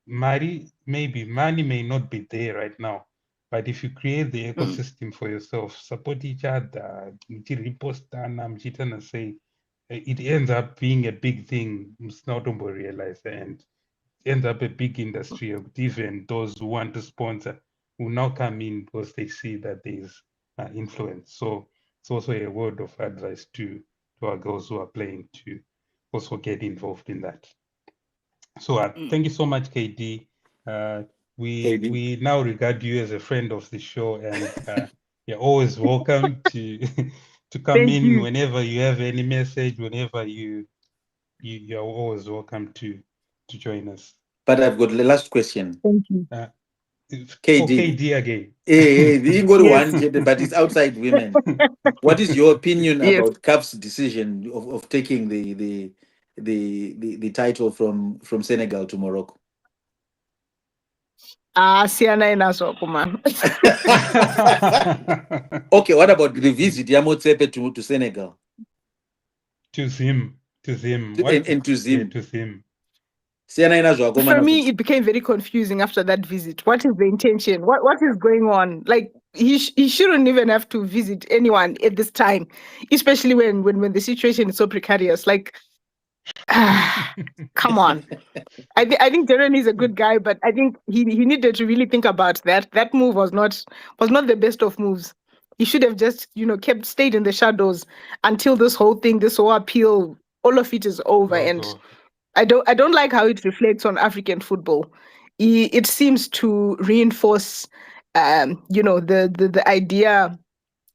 Money may not be there right now, but if you create the ecosystem for yourself, support each other, say, it ends up being a big thing. It's not realize, and ends up a big industry of even those who want to sponsor will now come in because they see that there's influence. So it's also a word of advice to our girls who are playing to also get involved in that. So thank you so much, Kay Dee. We now regard you as a friend of the show, and you're always welcome to come in whenever you have any message. Whenever you're always welcome to join us. But I've got the last question. Thank you. Kay Dee again. You got one, but it's outside women. What is your opinion about CAF's decision of taking the the title from Senegal to Morocco? Siyana inazo kuma. Okay, what about the visit ya Motsepe to Senegal? To Zim. And to Zim. To Zim. For me, it became very confusing after that visit. What is the intention? What is going on? Like he shouldn't even have to visit anyone at this time, especially when the situation is so precarious. Like, come on. I think Darren is a good guy, but I think he needed to really think about that. That move was not the best of moves. He should have just stayed in the shadows until this whole appeal, all of it is over. And I don't like how it reflects on African football. It seems to reinforce, the idea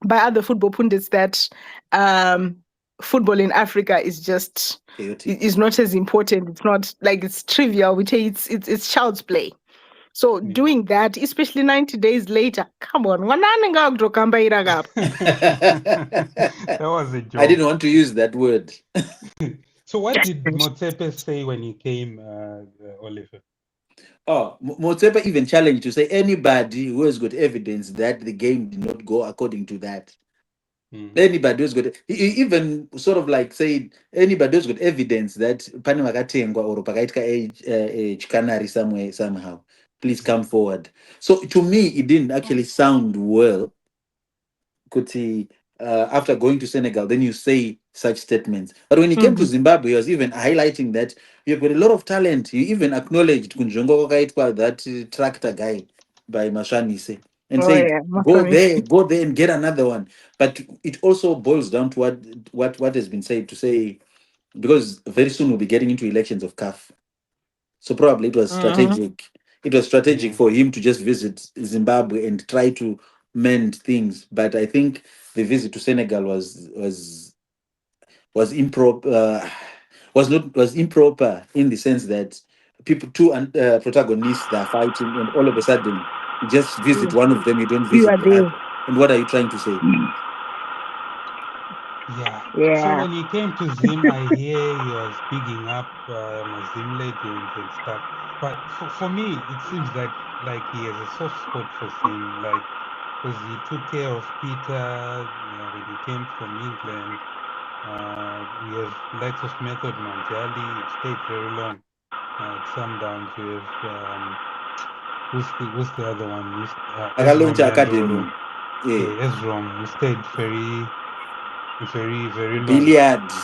by other football pundits that football in Africa is just is not as important. It's not like it's trivial. We say it's child's play. So doing that, especially 90 days later, come on. That was a joke. I didn't want to use that word. So what did Motsepe say when he came, Oliver? Oh, Motsepe even challenged to say anybody who has got evidence that the game did not go according to that. Anybody who's got, he even sort of like said, anybody who's got evidence that pani makatengwa or pakaitka a chikanari somewhere somehow, please come forward. So to me, it didn't actually sound well. Kuti, after going to Senegal, then you say such statements. But when he came to Zimbabwe, he was even highlighting that you've got a lot of talent. He even acknowledged Kunjongo Kaitwa, that tractor guy by Mashanise, and said, go there and get another one. But it also boils down to what has been said, to say, because very soon we'll be getting into elections of CAF. So probably it was strategic. It was strategic for him to just visit Zimbabwe and try to mend things. But I think the visit to Senegal was improper. Was improper in the sense that two protagonists that are fighting, and all of a sudden you just visit one of them, you don't visit the other. And what are you trying to say? Yeah. So when he came to Zim, I hear he was bigging up Zim legends and stuff. But for me, it seems that like he has a soft spot for Zim, like because he took care of Peter when he came from England. We have likes of Method Manjali, stayed very long at Sundowns. We have who's the other one? Akaloncha Academy. Ezrom, who stayed very long. Billiards.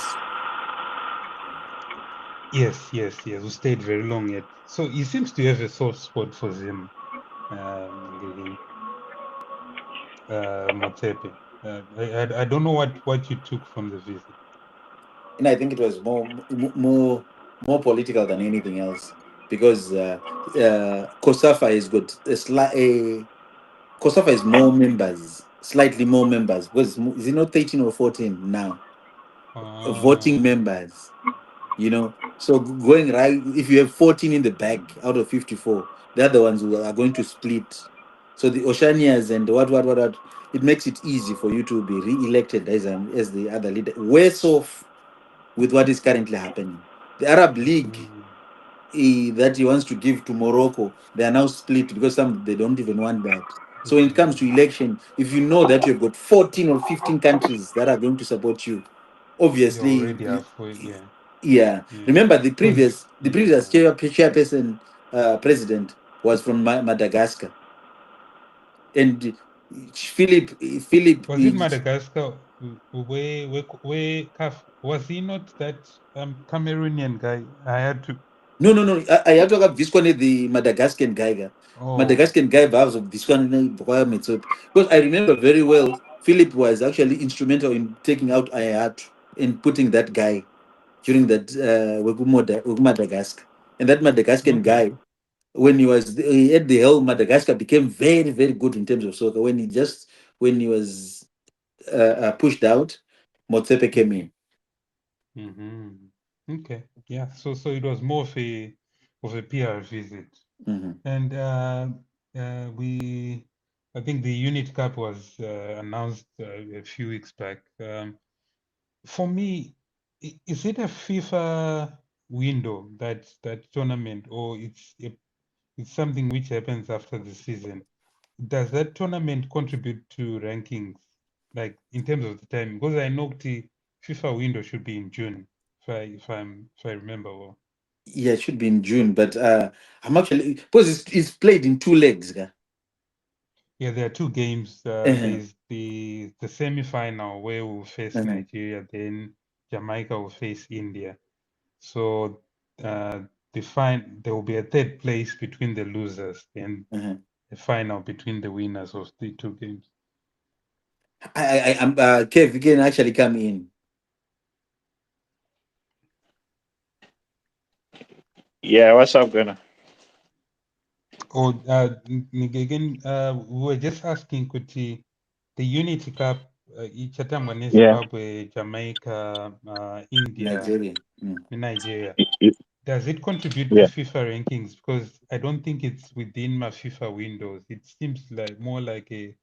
Yes, who stayed very long yet. So he seems to have a soft spot for Zim, Motsepe. I don't know what you took from the visit. And I think it was more political than anything else, because COSAFA has got COSAFA has more members, slightly more members, because is it not 13 or 14 now? Voting members, So going right, if you have 14 in the bag out of 54, the other ones are going to split. So the Oceanias and what, it makes it easy for you to be re-elected as the other leader. Worse off with what is currently happening. The Arab League that he wants to give to Morocco, they are now split because they don't even want that. So when it comes to election, if you know that you've got 14 or 15 countries that are going to support you, obviously, Remember the previous chairperson, president was from Madagascar, and Philip. Was it Madagascar? Where was he not that Cameroonian guy? I had to. No. I have to have Viscone, the Madagascar guy. Madagascar guy was Viscone because I remember very well. Philip was actually instrumental in taking out Ayat and putting that guy during that Madagascar. And that Madagascar guy, when he at the helm, Madagascar became very, very good in terms of soccer. When he was pushed out, Motsepe came in. Okay, yeah. So it was more of a PR visit, and I think the Unit Cup was announced a few weeks back. For me, Is it a FIFA window, that tournament, or it's something which happens after the season? Does that tournament contribute to rankings, like in terms of the time? Because I know the FIFA window should be in June, if I remember well. Yeah, it should be in June, but I'm actually because it's played in two legs. Yeah? Yeah, there are two games. Uh-huh, There's the semi-final where we'll face uh-huh, Nigeria, then Jamaica will face India. So there will be a third place between the losers and uh-huh. a final between the winners of the two games. I'm Kev, you can actually come in. Yeah, what's up, Ghana? Or again, we were just asking Kuti, the Unity Cup, ichatangwa ne Yeah. Zimbabwe, Jamaica, India, Nigeria. Mm. Nigeria. Y- Does it contribute to Yeah. FIFA rankings? Because I don't think it's within my FIFA windows. It seems like more like a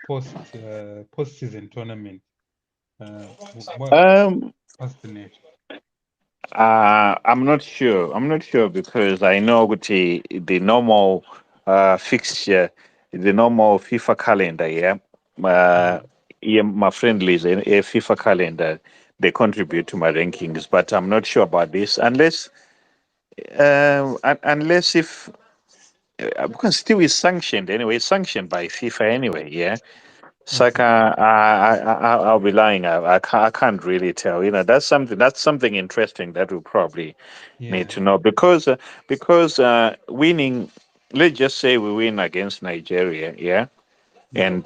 post-season tournament. Um. What's the name? I'm not sure. I'm not sure because I know the normal fixture, the normal FIFA calendar. Yeah. Uh, Mm, yeah, my friendlies a FIFA calendar. They contribute to my rankings, but I'm not sure about this unless if because still is sanctioned anyway. It's sanctioned by FIFA anyway. Yeah. okay. Saka, I'll be lying. I can't really tell. That's something interesting that we probably need Yeah. to know because winning. Let's just say we win against Nigeria, yeah, Mm,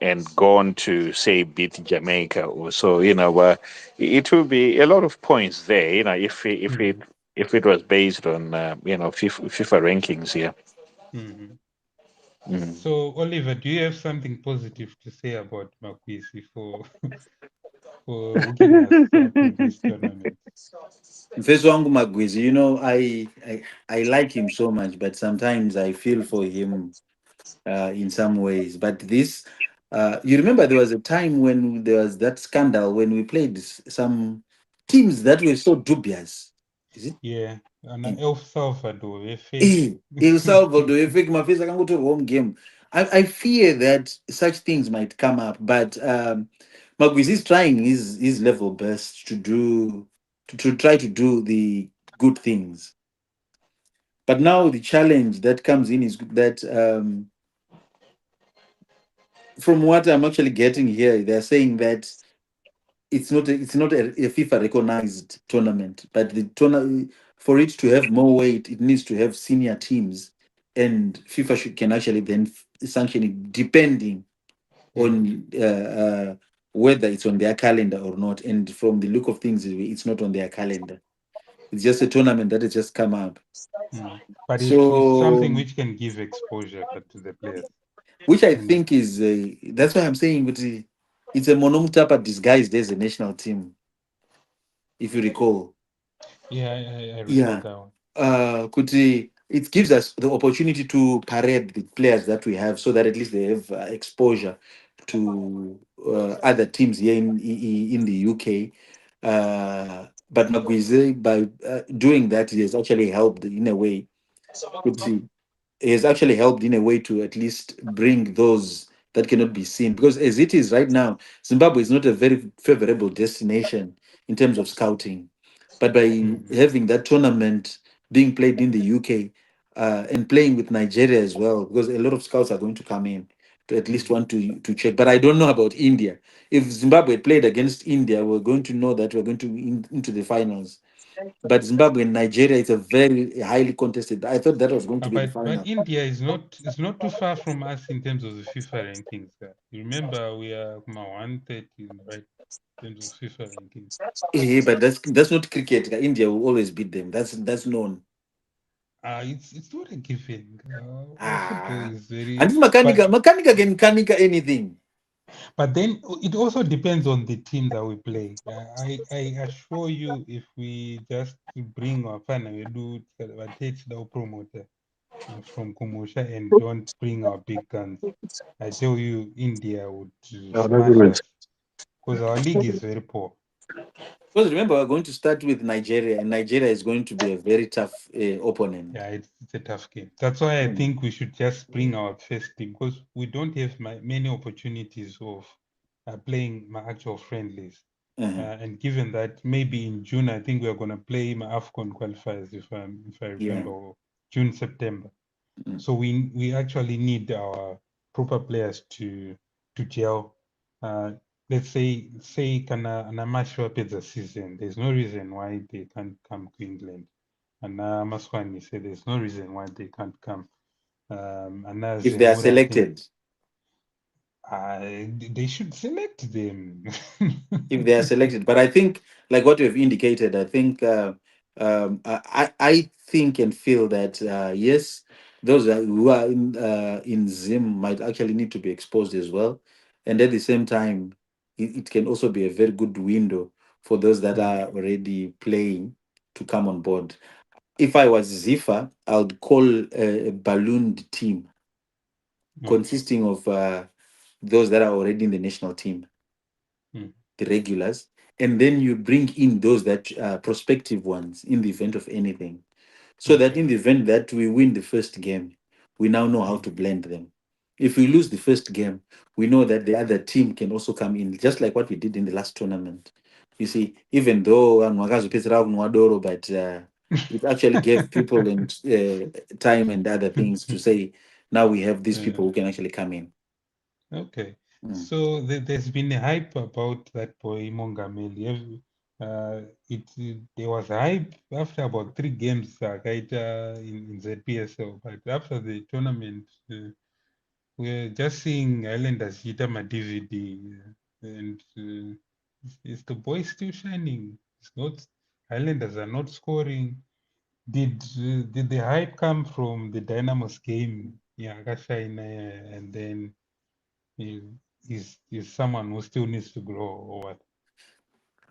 and go on to say beat Jamaica or so. It will be a lot of points there. mm, If it was based on FIFA rankings, yeah. mm. Mm. So, Oliver, do you have something positive to say about Makwisi for hooking us up with this tournament? Mfeso wangu Magwizi, I like him so much, but sometimes I feel for him in some ways. But this, you remember there was a time when there was that scandal when we played some teams that were so dubious. Is it? Yeah, and El Salvador, we face. El Salvador, efike mafisa akangotorwa home game. I fear that such things might come up, but Magwizi is trying his level best to try to do the good things. But now the challenge that comes in is that from what I'm actually getting here, they're saying that it's not a FIFA recognized tournament, but the tournament for it to have more weight, it needs to have senior teams, and FIFA can actually then sanction it depending Mm, on whether it's on their calendar or not. And from the look of things, it's not on their calendar. It's just a tournament that has just come up. mm. But it's something So, which can give exposure to the players. which I And think is that's why I'm saying it's a monomutapa disguised as a national team, if you recall. yeah, I recall Yeah. that one. Kuti, it gives us the opportunity to parade the players that we have so that at least they have exposure to other teams here in the UK. But Magwize, by doing that, he has actually helped in a way. Mm, Kuti, he has actually helped in a way to at least bring those that cannot be seen. Because as it is right now, Zimbabwe is not a very favorable destination in terms of scouting. But by mm, having that tournament being played in the UK and playing with Nigeria as well, because a lot of scouts are going to come in to at least mm. want to check. But I don't know about India. If Zimbabwe played against India, we're going to know that we're going to into the finals. But Zimbabwe and Nigeria, it's a very highly contested. I thought that was going to be the But final. India is not too far from us in terms of the FIFA rankings. You remember we are 130, right, in terms of FIFA rankings. But that's not cricket. India will always beat them. That's known. It's not a given. Our football Ah, is and very, this but mechanical can mechanical anything. then it also depends on the team that we play. I assure you, if we just bring our fan and we do advantage the promoter from Kumusha and don't bring our big guns, I tell you, India would No, smash no, us because our league is very poor. Because remember, we're going to start with Nigeria, and Nigeria is going to be a very tough opponent. Yeah, it's a tough game. That's why I Mm. think we should just bring our first team, because we don't have many opportunities of playing my actual friendlies. And given that maybe in June, I think we're going to play my AFCON qualifiers, if I remember, or June, September. So we actually need our proper players to gel. Let's say kana match up the season. There's no reason why they can't come to England. And Maswani said there's no reason why they can't come. And If they are selected. They should select them. If they are selected. But I think, like what you have indicated, I think I think and feel that yes, those who are in Zim might actually need to be exposed as well, and at the same time, it can also be a very good window for those that are already playing to come on board. If I was Zifa, I would call a ballooned team consisting of those that are already in the national team, the regulars, and then you bring in those that prospective ones in the event of anything, so that in the event that we win the first game, we now know how to blend them. If we lose the first game, we know that the other team can also come in, just like what we did in the last tournament. You see, even though but it actually gave people and time and other things to say, now we have these people who can actually come in. Okay. So there's been a hype about that boy Mongameli. There was hype after about 3 games in ZPSL, but after the tournament, we're just seeing Islanders hit my DVD, and is the boy still shining? It's not. Islanders are not scoring. Did the hype come from the Dynamo's game? Yeah, Akashina, and then is someone who still needs to grow or what?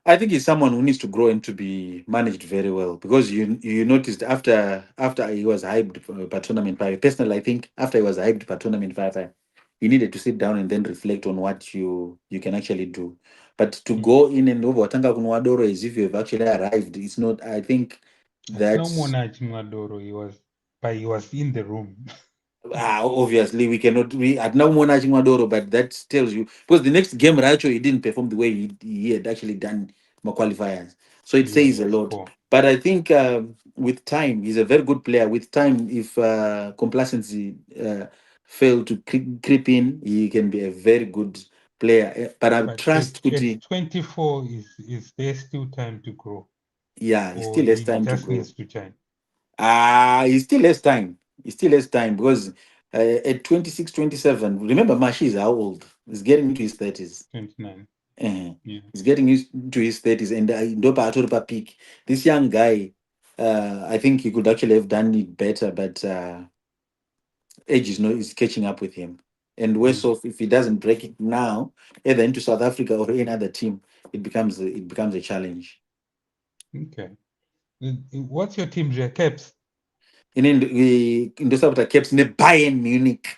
I think he's someone who needs to grow and to be managed very well, because you noticed after he was hyped by tournament five. Personally, I think after he was hyped by tournament five, you needed to sit down and then reflect on what you can actually do. But to go in and over Tanga Kunwadoro as if you have actually arrived, it's not. I think that's He was in the room. obviously we cannot at now Madoro, but that tells you, because the next game Racho he didn't perform the way he had actually done my qualifiers, so it says a lot. But I think with time, he's a very good player. With time, if complacency fail to creep in, he can be a very good player. But I trust at 24 is there still time to grow? Yeah, he still has time to grow. Needs to change. He still has time. He still has time, because at 26, 27, remember Mashi is how old? He's getting into his 30s. 29. Yeah. He's getting into his 30s, and Ndopa Atopa peak. This young guy, I think he could actually have done it better, but age is catching up with him. And worse off, if he doesn't break it now, either into South Africa or any other team, it becomes a challenge. Okay. What's your team's caps? In the South Africa caps in the Bayern Munich.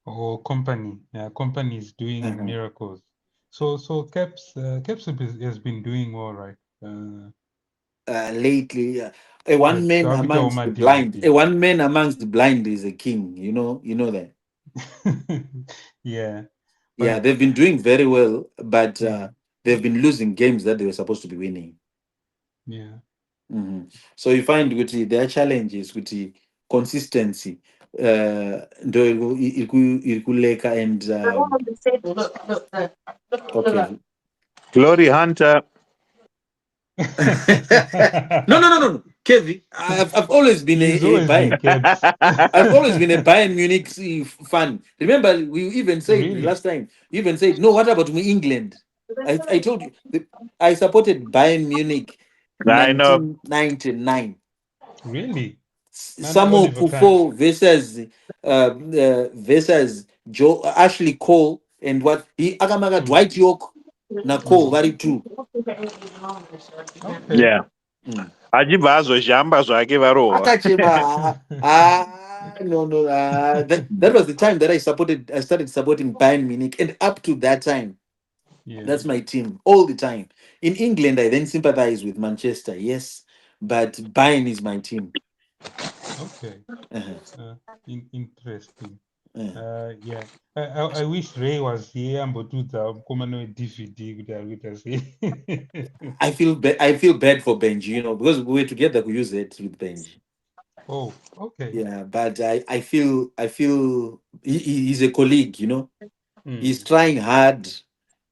Oh, company. Yeah, company is doing miracles. So caps has been doing all right. Lately, a one man amongst the blind. A one man amongst the blind is a king. You know that. Yeah. Yeah, they've been doing very well, but they've been losing games that they were supposed to be winning. Yeah. So you find with their challenges with the consistency, and okay. Glory Hunter. No. Kevin, I've always been I've always been a Bayern Munich fan. Remember, we even said last time. You even said, no. What about England? I told you I supported Bayern Munich. I know. 1999. Really? Samuel Kufo versus Joe Ashley Cole, and what he Agamaga Dwight York na Cole very true. Yeah. Achibva azozhamba zvake varohwa. No. That was the time that I started supporting Bayern Munich, and up to that time, Yeah. That's my team all the time. In England, I then sympathize with Manchester, yes, but Bayern is my team. Okay. Uh-huh. Interesting. Uh-huh. Yeah. I wish Ray was here, but to the common DVD with us. I feel bad for Benji, you know, because we were together. We use it with Benji. Oh, okay. Yeah, but I feel he's a colleague, you know. He's Mm. trying hard,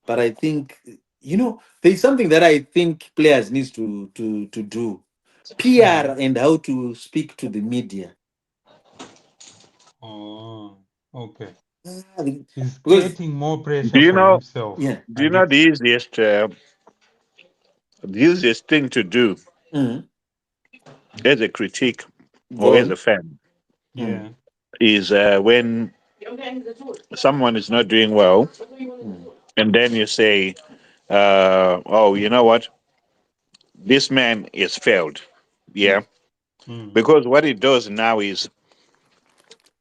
but I think, you know, there's something that I think players needs to do. PR Mm. and how to speak to the media. Oh, okay. Ah, He's because creating more Do pressure you for know? himself. yeah. Do you And know it's the easiest thing to do Mm. as a critique or Go as a on. fan Mm. yeah. is when someone is not doing well, Mm. and then you say, "Oh, you know what? This man is failed." Yeah, Mm. Mm. because what it does now is,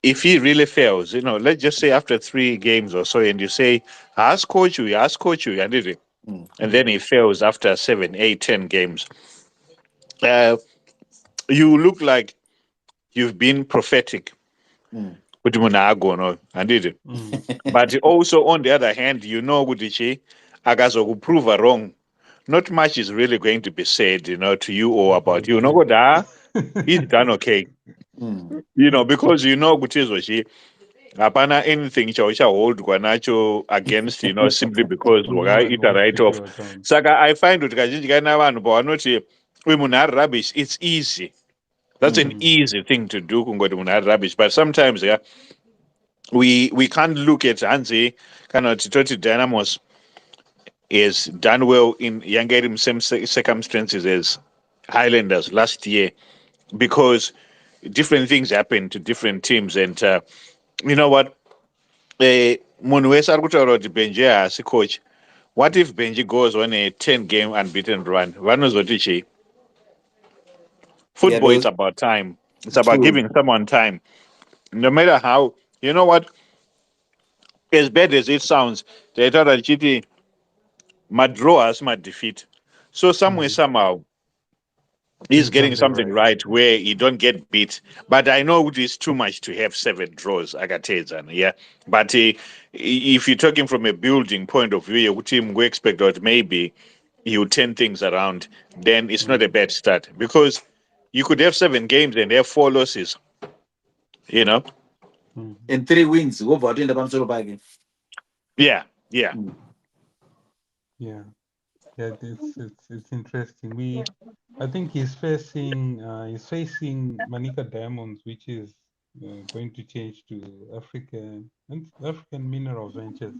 if he really fails, let's just say after 3 games or so, and you say, ask coach you, and did it, Mm. and then he fails after 7, 8, 10 games. Uh, you look like you've been prophetic Mm. with Munago, no, and did it. Mm. But also, on the other hand, Gudichi, Agazo prove her wrong. Not much is really going to be said, to you or about About you. No, you. he's done okay. Mm. Because Gutizo, hapana anything chausha hold kwanacho against, simply because One wakaita holds write with off. your account. Saka I find kuti kazhinji kaina vanhu pavanoti uyu munhu ari rubbish, it's easy. That's an Mm. Mm. easy thing to do, kungoti munhu ari rubbish. But sometimes, yeah, we can't look at Hansi kana kuti toti Dynamos is done well in Yangerim same circumstances as Highlanders last year, because different things happen to different teams. And you know what? Munhu wese ari kutaura kuti Benji haasi coach. What if Benji goes on a 10-game unbeaten run? Vanozoti chii? Yeah, Football, it's those about time. It's about true. giving someone time. No matter how, you know what? As bad as it sounds, they thought that Chiti might draw us, might defeat. So somewhere, Mm. somehow, he's Doing getting something something right. right where he don't get beat. But I know it is too much to have 7 draws, Agatezan, yeah. But if you're talking from a building point of view, your team we expect that maybe you turn things around, then it's not a Mm. bad start, because you could have 7 games and have 4 losses, you know. Mm. And 3 wins. Go for the Pansoro Bagi. Yeah, yeah. Mm. Yeah. Yeah. It's interesting. I think he's facing Manica Diamonds, which is going to change to African Mineral Ventures.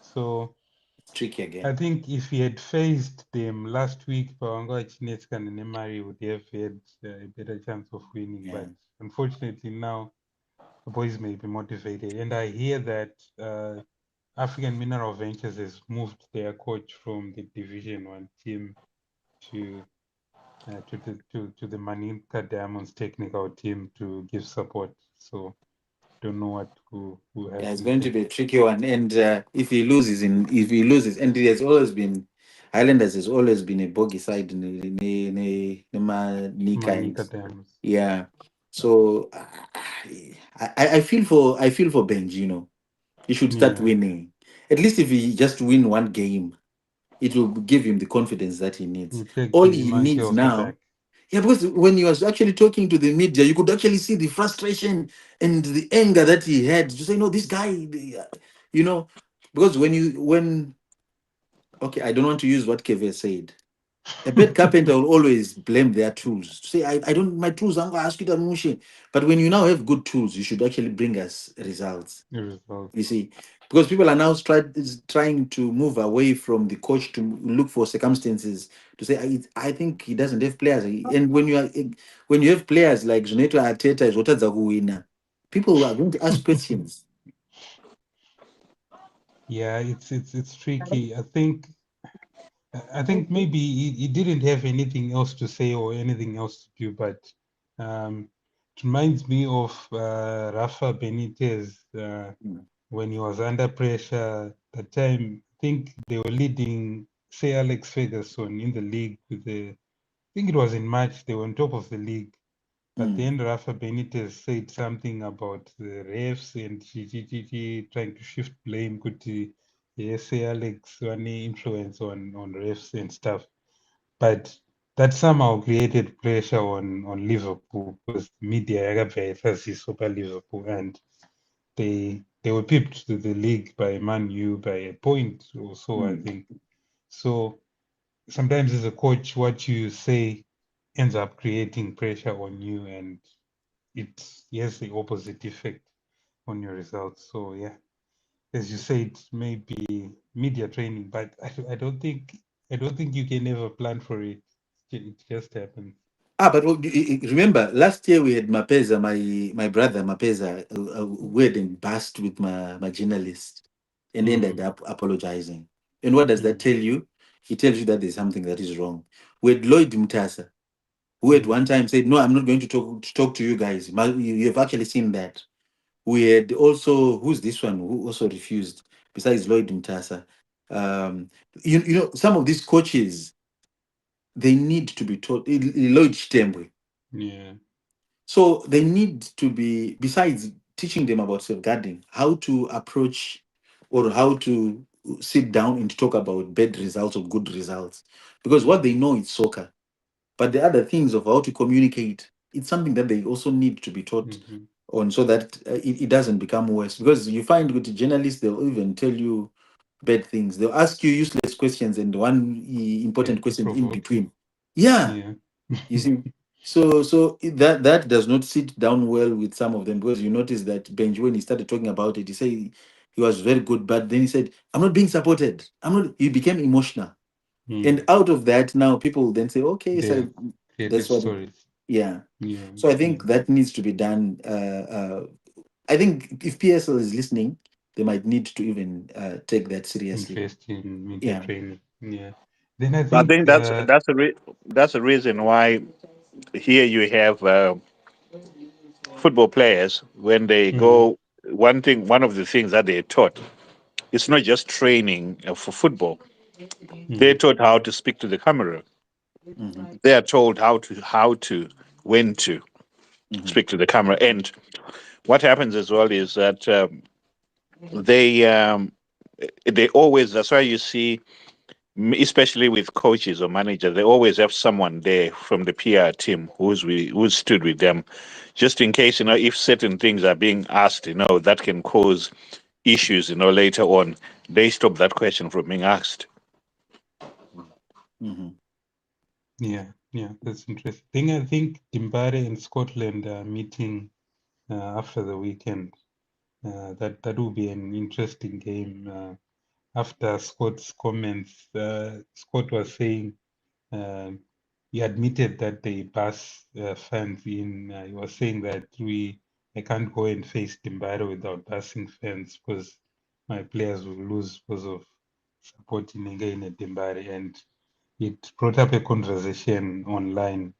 So It's tricky I again. think if he had faced them last week, Pawanga Chinetska and Nemari would have had a better chance of winning. Yeah. But unfortunately now the boys may be motivated. And I hear that African Mineral Ventures has moved their coach from the Division 1 team to the Manica Diamonds technical team to give support. So don't know what will Yeah, it's happen going to there. be a tricky one. And if he loses, and it has always been, Highlanders has always been a bogey side in the Manica, Manica and Diamonds. yeah. So I feel for Benji. You know, he should start Yeah, winning. At least if he just win one game, it will give him the confidence that he needs. we'll take All the he monkey needs off the now, back. yeah, because when he was actually talking to the media, you could actually see the frustration and the anger that he had to say, no, this guy, you know, because okay, I don't want to use what Kevin said. A bad carpenter will always blame their tools. Say, I don't, my tools, I'm going to ask you to machine. But when you now have good tools, you should actually bring us results. The result. You see, because people are now trying to move away from the coach to look for circumstances to say, I think he doesn't have players. And when you have players like Zuneto Arteta is what winner, people are going to ask questions. Yeah, it's tricky. I think maybe he didn't have anything else to say or anything else to do, but it reminds me of Rafa Benitez Mm. when he was under pressure. The time think they were leading, say, Alex Ferguson in the league with the, I think it was in March, they were on top of the league. But then Rafa Benitez said something about the refs and she trying to shift blame. Could yes, say Alex any influence on refs and stuff. But that somehow created pressure on Liverpool because media is super Liverpool and they were pipped to the league by Man U by a point or so, I think. So sometimes as a coach, what you say ends up creating pressure on you, and it has the opposite effect on your results. So yeah, as you said, maybe media training, but I don't think you can ever plan for it. It just happens. But remember, last year we had Mapeza, my brother Mapeza, who had embarrassed with my journalist and ended up apologizing. And what does that tell you? It tells you that there's something that is wrong. We had Lloyd Mutasa, who at one time said, "No, I'm not going to talk to you guys." You have actually seen that. We had also, who's this one who also refused, besides Lloyd Mutasa. You know, some of these coaches, they need to be taught. Lloyd Stembwe. Yeah. So they need to be, besides teaching them about safeguarding, how to approach or how to sit down and talk about bad results or good results. Because what they know is soccer. But the other things of how to communicate, it's something that they also need to be taught on so that it doesn't become worse. Because you find with the journalists, they'll even tell you bad things. They'll ask you useless questions and one important question in between. Yeah. You see, so that does not sit down well with some of them because you notice that Benji, when he started talking about it, he said he was very good, but then he said, "I'm not being supported. I'm not." He became emotional, and out of that, now people then say, "Okay, so that's what." Yeah. So I think that needs to be done. I think if PSL is listening, they might need to even take that seriously. Invest in media training. Yeah. Then I I think think that's the reason why here you have football players when they go. One of the things that they're taught, it's not just training for football. They're taught how to speak to the camera. They are told when to speak to the camera. And what happens as well is that they they always. That's why you see, especially with coaches or managers, they always have someone there from the PR team who's stood with them, just in case if certain things are being asked, that can cause issues, later on. They stop that question from being asked. Yeah, that's interesting. I think Dimbare and Scotland are meeting after the weekend. That will be an interesting game. After Scott's comments, Scott was saying he admitted that they bus fans in. He was saying that I can't go and face Dimbare without busing fans because my players will lose because of supporting again at Dimbare, and it brought up a conversation online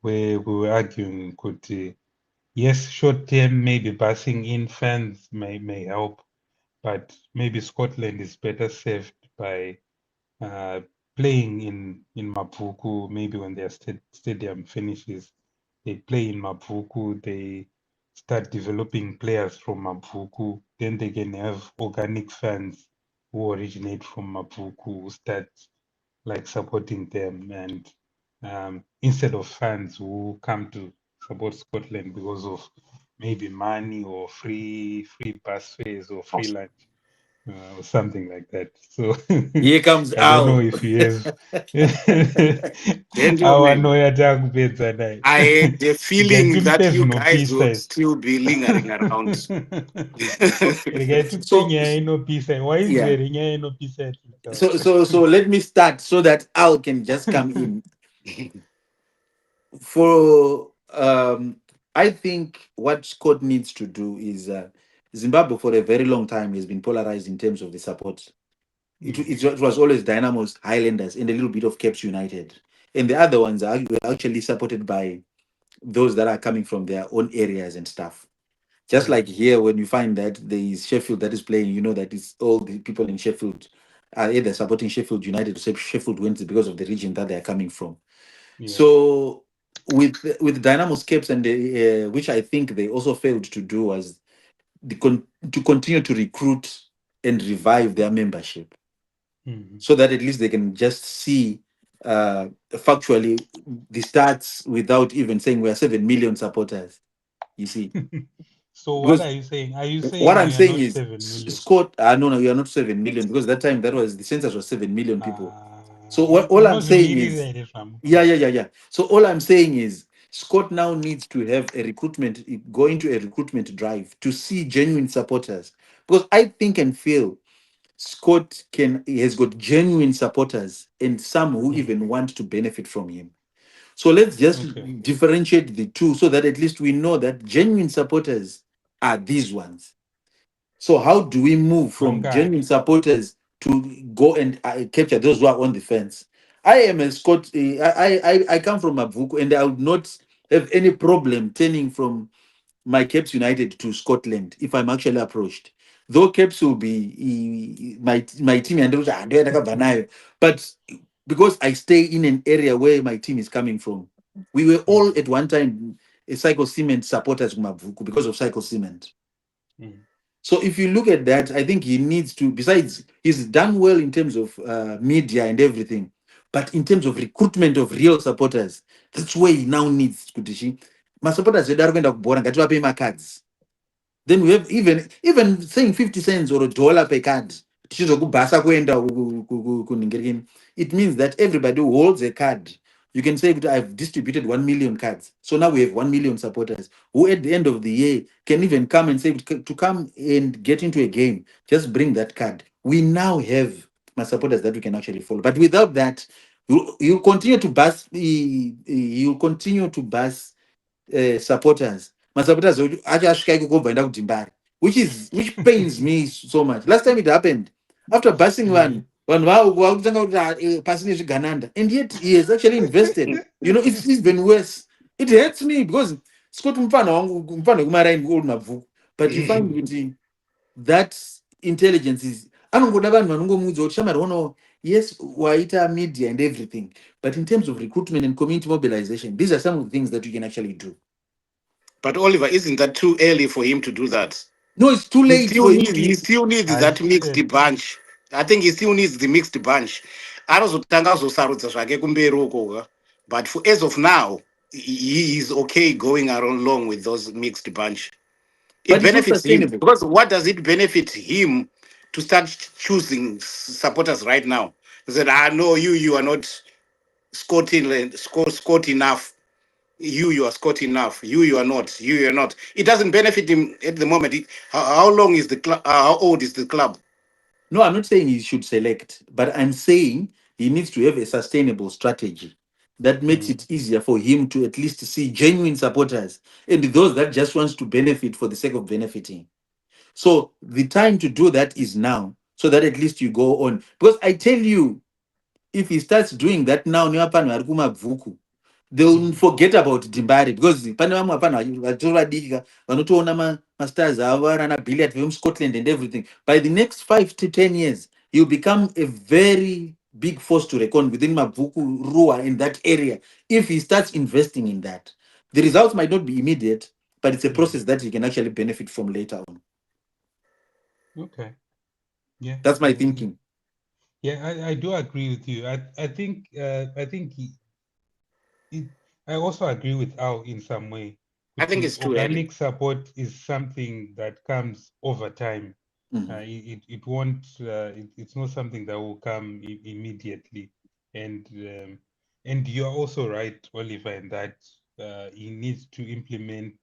where we were arguing could yes, short term maybe busing in fans may help, but maybe Scotland is better served by uh, playing in Mapuku. Maybe when their stadium finishes, they play in Mapuku. They start developing players from Mapuku. Then they can have organic fans who originate from Mapuku who start like supporting them, and instead of fans who come to support Scotland because of maybe money or free bus fares or free lunch or something like that. So here comes I don't know Al. if you have Gentlemen, I had the feeling that you guys would still be lingering around. So why is yeah. there no peace? So let me start so that Al can just come in. For I think what Scott needs to do is Zimbabwe for a very long time has been polarized in terms of the support. It was always Dynamos, Highlanders, and a little bit of Caps United, and the other ones were actually supported by those that are coming from their own areas and stuff. Just like here, when you find that there is Sheffield that is playing, you know that it's all the people in Sheffield are either supporting Sheffield United or Sheffield Wednesday because of the region that they are coming from. Yeah. So with Dynamo's Caps and which I think they also failed to do was to continue to recruit and revive their membership, so that at least they can just see factually the stats without even saying we are 7 million supporters. You see, So what because are you saying? Are you what saying I'm we are saying not is, 7 million? Scott, no, you are not 7 million, because that time that was the census was 7 million people. So all I'm saying is, yeah. So all I'm saying is, Scott now needs to have a recruitment, go into a recruitment drive to see genuine supporters, because I think and feel Scott he has got genuine supporters and some who even want to benefit from him. So let's just differentiate the two so that at least we know that genuine supporters are these ones. So how do we move from genuine supporters to go and capture those who are on the fence? I am a Scott. I come from Mavuko, and I would not have any problem turning from my Caps United to Scotland if I'm actually approached. Though Caps will be my team, and but because I stay in an area where my team is coming from, we were all at one time a Cycle Cement supporters from Mavuko because of Cycle Cement. So if you look at that, I think he needs to, besides, he's done well in terms of media and everything, but in terms of recruitment of real supporters, that's where he now needs to. My supporters are going to pay my cards. Then we have even saying 50 cents or $1 per card. It means that everybody who holds a card, you can say that I've distributed 1 million cards. So now we have 1 million supporters who at the end of the year can even come and say to come and get into a game, just bring that card. We now have my supporters that we can actually follow. But without that, you continue to bus you continue to bus supporters. My supporters which pains me so much. Last time it happened, after busing one passing Gananda, and yet he has actually invested. It's even worse. It hurts me because Scott but you find that intelligence is yes, waita media and everything, but in terms of recruitment and community mobilization, these are some of the things that you can actually do. But Oliver, isn't that too early for him to do that? No, it's too late for him. He still needs that mixed bunch. I think he still needs the mixed bunch. But as of now, he is okay going along with those mixed bunch. It But it's not benefits him sustainable. because what does it benefit him to start choosing supporters right now? He said, no, you are not Scott enough. You are Scott enough. You are not. You are not. It doesn't benefit him at the moment. How long is the club? How old is the club? No, I'm not saying he should select, but I'm saying he needs to have a sustainable strategy that makes it easier for him to at least see genuine supporters and those that just wants to benefit for the sake of benefiting. So the time to do that is now, so that at least you go on. Because I tell you, if he starts doing that now, they'll forget about Dimbari, because pane vamwe hapana vatovadika vanotoona mastars avo arana billiard vemuscotland and everything. By the next 5 to 10 years, he'll become a very big force to reckon within Mabvuku, Rua, in that area. If he starts investing in that, the results might not be immediate, but it's a process that he can actually benefit from later on. Okay. Yeah. That's my thinking. Yeah, I do agree with you. I think I also agree with Al in some way. I think it's too early. Organic support is something that comes over time. It won't. It's not something that will come immediately. And you're also right, Oliver, in that he needs to implement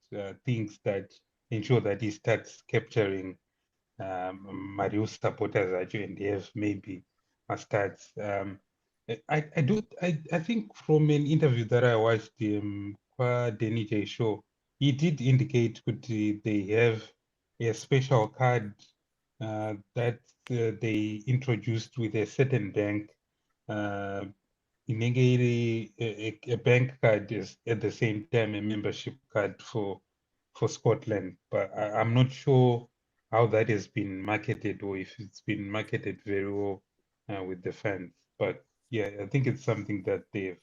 things that ensure that he starts capturing Mario supporters actually, and they have maybe mastards. I think from an interview that I watched Denny J show, he did indicate that they have a special card that they introduced with a certain bank. A bank card is at the same time a membership card for Scotland, but I'm not sure how that has been marketed or if it's been marketed very well with the fans. But yeah, I think it's something that they've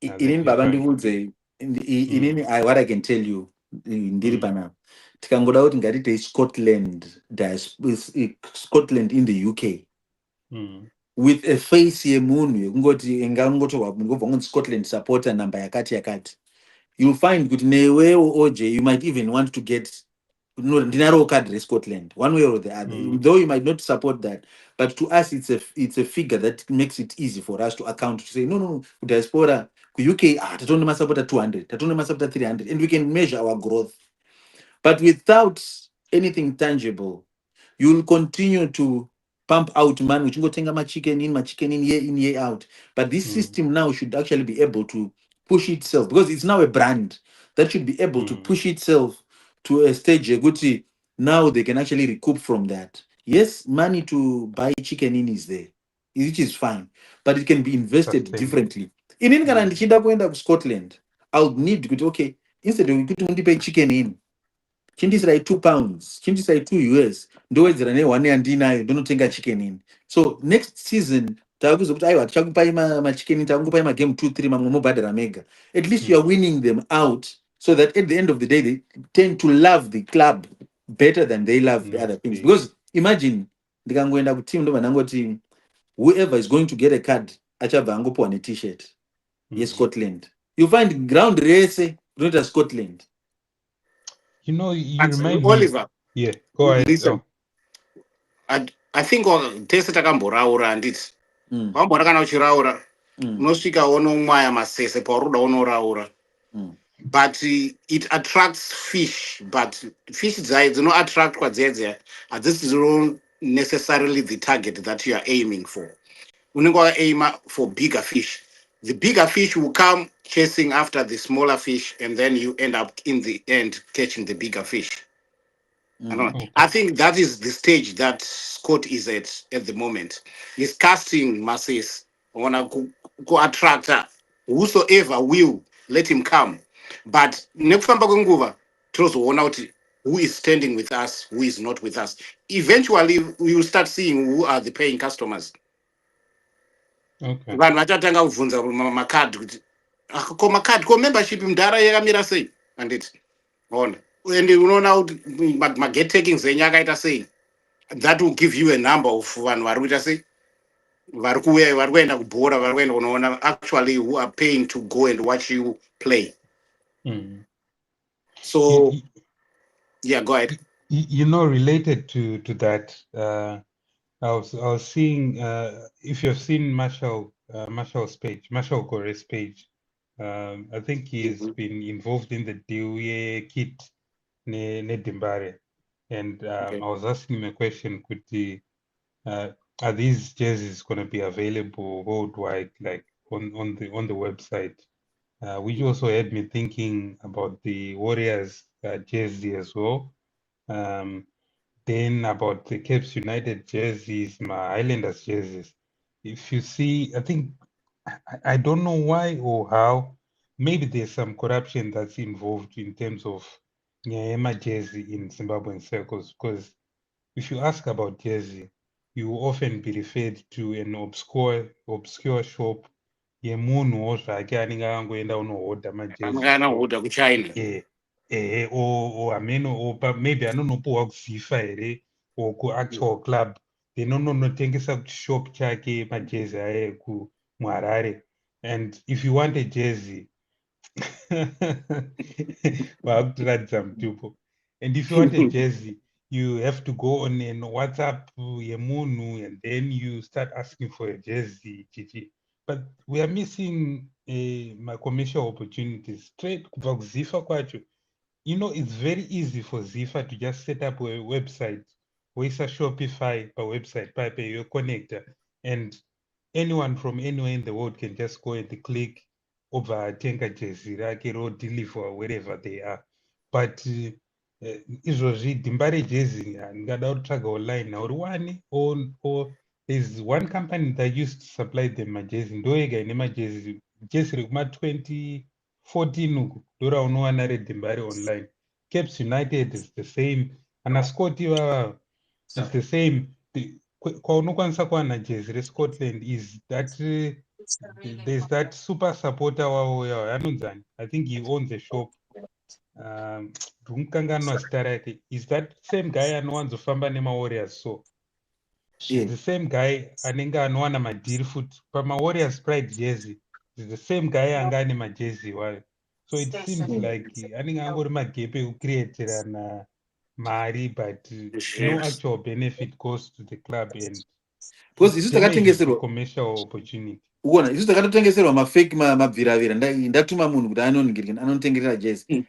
Inini baba ndibudze, inini what I can tell you ndiri pana tikangoda kuti ngatite Scotland Scotland in the UK with a face yemunhu yekungoti ingangotorwa ngobva kunzi Scotland supporter number yakati you'll find kuti newewo OJ you might even want to get ndinaro card reScotland one way or the other, though you might not support that, but to us it's a figure that makes it easy for us to account to say no Diaspora UK tatone masupporter 200 tatone masupporter 300 and we can measure our growth. But without anything tangible, you'll continue to pump out money, uchingotenga chicken in, year in, year out. But this system now should actually be able to push itself, because it's now a brand that should be able to push itself to a stage where now they can actually recoup from that. Yes, money to buy chicken in is there, which is fine, but it can be invested differently. In England, to Scotland, I would need to go, okay, instead of to pay chicken in, chindisai £2, chindisai $2, ndowedzera ne1 yandinayo ndonotenga chicken in. So next season takuzokuti aiwa tichakupai machicken in, takungopai magame 2-3 mamwe mobhadhara mega. At least you are winning them out, so that at the end of the day they tend to love the club better than they love the other things. Because imagine ndikangoenda kuteam ndo vanangoti whoever is going to get a card achabva angopuwa ne-t-shirt yeScotland. You find ground rese rinoita Scotland. You know, you remind Oliver. Me. Yeah, go ahead. Listen, I think tese takamboraura handiti wambona kana uchiraura unosvika wonomwaya masese pauruda unoraura, but it attracts fish, but fish dzino-attract kwadzedze hadzisi necessarily the target that you are aiming for. Unenge wakaima for bigger fish. The bigger fish will come chasing after the smaller fish, and then you end up in the end catching the bigger fish. I think that is the stage that Scott is at the moment. He's casting masses on a attract whosoever will let him come. But nekufamba kwenguva tozoona kuti who is standing with us, who is not with us. Eventually, we will start seeing who are the paying customers. Vanhu vachatanga kubvunza makadhi kuti ko makadhi ko membership mudhara yakamira sei handiti ona, and unoona kuti magate takings enyu akaita sei. That will give you a number of vanhu vari kuita sei, vari kuenda kubhora, vari kuenda kunoona actually who are paying to go and watch you play. So yeah, go ahead. You know, related to that, I was seeing, if you've seen Marshall's page, Marshall Gore's page, I think he's been involved in the deal kit ne Dimbare, and I was asking him a question: are these jerseys going to be available worldwide, like on the website? Which also had me thinking about the Warriors jersey as well. Then about the Cape United jerseys, my Highlanders jerseys. If you see, I think, I don't know why or how, maybe there's some corruption that's involved in terms of Nyema jersey in Zimbabwean circles, because if you ask about jersey, you will often be referred to an obscure shop yemunhu zvake anenge akangoenda unohodha majezi kuchina or ameno maybe anonopuhwa kuzifa here or kuactual club, then unonotengesa kushop chake majezi aya kuMharare. And if you want a jersey vakutoratidza mutupo, and if you want a jersey you have to go on an WhatsApp yemunhu and then you start asking for a jersey chichi. But we are missing my commercial opportunities straight kubva kuzifa kwacho. You know, it's very easy for Zifa to just set up a website, voisa Shopify per website, pipe your connector, and anyone from anywhere in the world can just go and click over Tenka jersey, or deliver wherever they are. But izvozvi Dimbare jersey ndingada kutsvaga online nauri one, or there's one company that used to supply them majezi, ndoyega ine majezi, jezi rekuma 2014 uku ndora unowana reDimbare online. Caps United is the same. And Scotty is the same. Kwaunokwanisa kuwana jezi reScotland is that there's that super supporter wavo anonzani. I think he owns a shop. Rumkanganwa zita rake. Is that same guy anowanzofamba nemaWarriors so? Yeah. The same guy anenge anowana madhiri futi pamaWarriors Pride jersey. Is the same guy anga ane majezi wayo. So it seems like anenge angori magepe ekucreaterana mari, but no actual benefit goes to the club, and Because it isu damages the takatengeserwa commercial opportunity. uona isu takatotengeserwa mafake mabviravira ndatuma munhu kuti anonitengerera jezi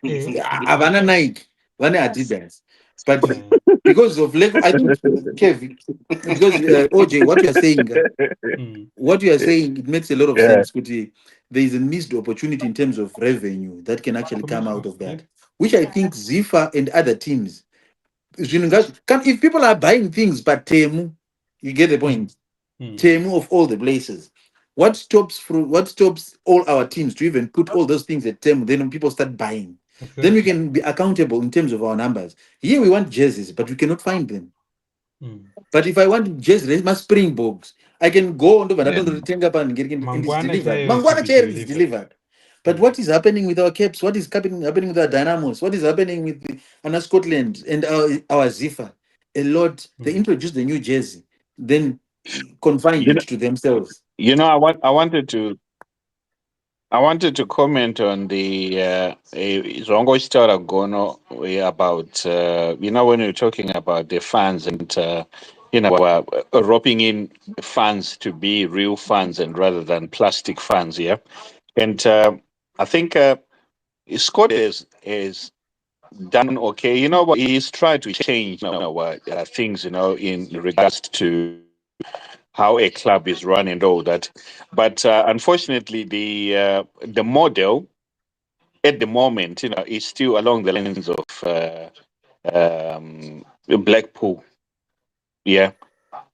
havana Nike vane Adidas, but because of lack, I think Kev, because OJ, what you are saying, it makes a lot of sense. There is a missed opportunity in terms of revenue that can actually come out of that, which I think Zifa and other teams, if people are buying things, but Temu, you get the point. Temu of all the places. What stops all our teams to even put all those things at Temu? Then when people start buying, then we can be accountable in terms of our numbers. Here we want jerseys, but we cannot find them. But if I want jerseys, my Springboks, I can go on to Vanadon and get it, and it's delivered. Mangwana chair is delivered. But what is happening with our Caps? What is happening with our Dynamos? What is happening with Scotland and our Zifa? A lot. They introduced the new jersey, then confined it to themselves. You know, I wanted to comment on the Zongo Gono about when you're talking about the fans and roping in funds to be real funds and rather than plastic funds, yeah. And I think Scott is done okay. You know what? He's tried to change things, in regards to how a club is run and all that. But unfortunately, the model at the moment, is still along the lines of Blackpool. Yeah,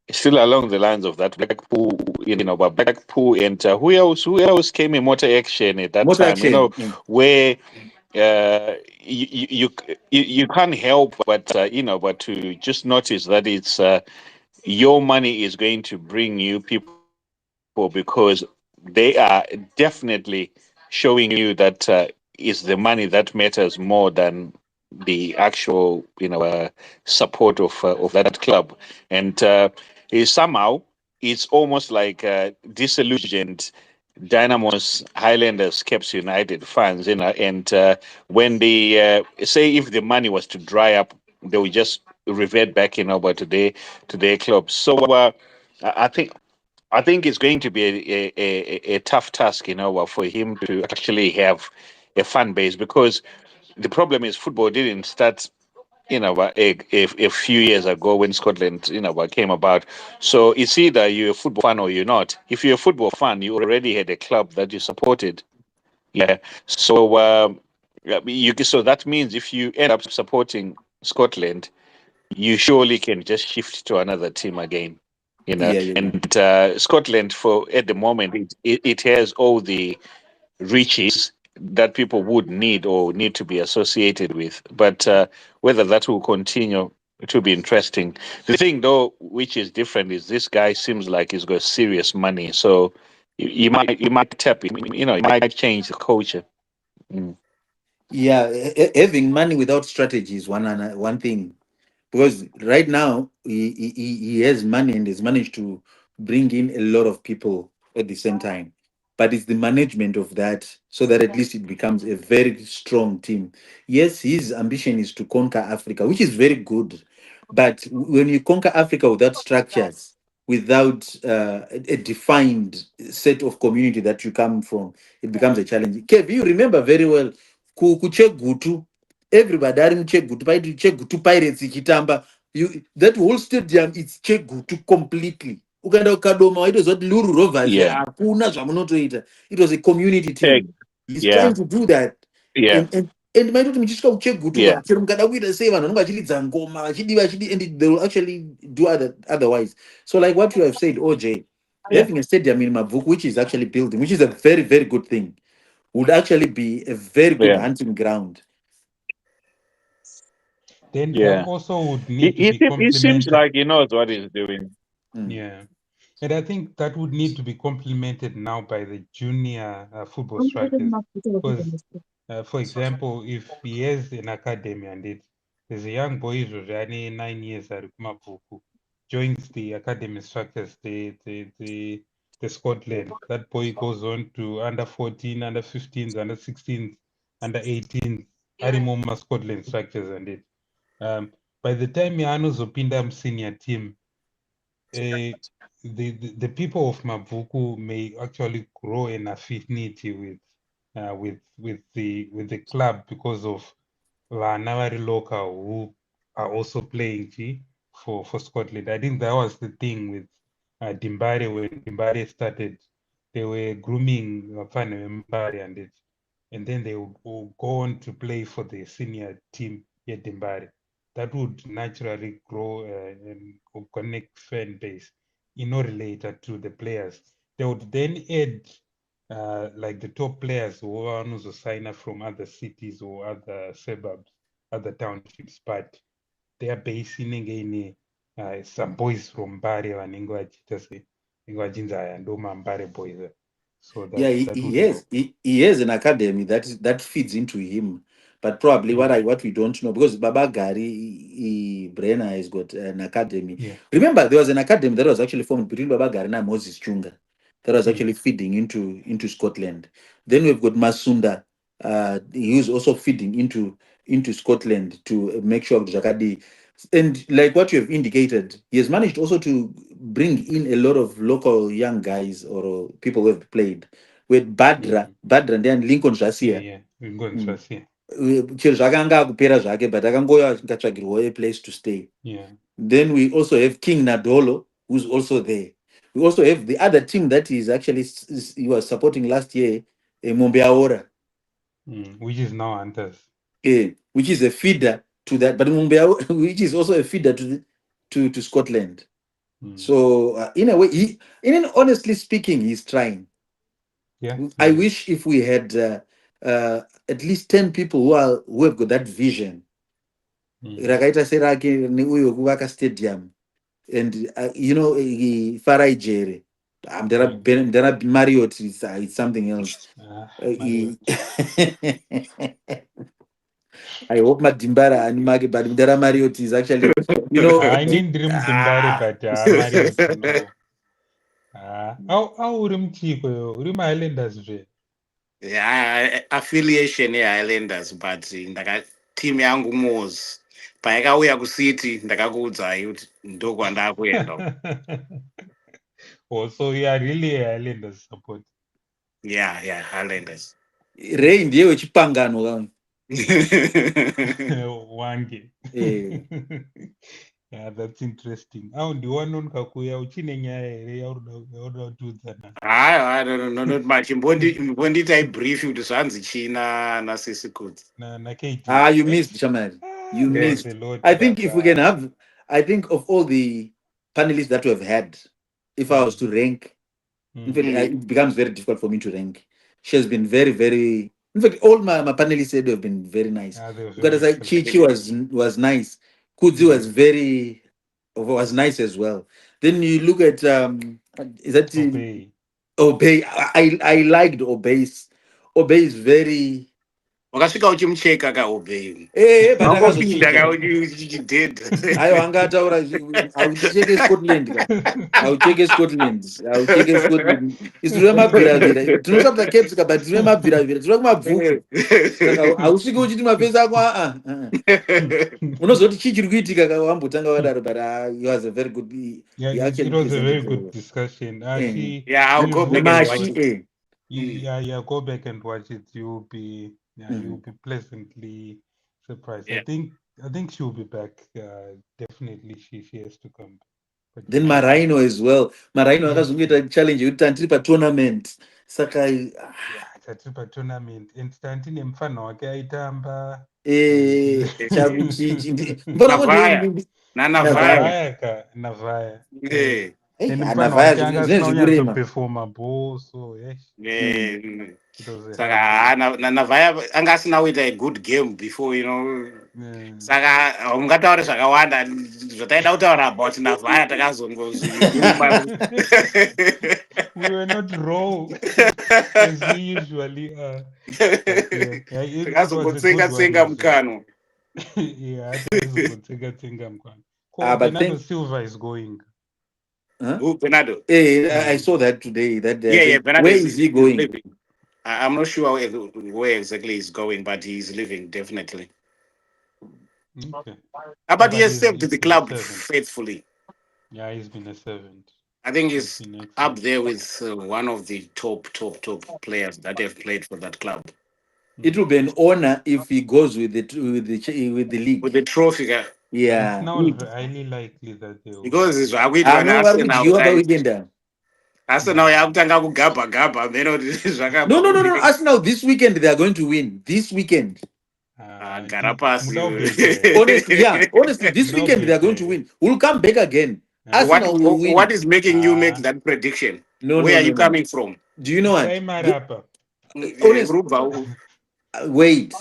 it's still along the lines of that Blackpool. But Blackpool and who else came in Motor Action at that time? Where you can't help but but to just notice that it's your money is going to bring you people because they are definitely showing you that it's the money that matters more than the actual support of that club, and somehow it's almost like disillusioned Dynamos, Highlanders, Caps United fans, and when they say if the money was to dry up, they will just revert back, but to their clubs. So I think it's going to be a tough task, for him to actually have a fan base, because the problem is football didn't start, a few years ago when Scotland, came about. So it's either you're a football fan or you're not. If you're a football fan, you already had a club that you supported. Yeah. So so that means if you end up supporting Scotland, you surely can just shift to another team again. And Scotland, for at the moment, it has all the riches that people would need or need to be associated with. But whether that will continue, it will be interesting. The thing, though, which is different, is this guy seems like he's got serious money, so you might tap it. He might change the culture. Yeah, having money without strategy is one thing. Because right now he has money and has managed to bring in a lot of people at the same time. But it's the management of that so that at least it becomes a very strong team. Yes, his ambition is to conquer Africa, which is very good. But when you conquer Africa without structures, without a defined set of community that you come from, it becomes a challenge. Kev, you remember very well, Kuchegutu, everybody are in Chegutu Pirates ichitamba. That whole stadium it's Chegutu completely. Ukaenda ukadoma waitozwa kuti Luru Rovers hakuna zvamunotoita. It was a community team. He's trying to do that. And maitoti muchisvika kuchegutu chero mukada kuita sei vanhu vanenge vachilidza ngoma vachidiva and they will actually do otherwise. So like what you have said, OJ, having a stadium in Mavuku, which is actually building, which is a very, very good thing, would actually be a very good hunting ground. Then Yeah. that also would need to be He seems complemented. like he knows what he's doing. Yeah. And I think that would need to be complemented now by the junior football structures. Because, for example, if he has an academy and there's a young boy who's only 9 years at Kumapuku, joins the academy structures, the Scotland. That boy goes on to under 14, under 15s, under 16s, under 18s, Arimoma Scotland structures and it. By the time Yano Zopinda senior team, the people of Mavuku may actually grow an affinity with the club because of Vana local who are also playing for Scotland. I think that was the thing with Dimbare when Dimbare started. They were grooming Vana Mbare and then they will go on to play for the senior team at Dimbare. That would naturally grow and connect fan base in no related to the players. They would then add like the top players who are also sign up from other cities or other suburbs, other townships, but they are based in again some boys from Bari and Ingwajinza and Oma Mbare boys. So Yeah, that would help. he has an academy that feeds into him. But probably what we don't know, because Baba Gari Brenner has got an academy. Yeah. Remember, there was an academy that was actually formed between Baba Gari and Moses Chunga that was actually Yes. feeding into Scotland. Then we've got Masunda. He was also feeding into Scotland to make sure Jakadi. And like what you have indicated, he has managed also to bring in a lot of local young guys or people who have played with Badra and then Lincoln Yeah, Jasia. yeah. We're going to see. Chiro zvakanga kupera zvake but akangouya akatsvagirwawo a place to stay. Yeah. Then we also have King Nadolo, who's also there. We also have the other team that is actually he was supporting last year, Mombe Aora, Which is now Hunters. which is a feeder to that, but Mombe Aora, which is also a feeder to Scotland. So in a way, honestly speaking, he's trying. Yeah. I wish if we had at least 10 people who have got that vision. Rakaita serake neuyo kuvaka stadium and Farai Jere. Ndara Marriott it's something else. I hope Madimbara and Magi, but Ndara Marriott is actually, I need dream Dimbare, but Marriott, no. How Urim Islanders? Yeah, affiliation yeIslanders but team yangu Moors paikauya kuCity ndakakuudzai kuti ndokwandakuenda. So you are really Islanders support. Yeah, Islanders. Ray ndiye wechipangano kamwe. Wange. Yeah, that's interesting. How do you want Kakuya uchine nyaya here yauda kutudzana? Not much. Mbondita brief kuti zvanzi china nasisi Kudzi. Na Kay Dee. You missed, Shamari. You missed. A lot, I think if we can have, I think of all the panelists that we have had, if I was to rank, in fact, it becomes very difficult for me to rank. She has been very, very. In fact, all my panelists said have been very nice. Because Chi was nice. Kudzi was nice as well. Then you look at is that Obey? I liked Obey. Obey is very. Wakasvika uchimucheka kaObey. But akazopinda uchided. Ayo angataura aucheke Scotland. Aucheke Scotland. Isire mabhiravira. Tinosabda caps but isire mabhiravira. Tiri kumabvuku. Saka ausviki uchiti mapesa ako unozoti chii chiri kuitika wambotanga wadaro but he was a very good. It was a very good discussion. I'll go back and watch it. Yeah, go back and watch it. You'll be pleasantly surprised. Yeah. I think she'll be back. Definitely, she has to come. But then Marino as well. Marino akazongeta challenge yekuti tandiri tournament. Saka tandiri tournament and tandine mfana wake aitamba. Navaya. Navaya. And Anavaya Mpano zvinenge zvikurema. performa ball, so yes. It was a Saka hard game. Navaya anga asina kuita a good game before, you know. Yeah. Saka mungataure zvakawanda zvataida kutaura about Navaya takazongozviruma. We were not raw as we usually are. But yeah, it was a good one Takazongotsenga as well. mukano. Yeah, takazongotsenga mukano. But Bernardo Silva is going. Who, Bernardo? Hey, I saw that today. That Yeah, Bernardo where is he going? leaving. I'm not sure where exactly he's going, but he's leaving definitely. Okay. But he has he's served the been a club servant. faithfully. Yeah, he's been a servant. I think he's been up excellent. there with one of the top players that have played for that club. It will be an honor if he goes with the league. With the trophy, guy. Yeah. It's now highly likely that they will. Because it's No, vari weekend. Arsenal yakutanga kugabha No. Arsenal this weekend they are going to win. This weekend. Garapasi. Honestly, this weekend they are going to win. We'll come back again. Arsenal will win. What is making you make that prediction? Where are you coming from? Do you know what? Wait.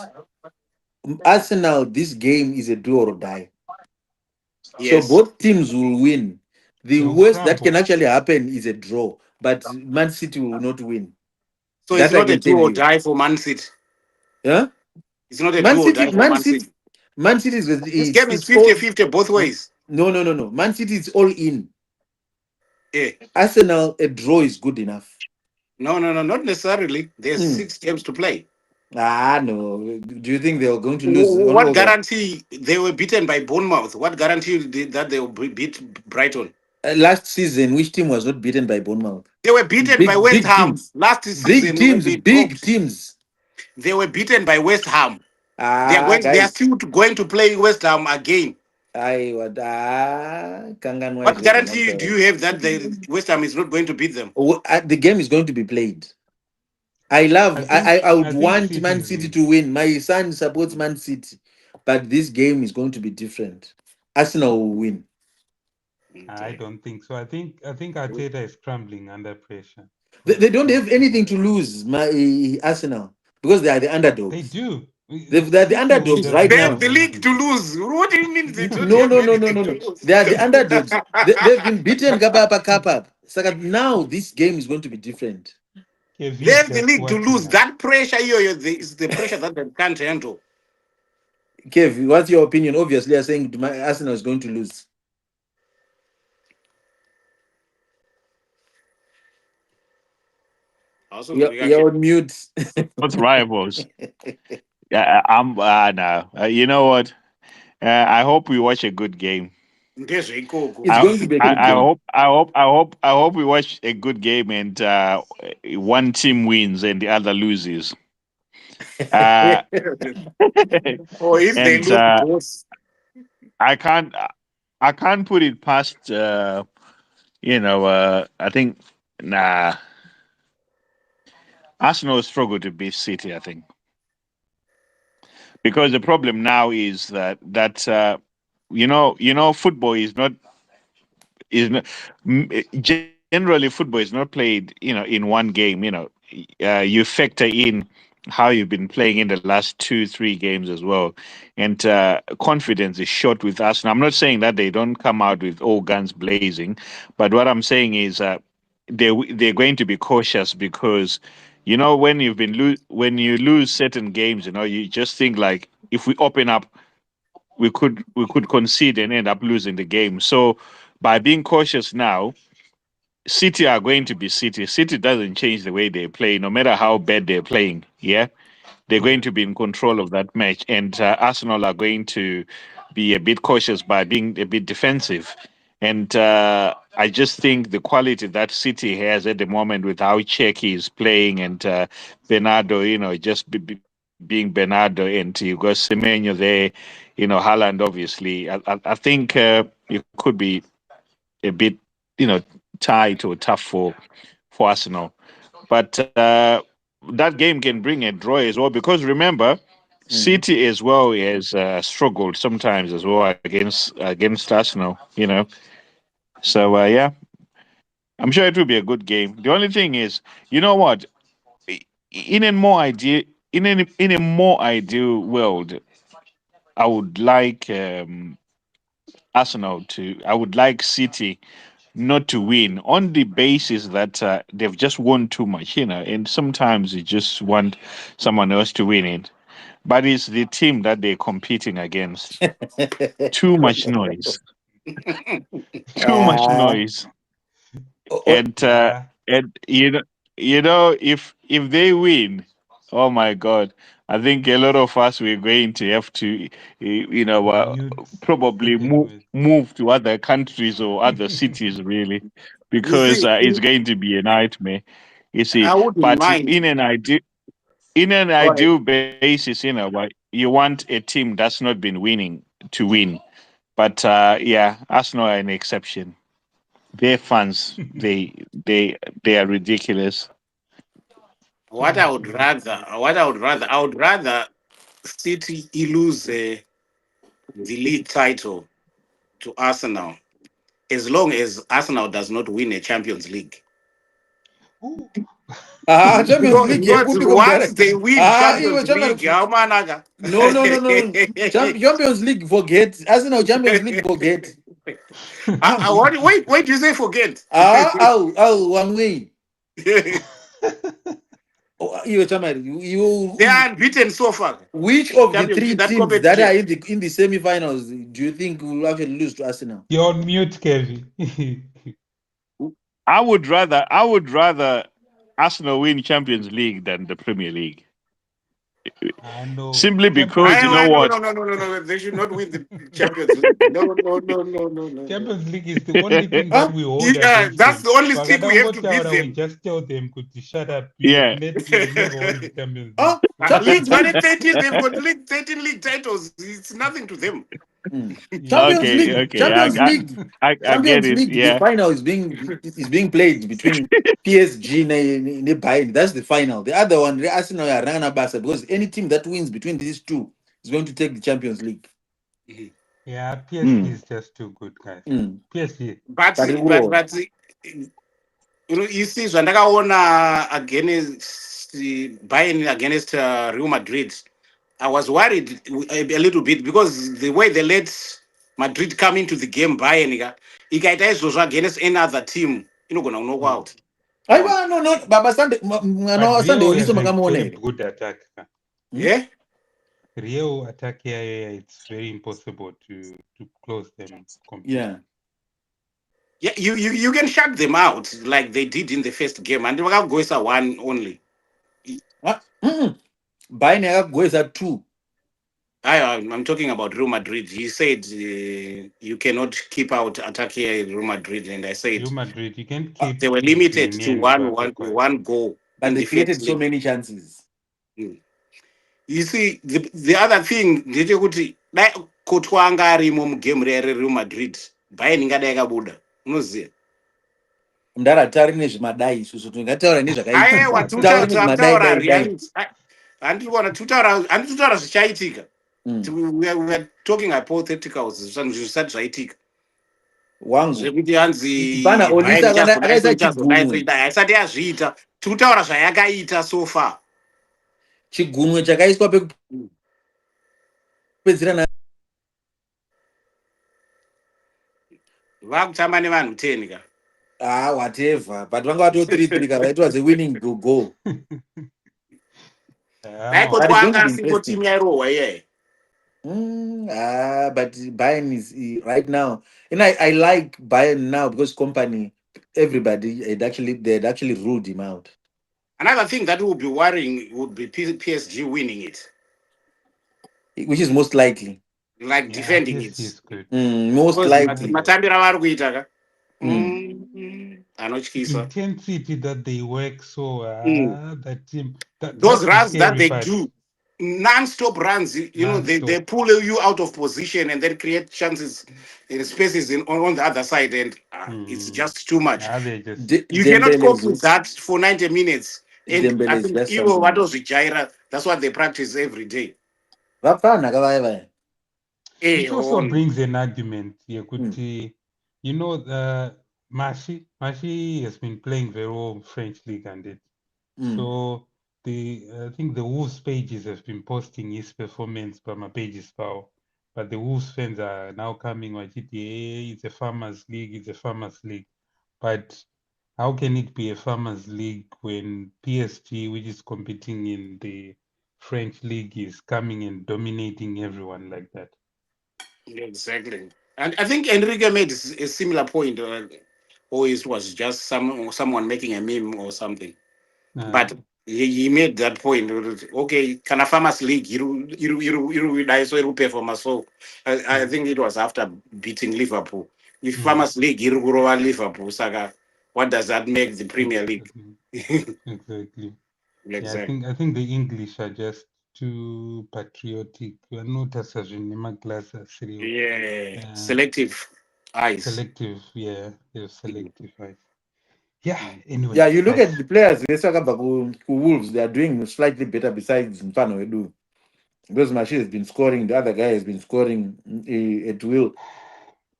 Arsenal, this game is a do or die. Yes. So both teams will win. The worst that can actually happen is a draw, but Man City will not win. So it's not a do or die for Man City. Yeah? It's not a do or die for Man City. Man City is this game is 50-50 both ways. No. Man City is all in. Yeah. Arsenal, a draw is good enough. No, not necessarily. There's 6 games to play. No. Do you think they are going to lose? What guarantee they were beaten by Bournemouth? What guarantee that they will beat Brighton? Last season, which team was not beaten by Bournemouth? They were beaten by West Ham. Last season, big teams. They were beaten by West Ham. They are still going to play West Ham again. What guarantee do you have that the West Ham is not going to beat them? The game is going to be played. I would want Man City to win. My son supports Man City, but this game is going to be different. Arsenal will win. I don't think so. I think Arteta is crumbling under pressure. They don't have anything to lose, Arsenal, because they are the underdogs. They do. They're the underdogs right now. They have the league to lose. What do you mean they don't? No. They are the underdogs. They've been beaten Kappa. So now this game is going to be different. They have the league to lose. That pressure is the pressure that they can't handle. Kev, what's your opinion? Obviously, you're saying Arsenal is going to lose. You're on mute. Both rivals. Yeah, I'm no. You know what? I hope we watch a good game. It's going to be a good game. I hope we watch a good game and one team wins and the other loses. If they lose, I can't put it past. I think Arsenal struggle to beat City. I think because the problem now is that football is not generally football is not played in one game. You factor in how you've been playing in the last 2-3 games as well, and confidence is short with Arsenal. I'm not saying that they don't come out with all guns blazing, but what I'm saying is they're going to be cautious because when when you lose certain games, you just think like if we open up, we could concede and end up losing the game. So by being cautious now, City are going to be City. City doesn't change the way they play, no matter how bad they're playing. Yeah, they're going to be in control of that match, and Arsenal are going to be a bit cautious by being a bit defensive. And I just think the quality that City has at the moment with how Czech is playing and Bernardo, just being Bernardo, and you got Semenyo there, Haaland, obviously. I think it could be a bit, tight or tough for Arsenal. But that game can bring a draw as well because remember, City as well has struggled sometimes as well against Arsenal. So yeah, I'm sure it will be a good game. The only thing is, you know what? In a more ideal, in a more ideal world, I would like Arsenal to. I would like City not to win on the basis that they've just won too much, and sometimes you just want someone else to win it. But it's the team that they're competing against. Too much noise. Too much Ah, noise. oh, oh, And Yeah, if they win, oh my God, I think a lot of us we're going to have to, mute to probably begin move to other countries or other with. cities, really, You because see, it's going to be a nightmare. You see, I wouldn't but mind. in an Go ahead. ideal basis, you want a team that's not been winning to win. But yeah, Arsenal are an exception. Their fans, they are ridiculous. I would rather City lose the league title to Arsenal as long as Arsenal does not win a Champions League. Ooh. Champions League. Because once they win Even Champions League, Champions. No, no, no, no. Champions League, forget. Arsenal Champions League, forget. wait, you say forget? One way. Oh, They are unbeaten so far. which of the Champions three League, that teams that are competition. in the semi-finals do you think will actually lose to Arsenal? You're on mute, Kevin. I would rather Arsenal win Champions League than the Premier League. I know. Simply Champions because you League. know what? No. They should not win the Champions League. No. Champions League is the only thing Huh? that we hold Yeah, against that's them. the only thing we have to beat Wakadangotara, we them. just tell them to shut up. Yeah. You've never won the Champions League. Huh? Champions League League. 13, they've got 13 league titles. It's nothing to them. Yeah. Okay. Champions League. I get Champions it. League, the Yeah. final is being played between PSG and Bayern. That's the final. The other one, the Arsenal are Rana Barca, because any team that wins between these two is going to take the Champions League. Yeah, PSG is just too good, guys. PSG. But But it will. you see, Zvandakaona against Bayern against Real Madrid, I was worried a little bit because the way they let Madrid come into the game, Bayern, ikaita izvozvo against any other team, inogona kunoka out. No, Baba Sunday, no, But Sunday, Rio Oliso has a very Magamone. good attack. Yeah? Rio attack here, it's very impossible to close them completely. Yeah. Yeah, you can shut them out like they did in the first game, and Goisa one only. Bayern goes at 2. I'm talking about Real Madrid. He said you cannot keep out attack here in Real Madrid, and I said Real Madrid, you can keep. they were limited to Mbappe, one goal. But they created first so leg. many chances. You see, the other thing, ndechekuti dai Courtois anga arimo mugame Real Madrid, Bayern ingadai yakabuda. Unoziva? Ndaratari nezvemadai isusu tingataura Aiwa, nezvakaitaura taura nezvemadai. reality. Handitotaura zvichaitika. We are talking hypotheticals zvisati zvaitika. Wangu. Zvekuti hanzi Pana Olisa akaisa chigunwe. haisati yazviita. Tirikutaura zvayakaita so far. Chigunwe chakaiswa pekupedzira vakutamba nevanhu 10 ka. Whatever. But vanga vato 3-3 ka, it was a winning goal. Kwanga single team yairohwa iyeyo. But Bayern is right now, and I like Bayern now because company, everybody they had actually ruled him out. Another thing that would be worrying would be PSG winning it, which is most likely. Like defending it. Is good. Most likely. Matambira vari kuita ka. Intensity that they work so the team. Those runs that they do, non-stop runs, they pull you out of position and then create chances in spaces on the other side, and it's just too much. You cannot cope with that for 90 minutes. And I think that's what they practice every day. Which also brings an argument. Mashi has been playing very well in French league and it. So I think the Wolves pages have been posting his performance by my pages now. But the Wolves fans are now coming with it. Yeah, it's a farmers league, it's a farmers league. But how can it be a farmers league when PSG, which is competing in the French league, is coming and dominating everyone like that? Exactly. And I think Enrique made a similar point, or it was just someone making a meme or something. But he made that point. Okay, can a farmers league you pay for my so I think it was after beating Liverpool. If farmers league you Liverpool saga, what does that make the Premier League? Exactly. Yeah, Exactly. I think the English are just too patriotic. We're not as class Yeah, selective eyes. selective. Yeah, they're selective. Right? Yeah. Anyway, Yeah, you look guys. at the players, they talk about who Wolves, they are doing slightly better besides Mfano Edu. Because Mashi has been scoring, the other guy has been scoring at will.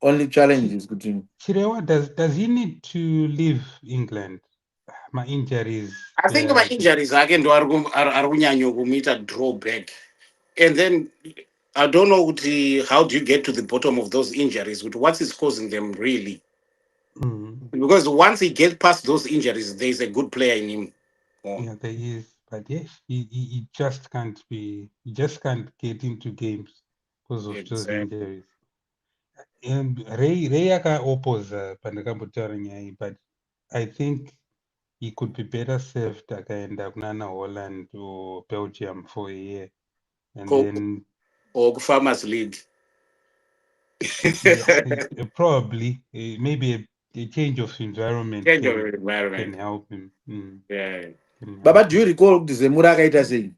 Only challenge is between. Chirewa, does he need to leave England? My injuries. I think my injuries again do are meet a drawback. And then I don't know how do you get to the bottom of those injuries? What is causing them really? Because once he gets past those injuries, there's a good player in him. Yeah, there is, but yes, he just can't be. He just can't get into games because of those injuries. And Ray aka oppose pandakambotaura nyaya, but I think he could be better served akaenda kunana Holland or Belgium for a year, and then or Farmers League. Probably maybe a change of environment can help him. Yeah. Baba, do you recall the Zemura Kaita saying?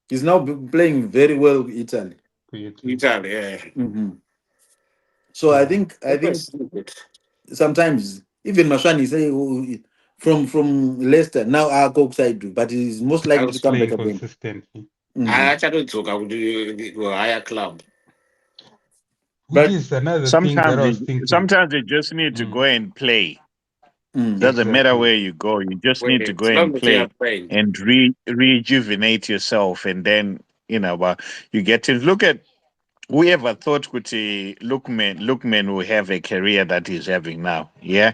He's now playing very well in Italy. Italy, yeah. So I think sometimes even Mashani say from Leicester now our side do, but he's most likely to come back again. Consistently. I tried to go to a higher club. Which is another thing that I was thinking. Sometimes you just need to go and play. Doesn't matter where you go. You just need to go and play and rejuvenate yourself. And then, you get to look at whoever thought Lookman will have a career that he's having now. Yeah.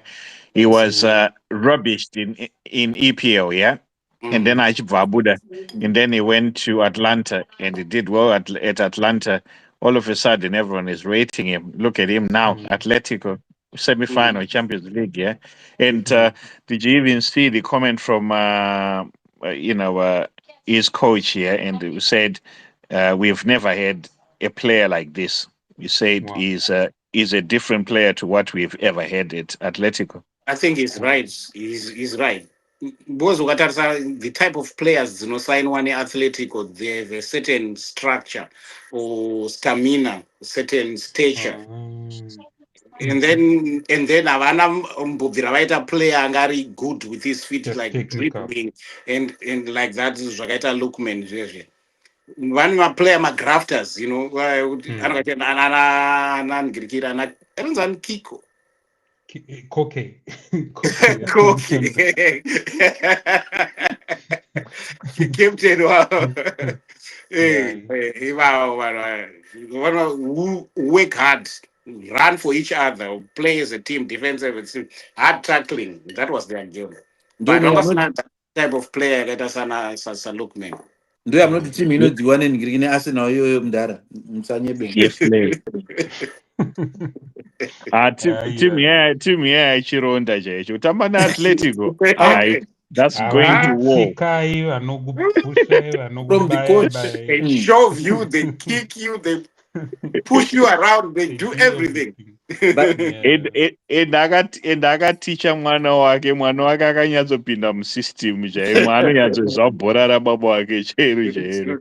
He was rubbish in EPL. Yeah. And then Abuda. And then he went to Atlanta and he did well at Atlanta. All of a sudden, everyone is rating him. Look at him now, Atletico, semi-final Champions League, yeah. And did you even see the comment from his coach here? And he said, "We've never had a player like this." He said he's a different player to what we've ever had at Atletico. I think he's right. He's right. Because the type of players sign one athletic or they have a certain structure or stamina, certain stature. And then Avana Mbobira player angari good with his feet, just like dribbling and like that is Ragaita Lookman. One player grafters, Kiko. Koke. Captain, who work hard, run for each other, play as a team, defensive, hard tackling. That was their game. But almost not that type of player that as a look man. Do I'm not the team, the one in Green Arsenal, Mdara. Yes, play. Team yeah, Chironda Jeju. Tamana Atletico. That's going to war. From the coach, they shove you, they kick you, they push you around, they do everything. Ndakaticha mwana wake akanyazopinda musystem chai mwana anyazozva bhora rababa wake chairu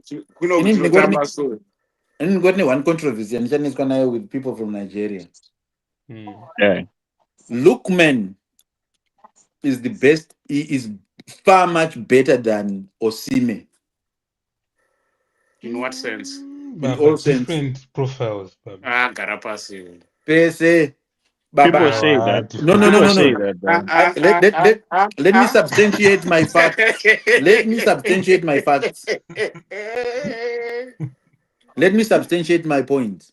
and got one controversy and with people from Nigeria. Lookman is the best. He is far much better than Osime. In what sense? In all different profiles. Garapasi. Pese. People Baba. say that. No. People say that. Let me substantiate my facts. Let me substantiate my facts. Let me substantiate my point.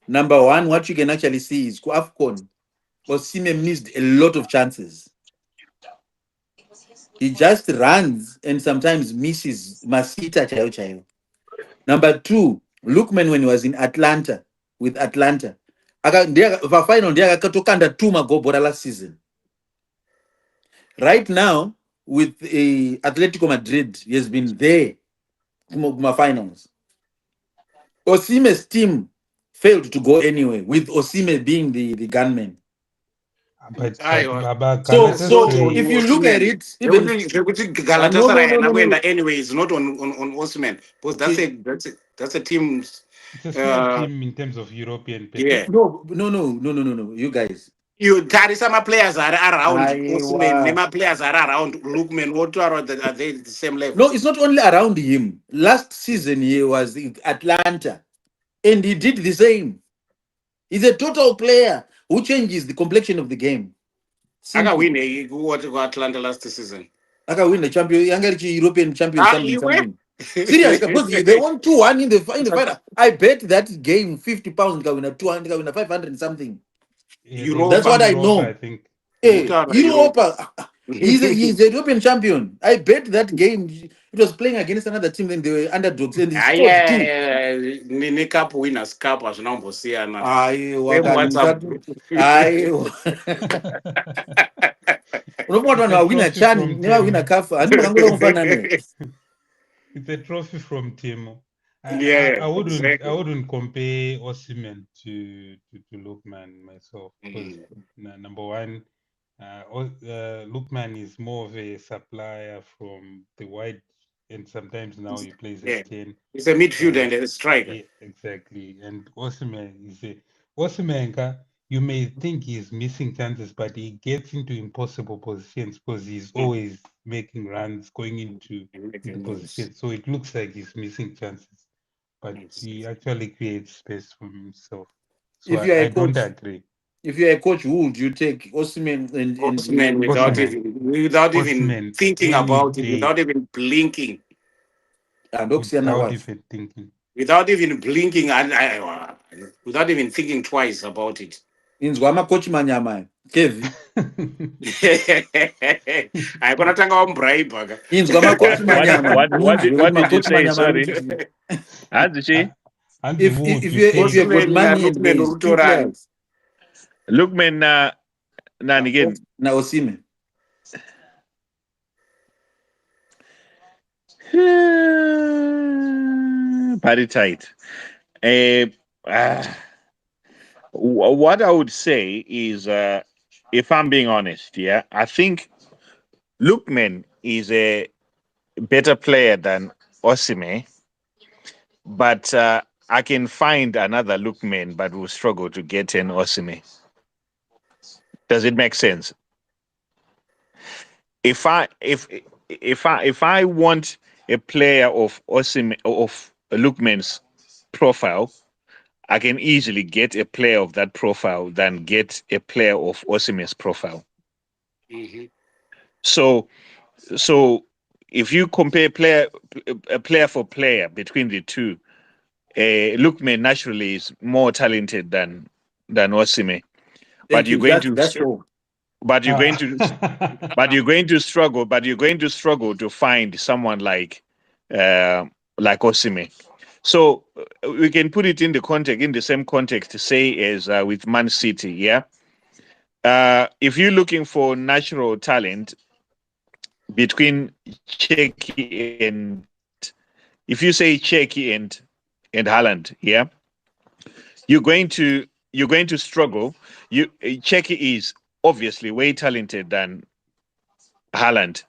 Number one, what you can actually see is AFCON. Osimhen missed a lot of chances. He just runs and sometimes misses Masita chayo chayo. Number two, Lookman when he was in Atlanta with Atlanta. For final, they akatokanda 2 magobora last season. Right now, with Atletico Madrid, he has been there in finals. Osimhen's team failed to go anywhere, with Osimhen being the gunman. But Aiwa. Baba, can I So, just say, if you look at it, even Galatasaray no. anyway, it's not on Osman, because that's a team. it's a small team in terms of European Yeah. No. You guys. You carry some players are around Osman, Aiwa. Nema players are around Lookman. What are they the same level? No, it's not only around him. Last season, he was in Atlanta, and he did the same. He's a total player who changes the complexion of the game. Aka Simple. win what Atlanta last season. Aka win the champion, European champion, You something. Serious, because they won 2-1 in the final. I bet that game £50 can win a 200, can win a 500 something. That's what I know. I think. Hey, Europa. He's a European champion. I bet that game it was playing against another team, then they were underdogs and he scored 2. Nini Cup winners cup as number Siana. Unokuona wina chani newa wina kafa ani makangula mfanane. It's a trophy from Timo. I Exactly. wouldn't compare Osimhen to Lookman myself, because number one, Lookman is more of a supplier from the wide, and sometimes now he plays as 10. He's a midfielder and a striker. Yeah, exactly. And Osimhen is Osimhen. You may think he's missing chances, but he gets into impossible positions because he's always making runs, going into positions. So it looks like he's missing chances, but he actually creates space for himself. So I don't agree. If you're a coach, who would you take, Osimhen and Osimhen without even thinking about it, without even blinking? Without even thinking. Without even blinking, without even thinking twice about it. Inzwa coach manyama Kevi. I gonna tanga umbribe. Inzwa coach manyama. What did you say? Sorry. If you have got money and there's 2 players. Lookman again. Na Osimhen. Party tight. What I would say is, if I'm being honest, I think Lookman is a better player than Osimhen, but I can find another Lookman, but will struggle to get an Osimhen. Does it make sense? If I want a player of Osimhen, of Lookman's profile, I can easily get a player of that profile than get a player of Osimhen's profile. Mm-hmm. So if you compare player for player between the two, Lookman naturally is more talented than Osimhen. But you're going to struggle to find someone like Osimhen. So we can put it in the same context to say as with Man City, yeah. If you're looking for natural talent between Czechia and, if you say Czechia and Haaland, yeah, you're going to struggle. Czechia is obviously way talented than Haaland,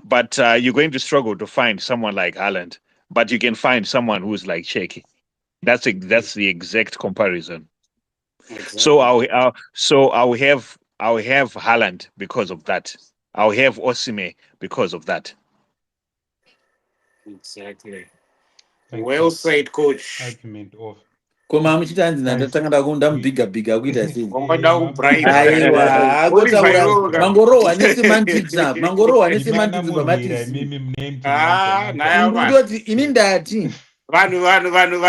but you're going to struggle to find someone like Haaland. But you can find someone who's like Czechia. That's the exact comparison. Exactly. So I'll have Haaland because of that. I'll have Osimhen because of that. Exactly. Well said, coach. Argument off. Koma muchitanzi Guys, ndatanga kundamubhiga bhiga kuita sei. Wangoda kubribe. Aiwa, agotaura mangorohwa nesemantidza, mangorohwa nesemantidza Imanamurwira pamatisi. mimi mname nayo Ndoti ini ndati. vanhu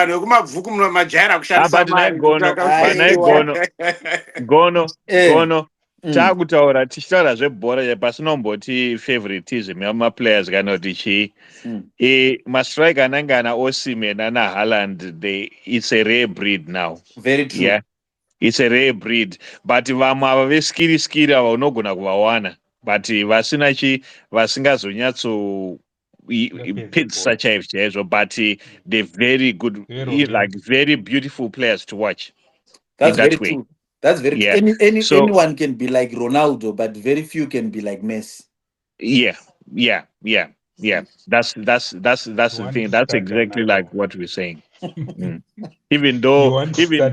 vekumabvuku majaira kushandisa But mari gono takutaura tichitaura zvebhora pasinomboti favoritism yamaplayers kana kuti chii. Mastrike anenge ana Osimhen ana Haaland, it's a rare breed now. Very true. Yeah, it's a rare breed. But vamwe ava veskiri ava unogona kuvawana, but vasina chi vasingazonyatso pitsa chaizvo, but they're very good, like very beautiful players to watch. That's in that very way. true. That's very Yeah. true. So, anyone can be like Ronaldo, but very few can be like Messi. Yeah. That's the thing. That's exactly like what we're saying. Even though Udakuza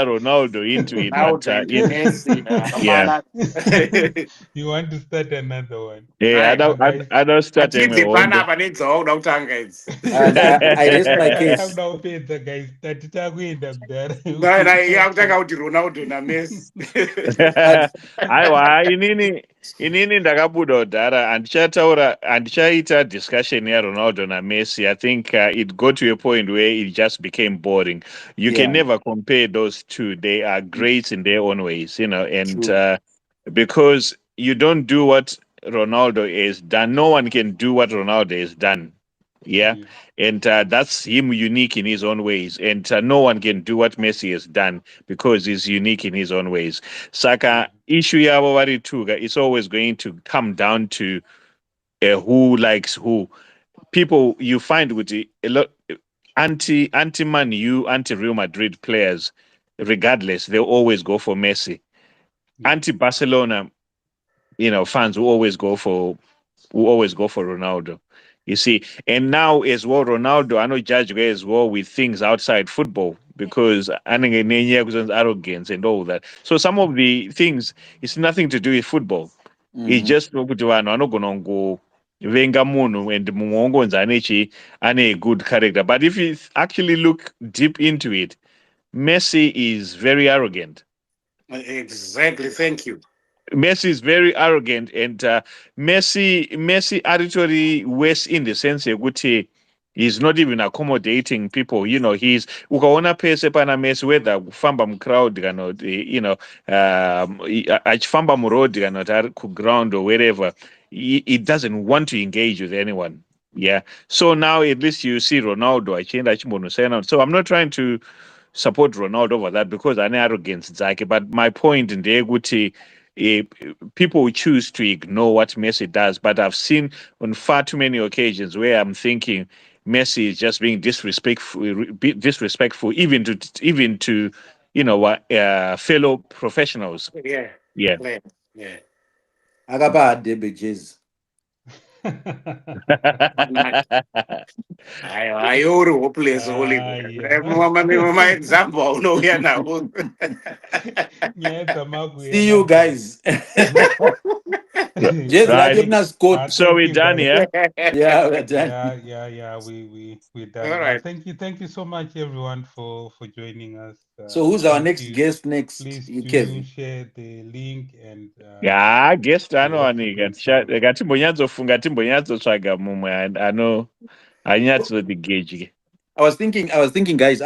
Ronaldo into it, but yeah. You want to start another one? Yeah, I don't start I rest my case. Aiwa, inini ndakabuda udhara handichaita discussion yaRonaldo naMessi. I think it got to a point where it just became boring. You can never compare those two. They are great in their own ways, and because you don't do what Ronaldo has done, no one can do what Ronaldo has done. Yeah. And that's him unique in his own ways. And no one can do what Messi has done because he's unique in his own ways. Saka issue yavo vari tuga, it's always going to come down to who likes who. People you find with a lot anti-Man U, anti-Real Madrid players, regardless, they'll always go for Messi. Anti-Barcelona, fans will always go for Ronaldo. You see, and now as well, Ronaldo, I know judge as well with things outside football because arrogance and all that. So some of the things, it's nothing to do with football. It's just venga munu and mungonza ane a good character. But if you actually look deep into it, Messi is very arrogant. Exactly, thank you. Messi is very arrogant, and Messi actually worse in the sense that he's not even accommodating people. He's ukaona pese pana Messi whether kufamba crowd kana achifamba muroad kana ari ground or wherever, he doesn't want to engage with anyone. Yeah. So now at least you see Ronaldo achienda achimbonosiyana. So I'm not trying to support Ronaldo over that because ane arrogance dzake, but my point ndeyekuti people choose to ignore what Messi does, but I've seen on far too many occasions where I'm thinking Messi is just being disrespectful even to fellow professionals. Yeah. Akapa debe jezi. I ori hopeless my example no here now. See you guys. Just right. So we're done, yeah? Yeah, we're done. Yeah, we're done. All right. Thank you so much everyone for joining us. So who's our next guest next? Please Kevin. share the link and guest gatimbonyatsofunga timbonyatsotsvaga mumwe ano anyatsotigejike. I was thinking, guys,